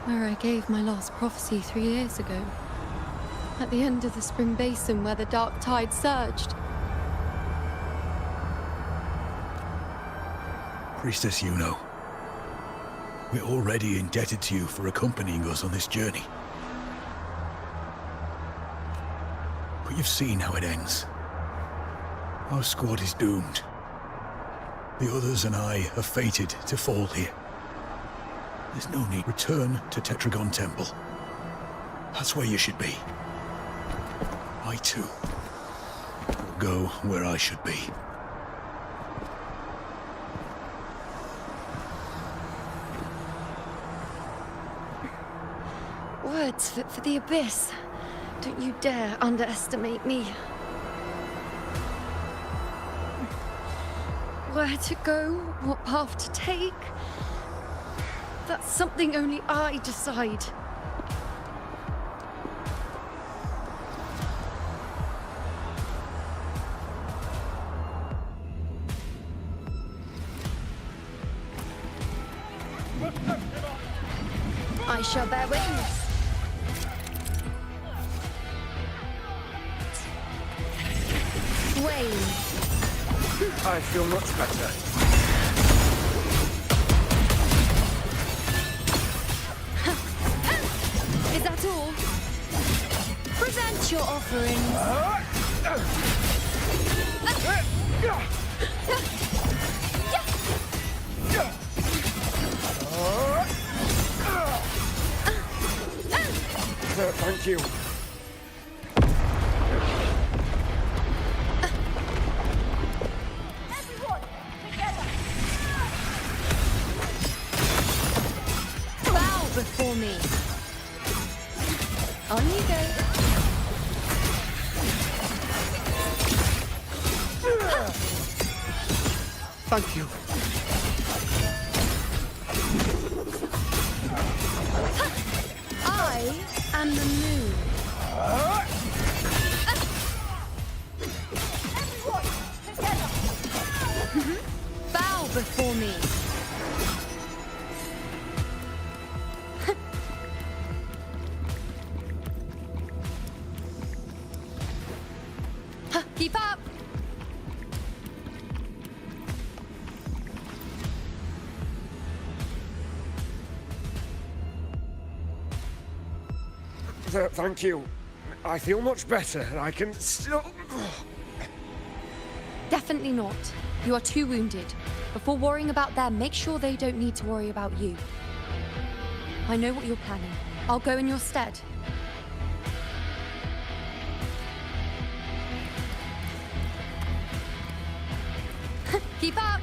where I gave my last prophecy 3 years ago. At the end of the spring basin where the dark tide surged. Priestess Yuno, we're already indebted to you for accompanying us on this journey. But you've seen how it ends. Our squad is doomed. The others and I are fated to fall here. There's no need. Return to Tetragon Temple. That's where you should be. I too will go where I should be. Words fit for the abyss. Don't you dare underestimate me. Where to go, what path to take, that's something only I decide. I shall bear witness. Wayne. I feel much better. Is that all? Present your offerings. Thank you. Bow before me. On you go. Thank you. I am the moon. Bow before me. Keep up. Thank you. I feel much better. I can still... Definitely not. You are too wounded. Before worrying about them, make sure they don't need to worry about you. I know what you're planning. I'll go in your stead. Keep up!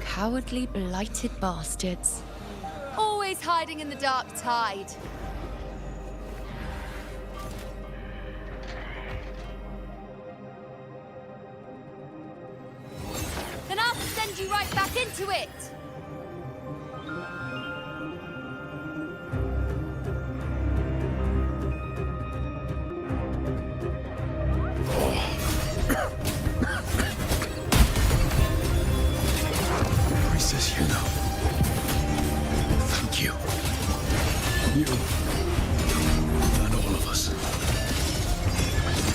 Cowardly, blighted bastards. Always hiding in the dark tide. Then I'll send you right back into it! Priestess Yuno, thank you. You and all of us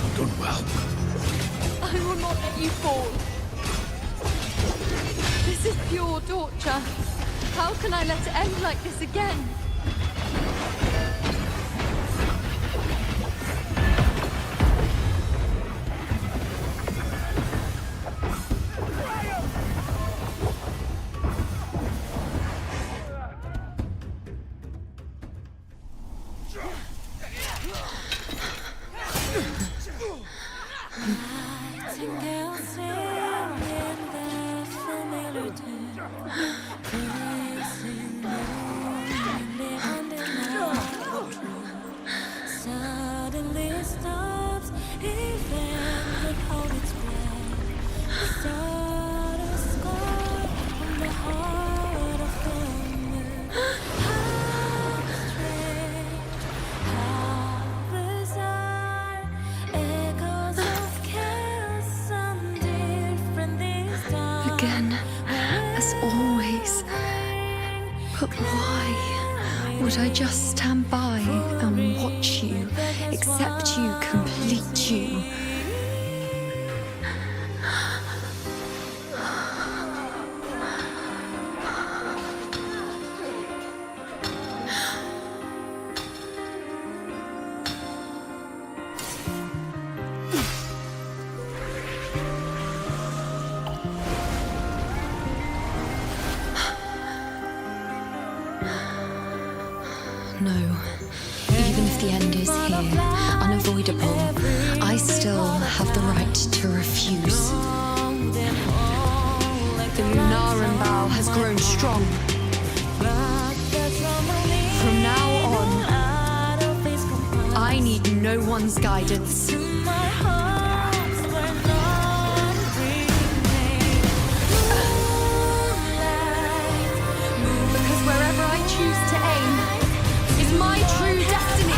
have done well. I will not let you fall. This is pure torture. How can I let it end like this again? Nightingale sing in the Again, as always. But why would I just stand by and watch you, accept you, complete you? No. Even if the end is here, unavoidable, I still have the right to refuse. The Lunaran bow has grown strong. From now on, I need no one's guidance. Because wherever I choose to aim is my true destiny.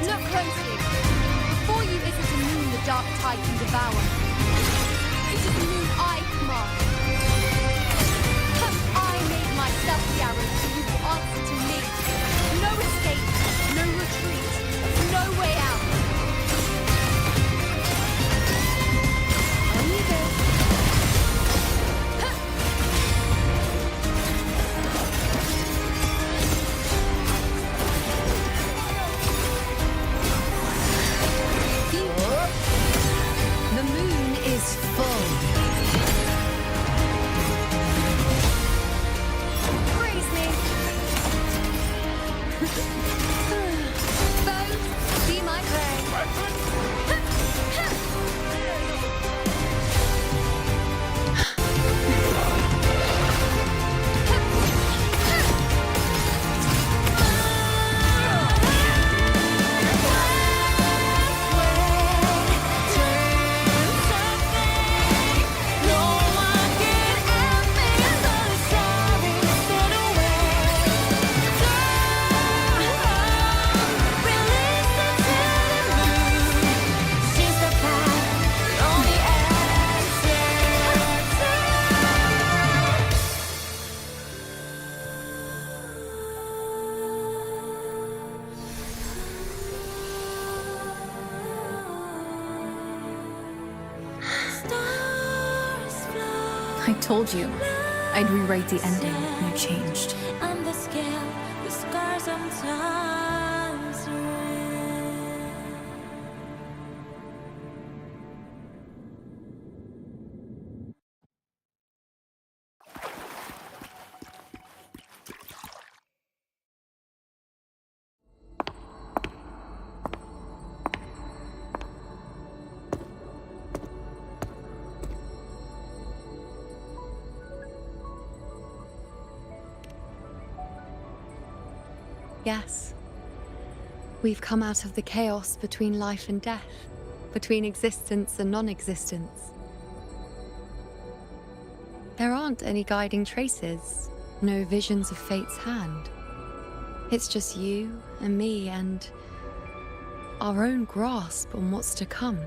Look closely. Before you visit a moon the dark tide can devour. It is the moon I command. Have I made myself the arrow so you will answer to me? No escape, no retreat, no way out. On you go. The moon is full. Praise me. Foes, be my prey. I told you I'd rewrite the ending. You changed. On the scale, the scars sometimes ring. Yes. We've come out of the chaos between life and death, between existence and non-existence. There aren't any guiding traces, no visions of fate's hand. It's just you and me and our own grasp on what's to come.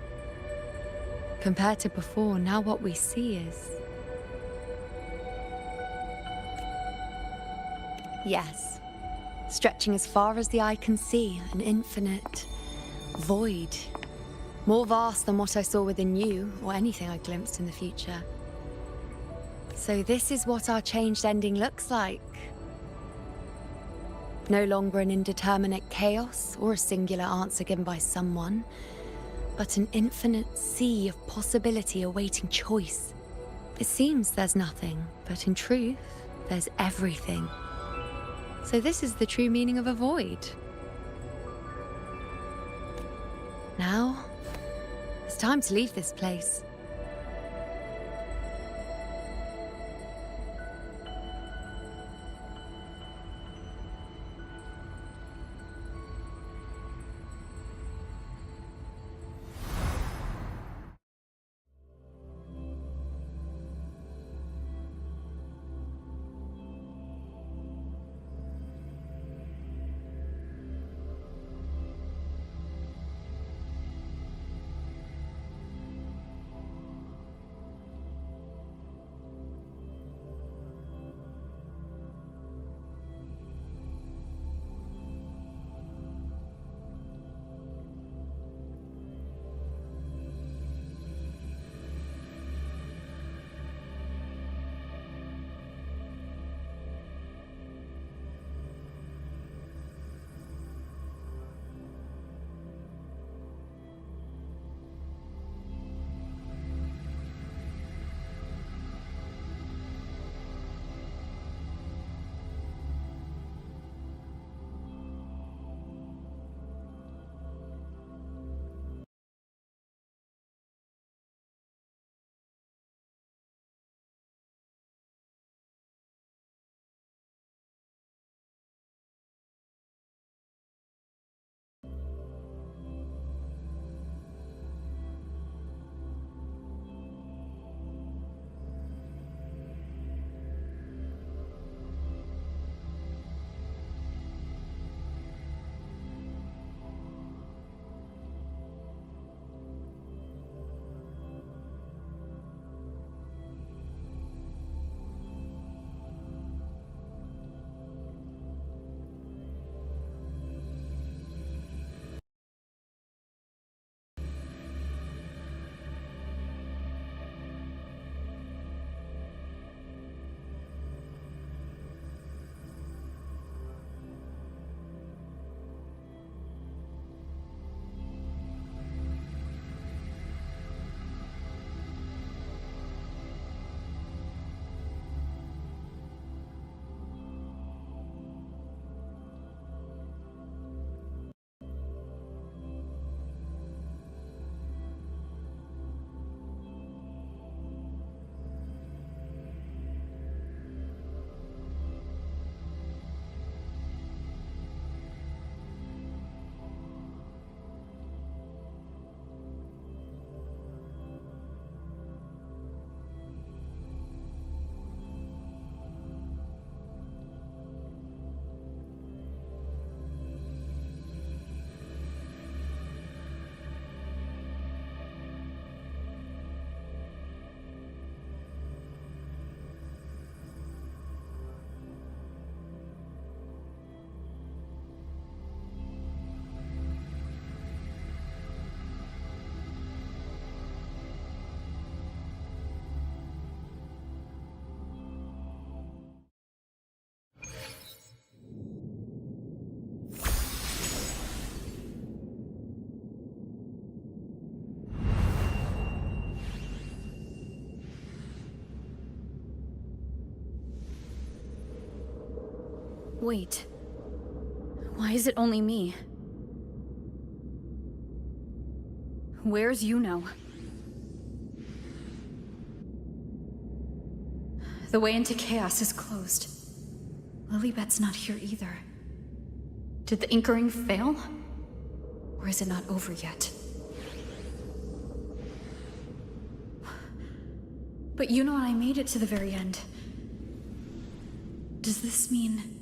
Compared to before, now what we see is... Yes. Stretching as far as the eye can see, an infinite void. More vast than what I saw within you, or anything I glimpsed in the future. So this is what our changed ending looks like. No longer an indeterminate chaos, or a singular answer given by someone, but an infinite sea of possibility awaiting choice. It seems there's nothing, but in truth, there's everything. So this is the true meaning of a void. Now, it's time to leave this place. Wait. Why is it only me? Where's Yuno? The way into chaos is closed. Lilibet's not here either. Did the Inkering fail? Or is it not over yet? But Yuno and I made it to the very end. Does this mean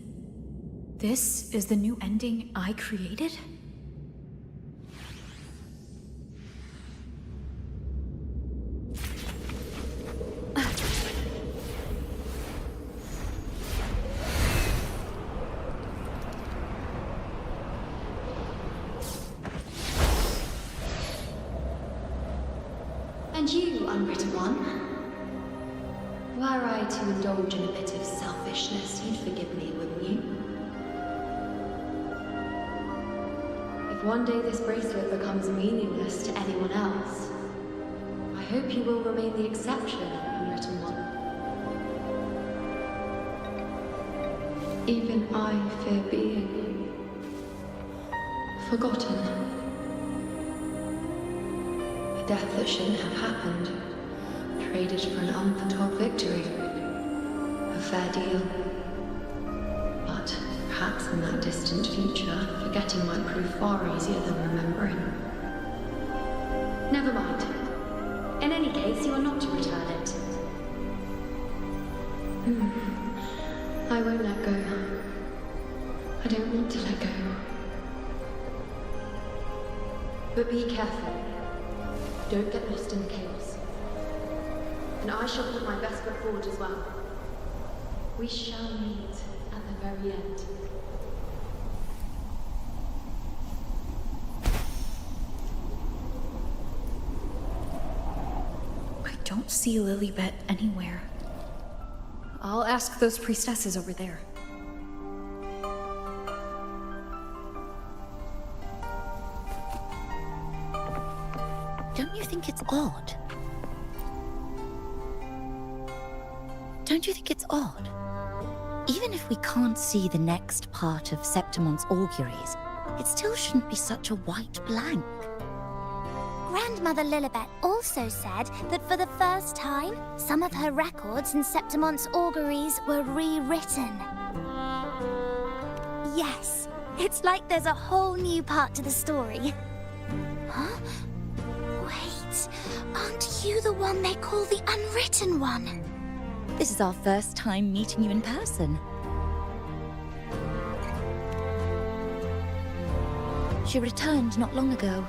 this is the new ending I created? And you, unwritten one? Were I to indulge in a bit of selfishness, you'd forgive me, wouldn't you? If one day this bracelet becomes meaningless to anyone else, I hope you will remain the exception, unwritten one. Even I fear being forgotten. death that shouldn't have happened, traded for an unforetold victory. A fair deal. But perhaps in that distant future, forgetting might prove far easier than remembering. Never mind. In any case, you are not to return it. I won't let go. I don't want to let go. But be careful. Don't get lost in the chaos. And I shall put my best foot forward as well. We shall meet at the very end. I don't see Lilibet anywhere. I'll ask those priestesses over there. Don't you think it's odd? Don't you think it's odd? Even if we can't see the next part of Septimon's auguries, it still shouldn't be such a white blank. Grandmother Lilibet also said that for the first time, some of her records in Septimon's auguries were rewritten. Yes, it's like there's a whole new part to the story. Huh? Wait, aren't you the one they call the unwritten one? This is our first time meeting you in person. She returned not long ago.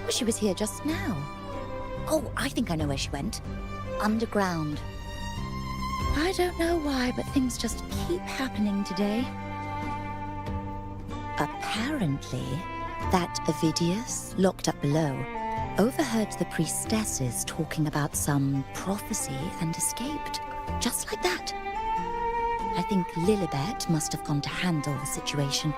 She was here just now. Oh, I think I know where she went. Underground. I don't know why, but things just keep happening today. Apparently, that Ovidius, locked up below, overheard the priestesses talking about some prophecy and escaped. Just like that. I think Lilibet must have gone to handle the situation.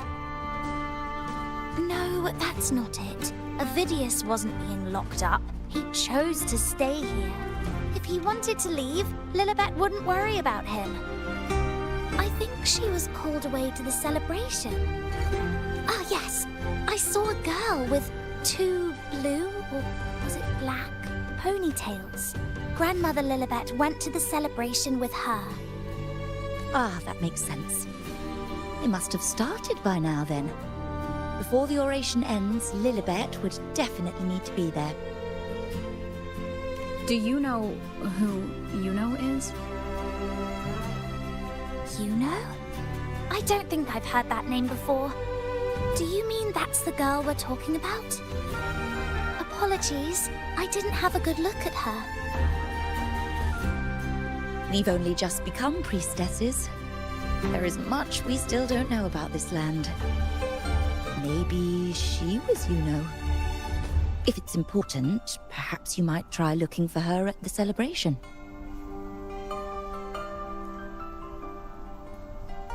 No, that's not it. Ovidius wasn't being locked up. He chose to stay here. If he wanted to leave, Lilibet wouldn't worry about him. I think she was called away to the celebration. Ah, yes. I saw a girl with 2 blue, or was it black, ponytails. Grandmother Lilibet went to the celebration with her. Ah, that makes sense. It must have started by now then. Before the oration ends, Lilibet would definitely need to be there. Do you know who Yuno is? Yuno? I don't think I've heard that name before. Do you mean that's the girl we're talking about? Apologies, I didn't have a good look at her. We've only just become priestesses. There is much we still don't know about this land. Maybe she was Yuno. If it's important, perhaps you might try looking for her at the celebration.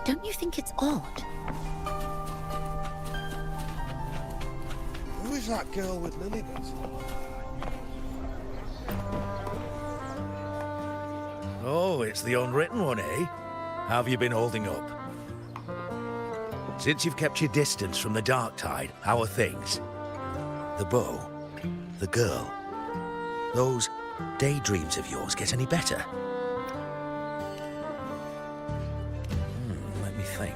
Don't you think it's odd? Who is that girl with Lilibet? Oh, it's the unwritten one, eh? How have you been holding up? Since you've kept your distance from the dark tide, how are things? The bow, the girl, those daydreams of yours get any better? Let me think.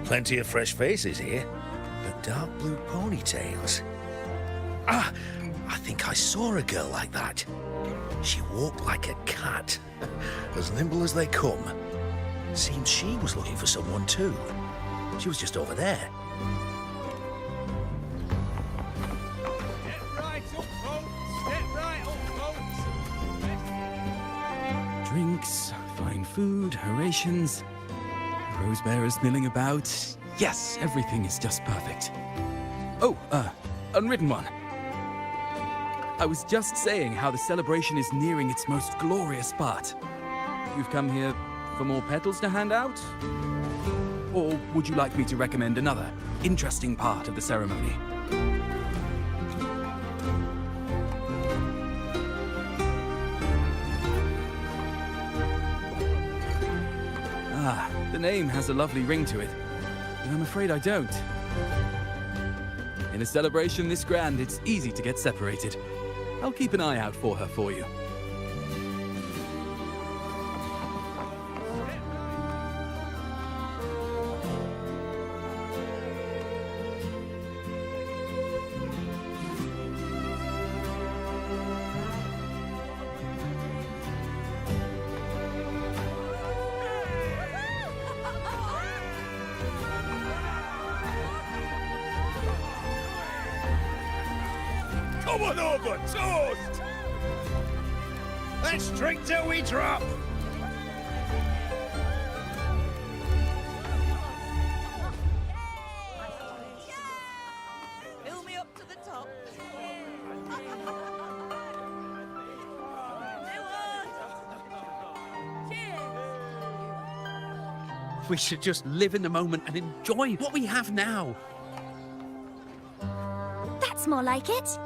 Plenty of fresh faces here, but dark blue ponytails. Ah, I think I saw a girl like that. She walked like a cat, as nimble as they come. Seems she was looking for someone too. She was just over there. Step right up, folks. Step right up, folks. Drinks, fine food, orations, rose bearers milling about. Yes, everything is just perfect. Oh, unwritten one. I was just saying how the celebration is nearing its most glorious part. You've come here for more petals to hand out? Or would you like me to recommend another interesting part of the ceremony? Ah, the name has a lovely ring to it, but I'm afraid I don't. In a celebration this grand, it's easy to get separated. I'll keep an eye out for her for you. Come on over, toast! Let's drink till we drop! Fill me up to the top. We should just live in the moment and enjoy what we have now. That's more like it.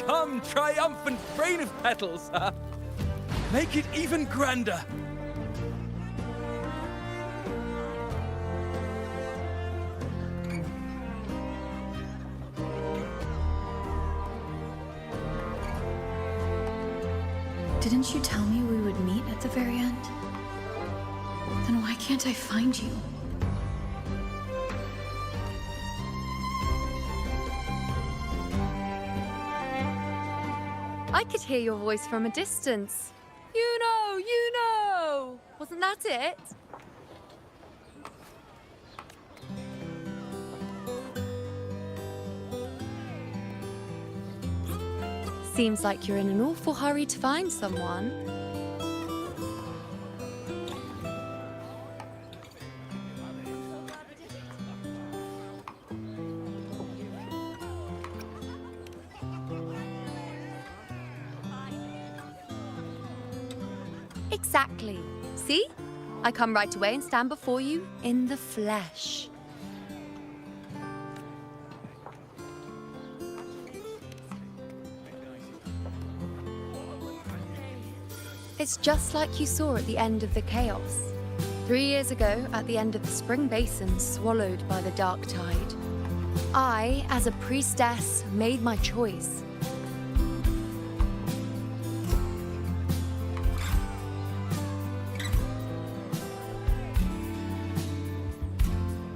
Come, triumphant rain of petals! Make it even grander! Didn't you tell me we would meet at the very end? Then why can't I find you? I could hear your voice from a distance. You know! Wasn't that it? Seems like you're in an awful hurry to find someone. Exactly. See? I come right away and stand before you in the flesh. It's just like you saw at the end of the chaos. 3 years ago, at the end of the spring basin swallowed by the dark tide, I, as a priestess, made my choice.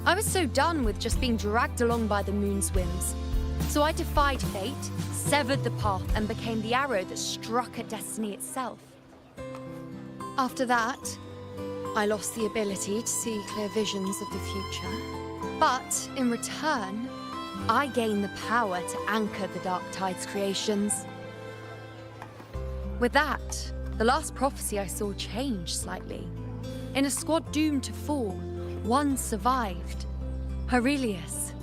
I was so done with just being dragged along by the moon's whims. So I defied fate, severed the path, and became the arrow that struck at destiny itself. After that, I lost the ability to see clear visions of the future. But in return, I gained the power to anchor the Dark Tide's creations. With that, the last prophecy I saw changed slightly. In a squad doomed to fall, one survived. Aurelius.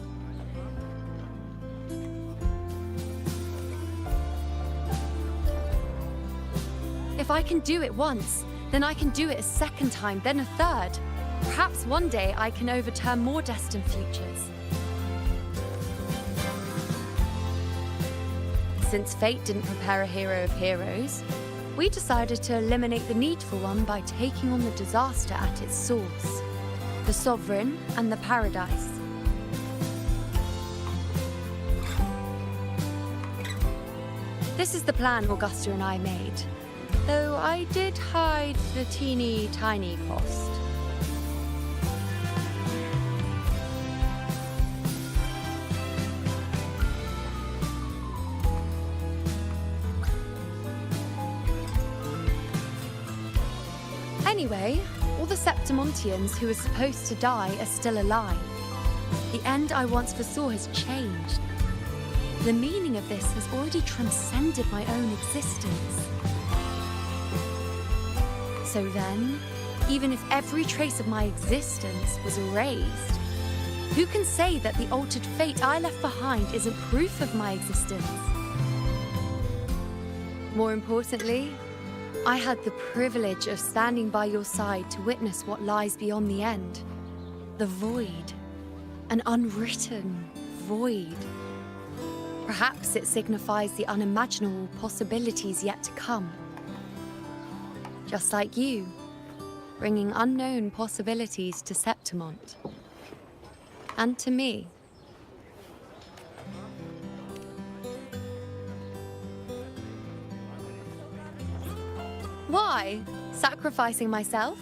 If I can do it once, then I can do it a second time, then a third. Perhaps one day I can overturn more destined futures. Since fate didn't prepare a hero of heroes, we decided to eliminate the needful one by taking on the disaster at its source. The Sovereign and the Paradise. This is the plan Augusta and I made, though I did hide the teeny tiny cost. Anyway, all the Septimontians who were supposed to die are still alive. The end I once foresaw has changed. The meaning of this has already transcended my own existence. So then, even if every trace of my existence was erased, who can say that the altered fate I left behind isn't proof of my existence? More importantly, I had the privilege of standing by your side to witness what lies beyond the end. The void. An unwritten void. Perhaps it signifies the unimaginable possibilities yet to come. Just like you, bringing unknown possibilities to Septimont. And to me. Why? Sacrificing myself?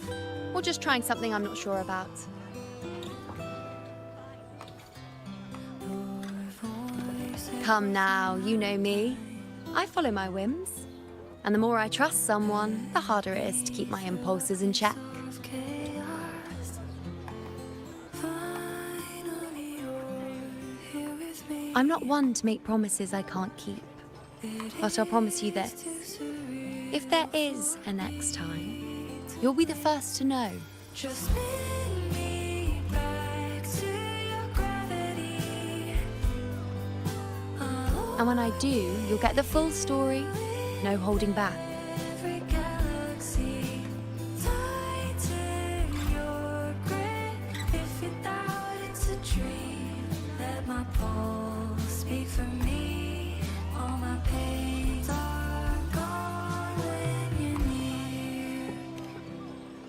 Or just trying something I'm not sure about? Come now, you know me. I follow my whims. And the more I trust someone, the harder it is to keep my impulses in check. I'm not one to make promises I can't keep. But I'll promise you this. If there is a next time, you'll be the first to know. And when I do, you'll get the full story, no holding back.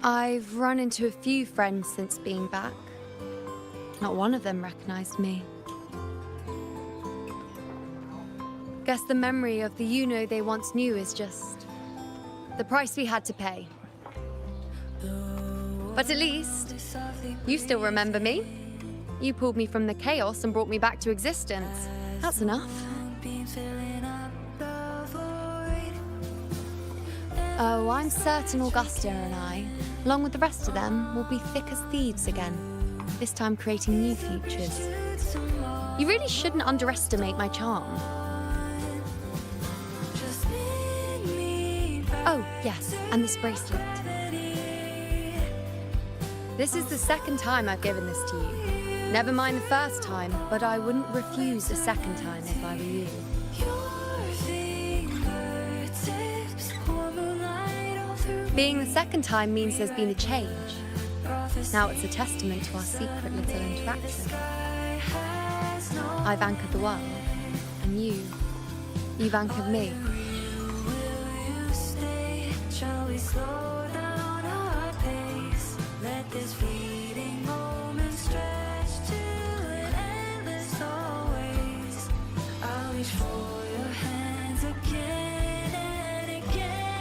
I've run into a few friends since being back. Not one of them recognized me. Guess the memory of the you-know they once knew is just the price we had to pay. But at least, you still remember me. You pulled me from the chaos and brought me back to existence. That's enough. Oh, I'm certain Augusta and I, along with the rest of them, will be thick as thieves again, this time creating new futures. You really shouldn't underestimate my charm. Oh, yes, and this bracelet. This is the second time I've given this to you. Never mind the first time, but I wouldn't refuse a second time if I were you. Being the second time means there's been a change. Now it's a testament to our secret little interaction. I've anchored the world, and you've anchored me. Shall we slow down our pace? Let this fleeting moment stretch to an endless always. I'll reach for your hands again and again.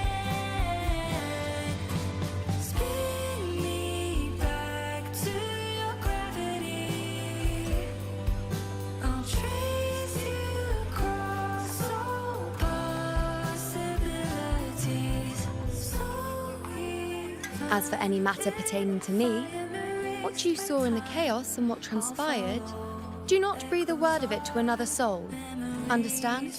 Spin me back to your gravity. I'll trace you across all possibilities. As for any matter pertaining to me, what you saw in the chaos and what transpired, do not breathe a word of it to another soul. Understand?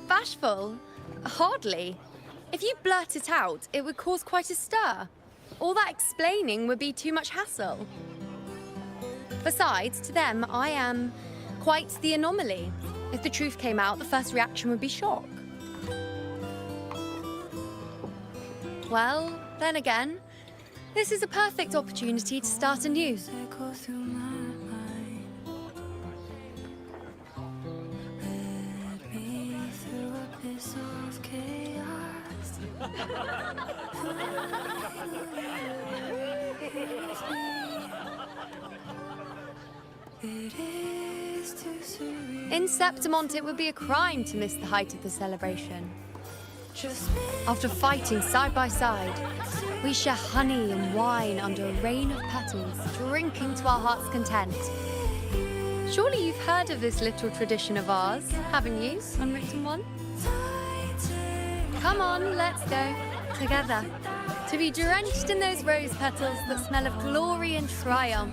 Bashful? Hardly. If you blurt it out, it would cause quite a stir. All that explaining would be too much hassle. Besides, to them, I am quite the anomaly. If the truth came out, the first reaction would be shock. Well, then again, this is a perfect opportunity to start anew. In Septimont, it would be a crime to miss the height of the celebration. After fighting side by side, we share honey and wine under a rain of petals, drinking to our heart's content. Surely you've heard of this little tradition of ours, haven't you, Unwritten One? Come on, let's go, together, to be drenched in those rose petals that smell of glory and triumph.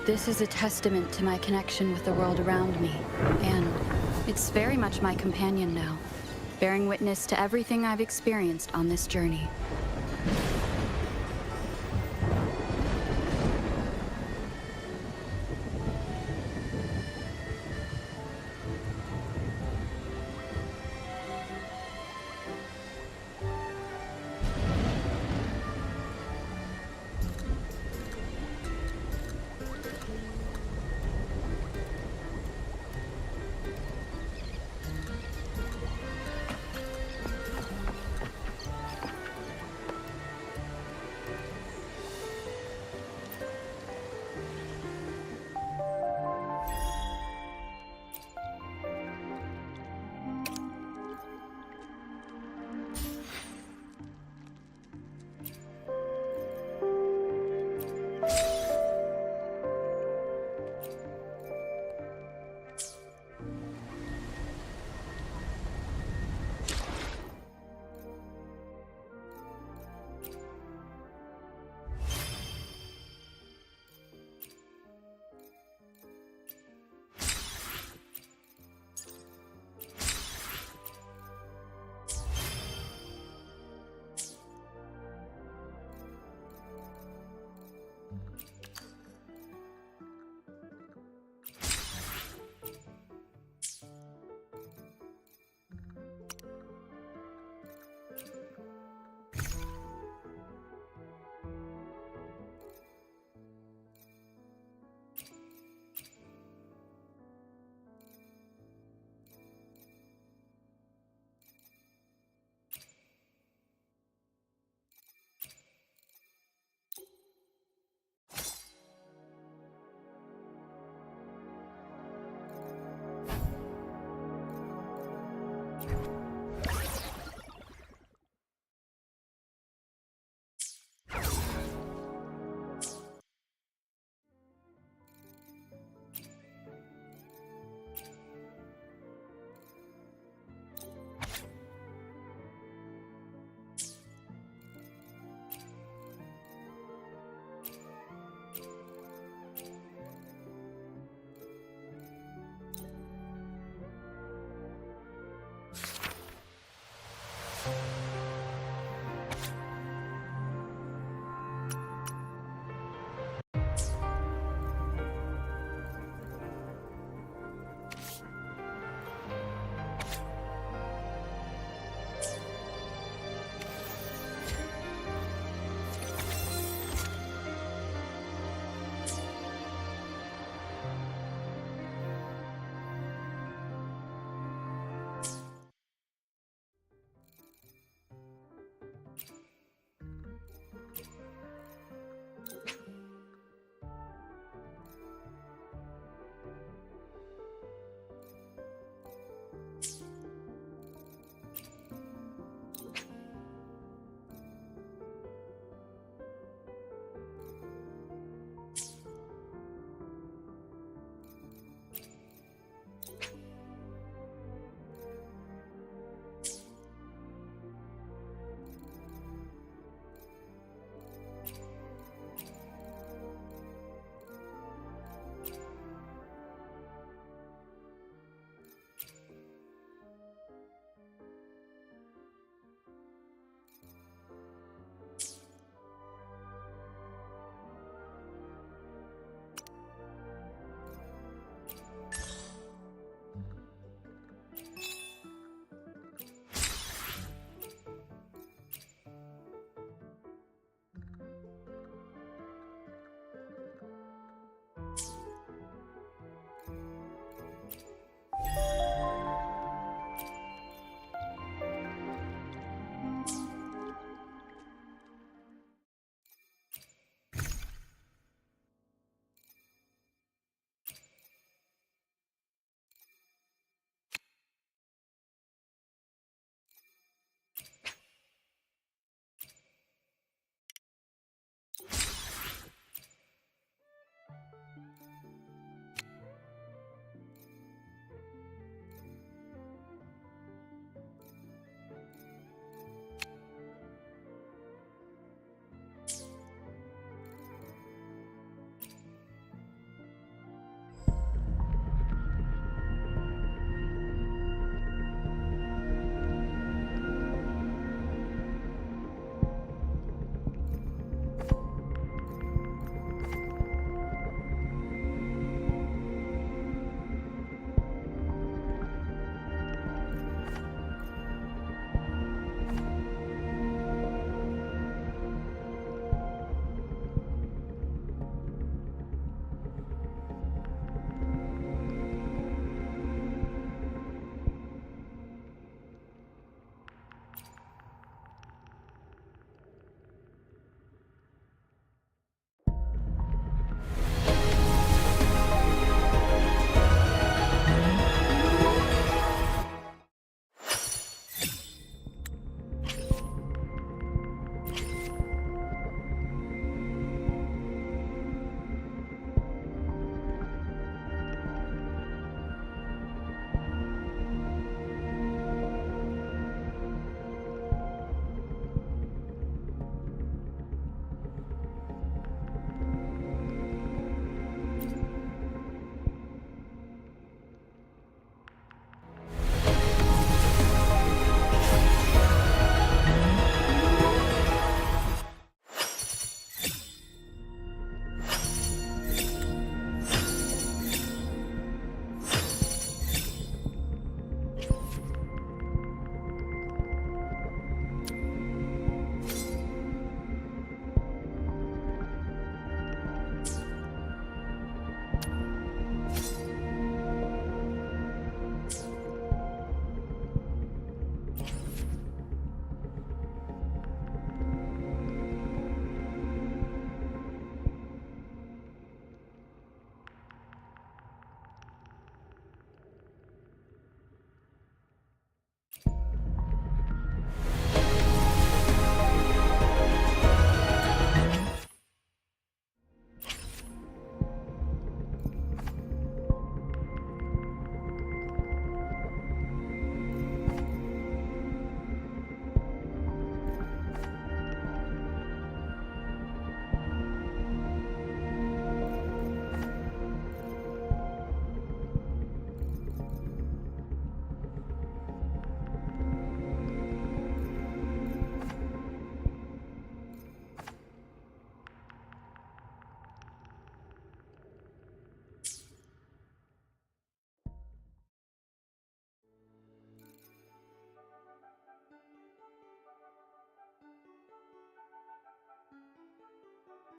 This is a testament to my connection with the world around me, and it's very much my companion now, bearing witness to everything I've experienced on this journey.